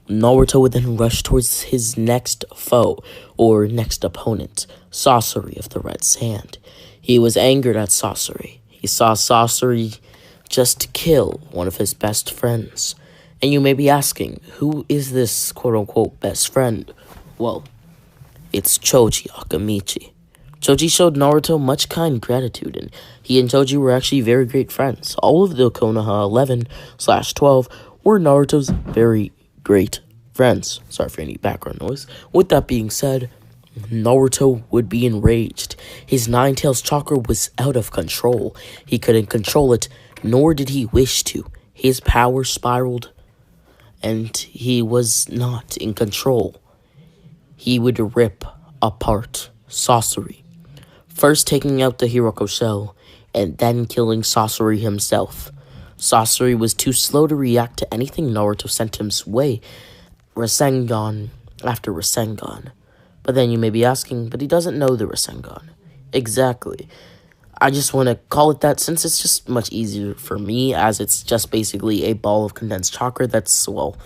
Naruto would then rush towards his next foe, or next opponent, Sasori of the Red Sand. He was angered at Sasori. He saw Sasori just kill one of his best friends. And you may be asking, who is this quote-unquote best friend? Well, it's Choji Akamichi. Choji showed Naruto much kind gratitude, and he and Choji were actually very great friends. All of the Konoha 11/12 were Naruto's very great friends. Sorry for any background noise. With that being said, Naruto would be enraged. His Nine Tails chakra was out of control. He couldn't control it, nor did he wish to. His power spiraled, and he was not in control. He would rip apart Sasori, first taking out the Hiroko shell, and then killing Sasori himself. Sasori was too slow to react to anything Naruto sent his way, Rasengan after Rasengan. But then you may be asking, but he doesn't know the Rasengan. Exactly. I just want to call it that since it's just much easier for me, as it's just basically a ball of condensed chakra that's, well,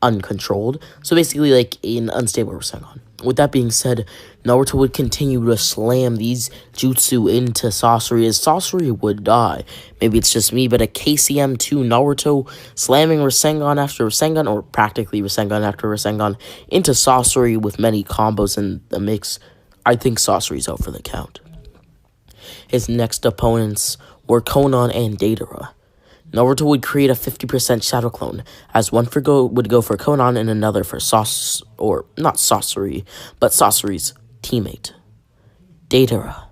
uncontrolled. So basically like an unstable Rasengan. With that being said, Naruto would continue to slam these jutsu into Sasori as Sasori would die. Maybe it's just me, but a KCM2 Naruto slamming Rasengan after Rasengan, or practically Rasengan after Rasengan, into Sasori with many combos in the mix. I think Sasori's out for the count. His next opponents were Konan and Deidara. Naruto would create a 50% shadow clone, as one would go for Konan and another for not Sasori, but Sasori's teammate, Deidara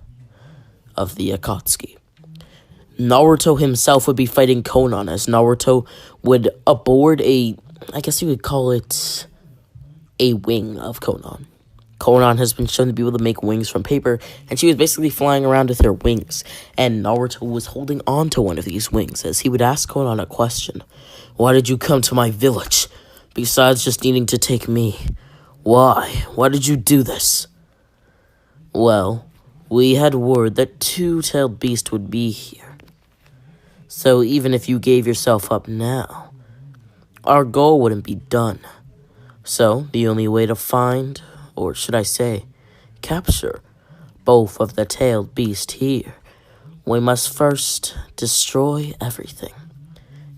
of the Akatsuki. Naruto himself would be fighting Konan, as Naruto would aboard I guess you could call it a wing of Konan. Konan has been shown to be able to make wings from paper, and she was basically flying around with her wings, and Naruto was holding on to one of these wings as he would ask Konan a question. Why did you come to my village? Besides just needing to take me. Why? Why did you do this? Well, we had word that Two-Tailed Beast would be here. So even if you gave yourself up now, our goal wouldn't be done. So the only way to find, or should I say, capture both of the tailed beast here, we must first destroy everything.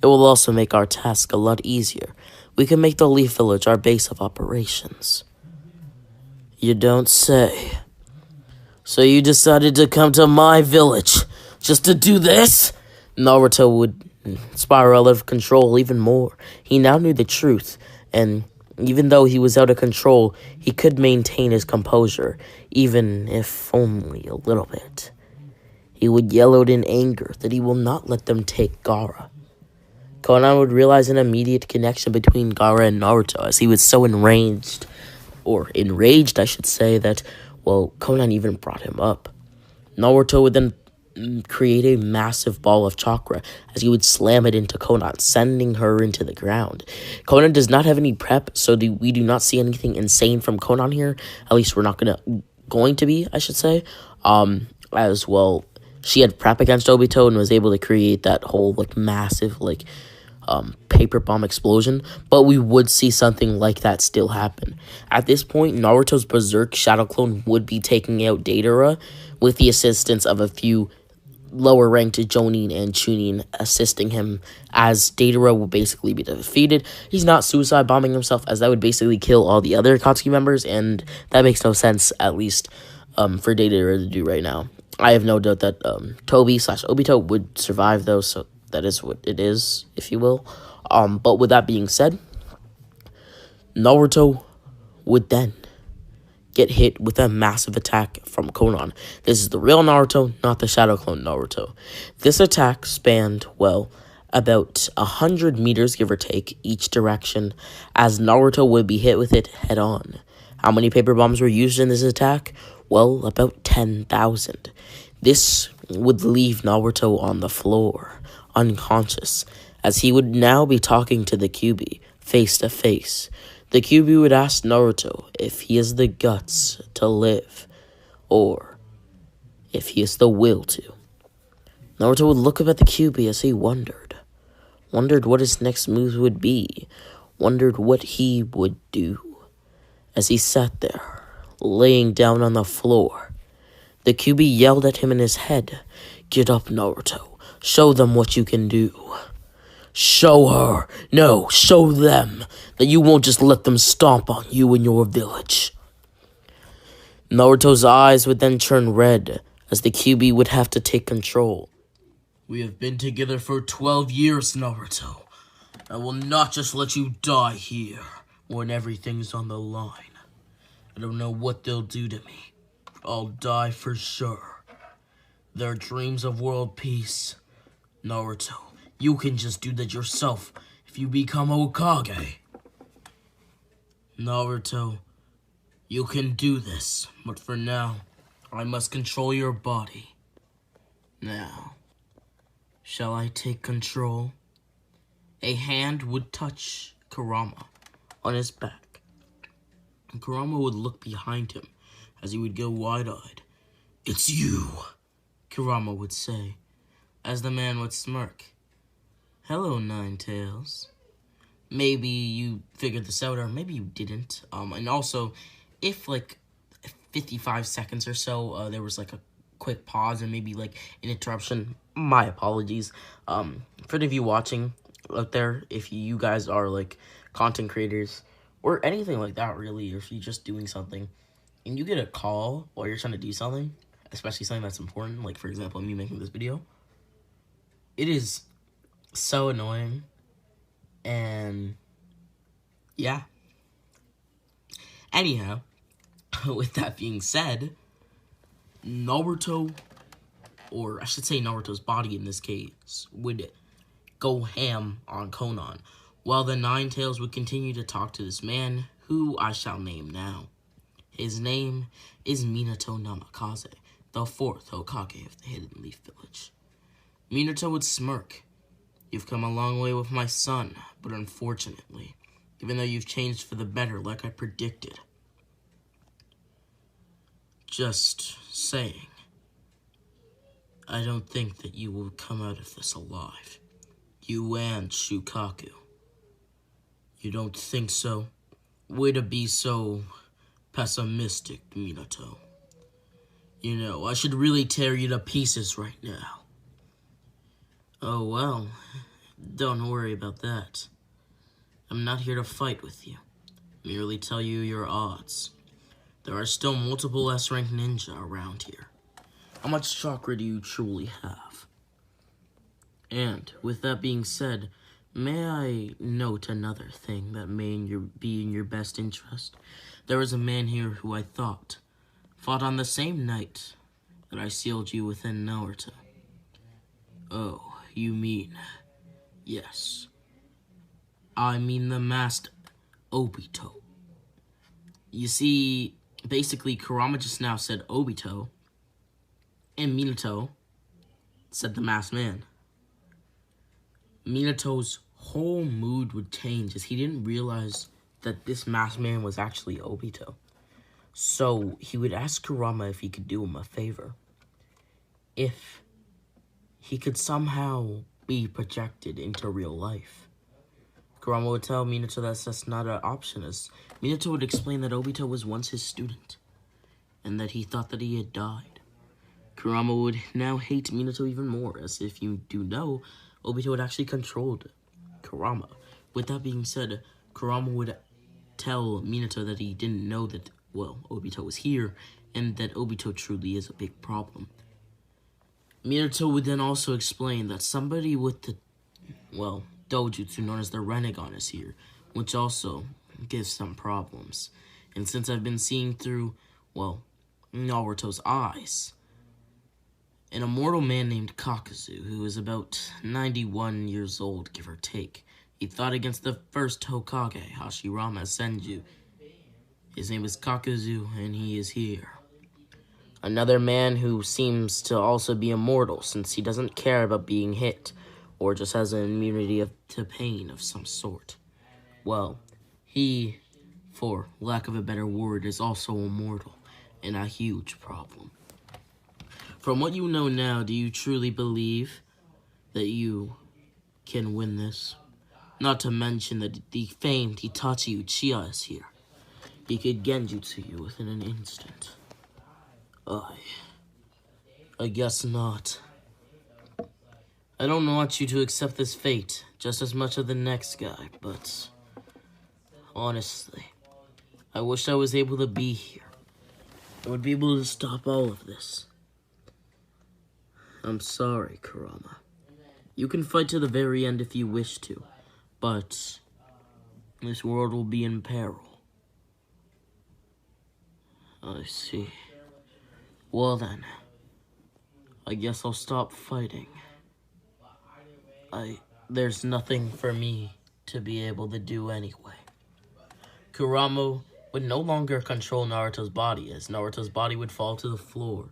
It will also make our task a lot easier. We can make the Leaf Village our base of operations. You don't say. So you decided to come to my village just to do this? Naruto would spiral out of control even more. He now knew the truth, and even though he was out of control, he could maintain his composure, even if only a little bit. He would yell out in anger that he will not let them take Gara. Konan would realize an immediate connection between Gara and Naruto, as he was so enraged, I should say, that, well, Konan even brought him up. Naruto would then create a massive ball of chakra as he would slam it into Konan, sending her into the ground. Konan does not have any prep, so we do not see anything insane from Konan here. At least we're not going to be, I should say. As well, she had prep against Obito and was able to create that whole massive paper bomb explosion, but we would see something like that still happen. At this point, Naruto's Berserk Shadow Clone would be taking out Deidara with the assistance of a few lower-ranked Jonin and Chunin assisting him, as Deidara will basically be defeated. He's not suicide bombing himself, as that would basically kill all the other Akatsuki members, and that makes no sense, at least for Deidara to do right now. I have no doubt that Tobi/Obito would survive, though, so that is what it is, if you will. But with that being said, Naruto would then get hit with a massive attack from Konan. This is the real Naruto, not the Shadow Clone Naruto. This attack spanned, well, about 100 meters, give or take, each direction, as Naruto would be hit with it head-on. How many paper bombs were used in this attack? Well, about 10,000. This would leave Naruto on the floor, unconscious, as he would now be talking to the 𝘎𝑄𝑏 face to face. The 𝘎𝑄𝑏 would ask Naruto if he has the guts to live, or if he has the will to. Naruto would look up at the 𝘎𝑄𝑏 as he wondered what his next move would be, wondered what he would do. As he sat there, laying down on the floor, the 𝘎𝑄𝑏 yelled at him in his head, "Get up, Naruto. Show them what you can do. Show her, no, show them that you won't just let them stomp on you in your village." Naruto's eyes would then turn red as the 𝘎𝑄𝑏 would have to take control. "We have been together for 12 years, Naruto. I will not just let you die here when everything's on the line. I don't know what they'll do to me. I'll die for sure. Their dreams of world peace. Naruto, you can just do that yourself if you become Hokage. Naruto, you can do this, but for now, I must control your body. Now, shall I take control?" A hand would touch Kurama on his back, and Kurama would look behind him as he would go wide-eyed. "It's you," Kurama would say, as the man would smirk. "Hello, Nine Tails. Maybe you figured this out, or maybe you didn't. And also, if like 55 seconds or so, there was like a quick pause and maybe like an interruption, my apologies. For any of you watching out there, if you guys are like content creators or anything like that, really, or if you're just doing something and you get a call while you're trying to do something, especially something that's important, like for example me making this video, it is so annoying. And yeah, anyhow, with that being said, Naruto, or I should say Naruto's body in this case, would go ham on Konan, while the Nine Tails would continue to talk to this man, who I shall name now. His name is Minato Namikaze, the 4th Hokage of the Hidden Leaf Village. Minato would smirk. "You've come a long way with my son, but unfortunately, even though you've changed for the better like I predicted. Just saying, I don't think that you will come out of this alive. You and Shukaku. You don't think so? Way to be so pessimistic, Minato. You know, I should really tear you to pieces right now." "Oh, well, don't worry about that. I'm not here to fight with you. Merely tell you your odds. There are still multiple S-rank ninja around here. How much chakra do you truly have? And with that being said, may I note another thing that may be in your best interest? There was a man here who I thought fought on the same night that I sealed you within Naruto." "Oh, you mean..." "Yes. I mean the masked Obito." You see, basically, Kurama just now said Obito, and Minato said the masked man. Minato's whole mood would change as he didn't realize that this masked man was actually Obito. So he would ask Kurama if he could do him a favor. If he could somehow be projected into real life. Kurama would tell Minato that that's not an option, as Minato would explain that Obito was once his student, and that he thought that he had died. Kurama would now hate Minato even more, as if you do know, Obito had actually controlled Kurama. With that being said, Kurama would tell Minato that he didn't know that, well, Obito was here, and that Obito truly is a big problem. Minato would then also explain that somebody with the, well, dojutsu known as the Renegon is here, which also gives some problems. And since I've been seeing through, well, Naruto's eyes, an immortal man named Kakuzu, who is about 91 years old, give or take, he fought against the first Hokage, Hashirama Senju. His name is Kakuzu, and he is here. Another man who seems to also be immortal, since he doesn't care about being hit or just has an immunity to pain of some sort. Well, he, for lack of a better word, is also immortal, and a huge problem. From what you know now, do you truly believe that you can win this? Not to mention that the famed Itachi Uchiha is here. He could genjutsu you within an instant. I guess not. I don't want you to accept this fate just as much as the next guy, but honestly, I wish I was able to be here. I would be able to stop all of this. I'm sorry, Kurama. You can fight to the very end if you wish to, but this world will be in peril. I see. Well then, I guess I'll stop fighting. There's nothing for me to be able to do anyway. Kurama would no longer control Naruto's body, as Naruto's body would fall to the floor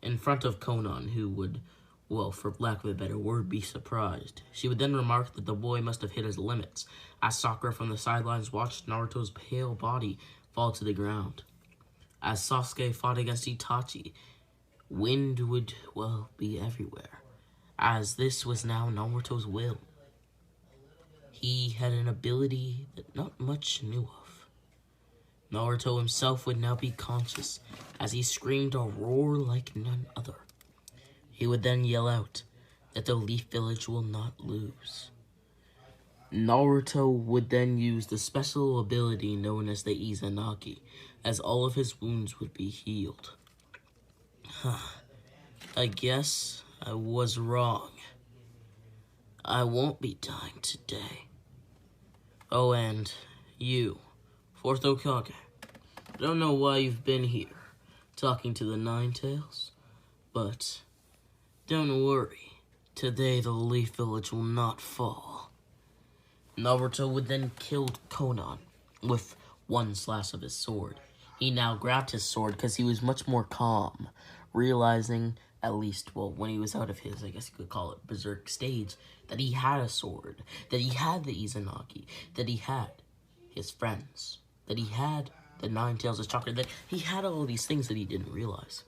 in front of Konan, who would, well, for lack of a better word, be surprised. She would then remark that the boy must have hit his limits, as Sakura from the sidelines watched Naruto's pale body fall to the ground. As Sasuke fought against Itachi, wind would, well, be everywhere, as this was now Naruto's will. He had an ability that not much knew of. Naruto himself would now be conscious, as he screamed a roar like none other. He would then yell out that the Leaf Village will not lose. Naruto would then use the special ability known as the Izanagi, as all of his wounds would be healed. I guess I was wrong. I won't be dying today. Oh, and you, Fourth Hokage, I don't know why you've been here, talking to the Nine Tails, but don't worry, today the Leaf Village will not fall. Naruto would then kill Konan with one slash of his sword. He now grabbed his sword because he was much more calm, realizing, at least, well, when he was out of his, I guess you could call it, berserk stage, that he had a sword, that he had the Izanagi, that he had his friends, that he had the Nine Tails of Chakra, that he had all these things that he didn't realize.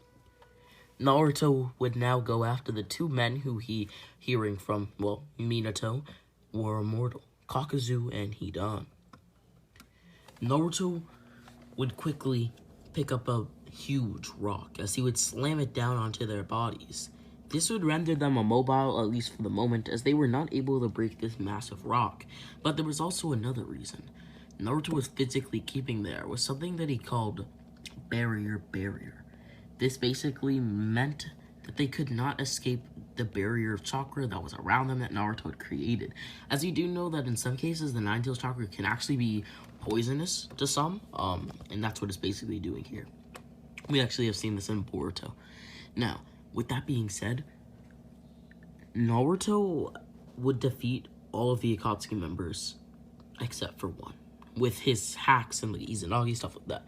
Naruto would now go after the two men who he, hearing from, well, Minato, were immortal, Kakuzu and Hidan. Naruto would quickly pick up a huge rock as he would slam it down onto their bodies. This would render them immobile, at least for the moment, as they were not able to break this massive rock. But there was also another reason. Naruto was physically keeping there was something that he called barrier. This basically meant that they could not escape the barrier of chakra that was around them that Naruto had created. As you do know that in some cases, the Nine Tails chakra can actually be poisonous to some, and that's what it's basically doing here. We actually have seen this in Boruto. Now, with that being said, Naruto would defeat all of the Akatsuki members except for one, with his hacks and the Izanagi, stuff like that.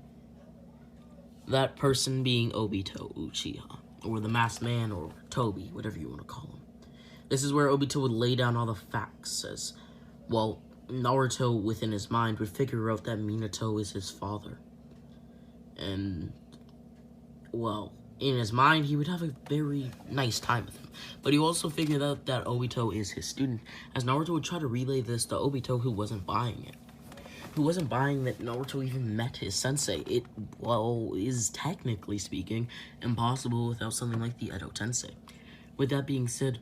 That person being Obito Uchiha, or the Masked Man, or Tobi, whatever you want to call him. This is where Obito would lay down all the facts, as, well, Naruto, within his mind, would figure out that Minato is his father. And, well, in his mind, he would have a very nice time with him. But he also figured out that Obito is his student, as Naruto would try to relay this to Obito, who wasn't buying it. Who wasn't buying that Naruto even met his sensei. It, well, is technically speaking, impossible without something like the Edo Tensei. With that being said,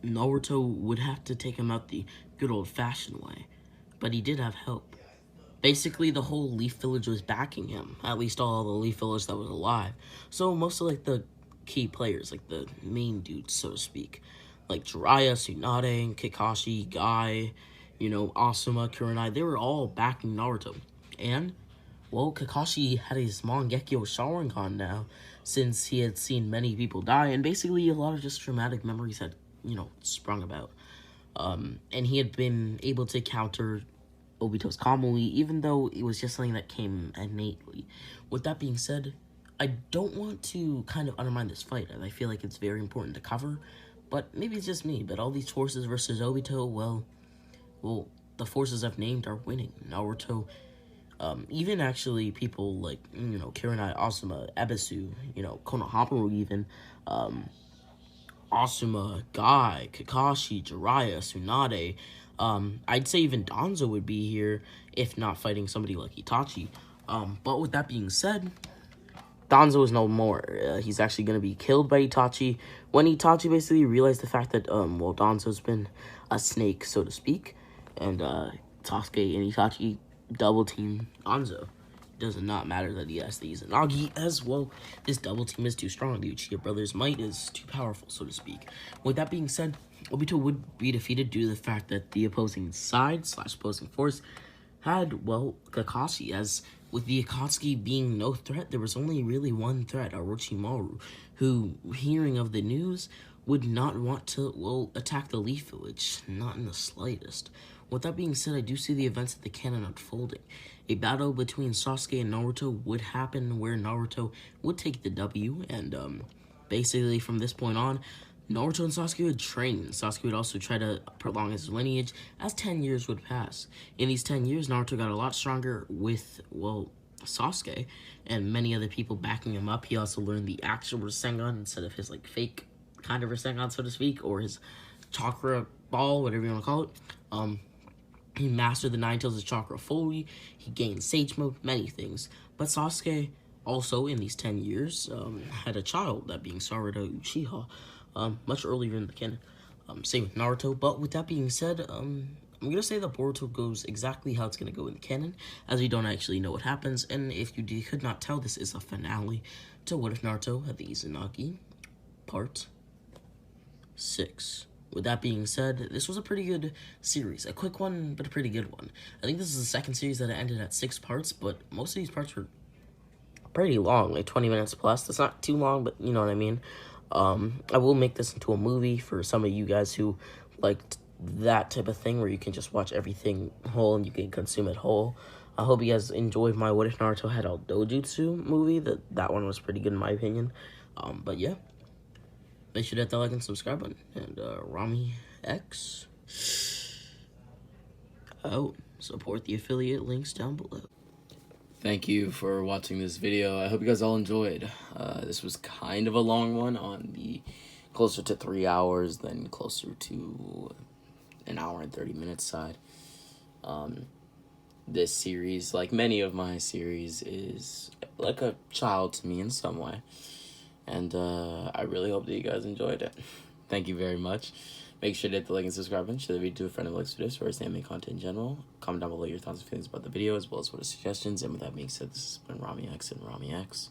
Naruto would have to take him out the good old-fashioned way. But he did have help. Basically, the whole Leaf Village was backing him. At least all the Leaf Village that was alive. So most of, like, the key players, like the main dudes, so to speak. Like Jiraiya, Tsunade, Kakashi, Guy, you know, Asuma, Kurenai, they were all backing Naruto. And, well, Kakashi had his Mangekyo Sharingan now, since he had seen many people die, and basically a lot of just traumatic memories had, you know, sprung about. And he had been able to counter Obito's Kamui, even though it was just something that came innately. With that being said, I don't want to kind of undermine this fight, and I feel like it's very important to cover, But maybe it's just me, but all these forces versus Obito, well, the forces I've named are winning. Naruto, even actually people like, Kurenai, Asuma, Ebisu, Konohamaru even, Asuma, Guy, Kakashi, Jiraiya, Tsunade. I'd say even Danzo would be here if not fighting somebody like Itachi. But with that being said, Danzo is no more. He's actually going to be killed by Itachi. When Itachi basically realized the fact that, Danzo's been a snake, so to speak, and Sasuke and Itachi double team Danzo. Does not matter that he has the Izanagi as well. This double team is too strong. The Uchiha brothers' might is too powerful, so to speak. With that being said, Obito would be defeated due to the fact that the opposing side / opposing force had, well, Kakashi. As with the Akatsuki being no threat, there was only really one threat, Orochimaru, who, hearing of the news, would not want to, well, attack the Leaf Village. Not in the slightest. With that being said, I do see the events of the canon unfolding. A battle between Sasuke and Naruto would happen where Naruto would take the W, and basically from this point on, Naruto and Sasuke would train. Sasuke would also try to prolong his lineage as 10 years would pass. In these 10 years, Naruto got a lot stronger with, well, Sasuke and many other people backing him up. He also learned the actual Rasengan instead of his, like, fake kind of Rasengan, so to speak, or his chakra ball, whatever you want to call it. He mastered the Nine Tails of Chakra fully. He gained Sage Mode, many things. But Sasuke also, in these 10 years, had a child, that being Sasuke Uchiha, much earlier in the canon. Same with Naruto. But with that being said, I'm going to say that Boruto goes exactly how it's going to go in the canon, as we don't actually know what happens. And if you could not tell, this is a finale to What If Naruto Had the Izanagi, Part 6. With that being said, this was a pretty good series. A quick one, but a pretty good one. I think this is the second series that ended at 6 parts, but most of these parts were pretty long, like 20 minutes plus. That's not too long, but you know what I mean. I will make this into a movie for some of you guys who liked that type of thing, where you can just watch everything whole and you can consume it whole. I hope you guys enjoyed my What If Naruto Had All Dojutsu movie. That one was pretty good in my opinion. But yeah. Make sure to hit that like and subscribe button. And Rami X out. Support the affiliate links down below. Thank you for watching this video. I hope you guys all enjoyed. This was kind of a long one, on the closer to 3 hours than closer to an hour and 30 minutes side. This series, like many of my series, is like a child to me in some way. And I really hope that you guys enjoyed it. Thank you very much. Make sure to hit the like and subscribe button. Share the video to a friend who likes videos or his anime content in general. Comment down below your thoughts and feelings about the video, as well as what are suggestions. And with that being said, this has been Rami X and Rami X.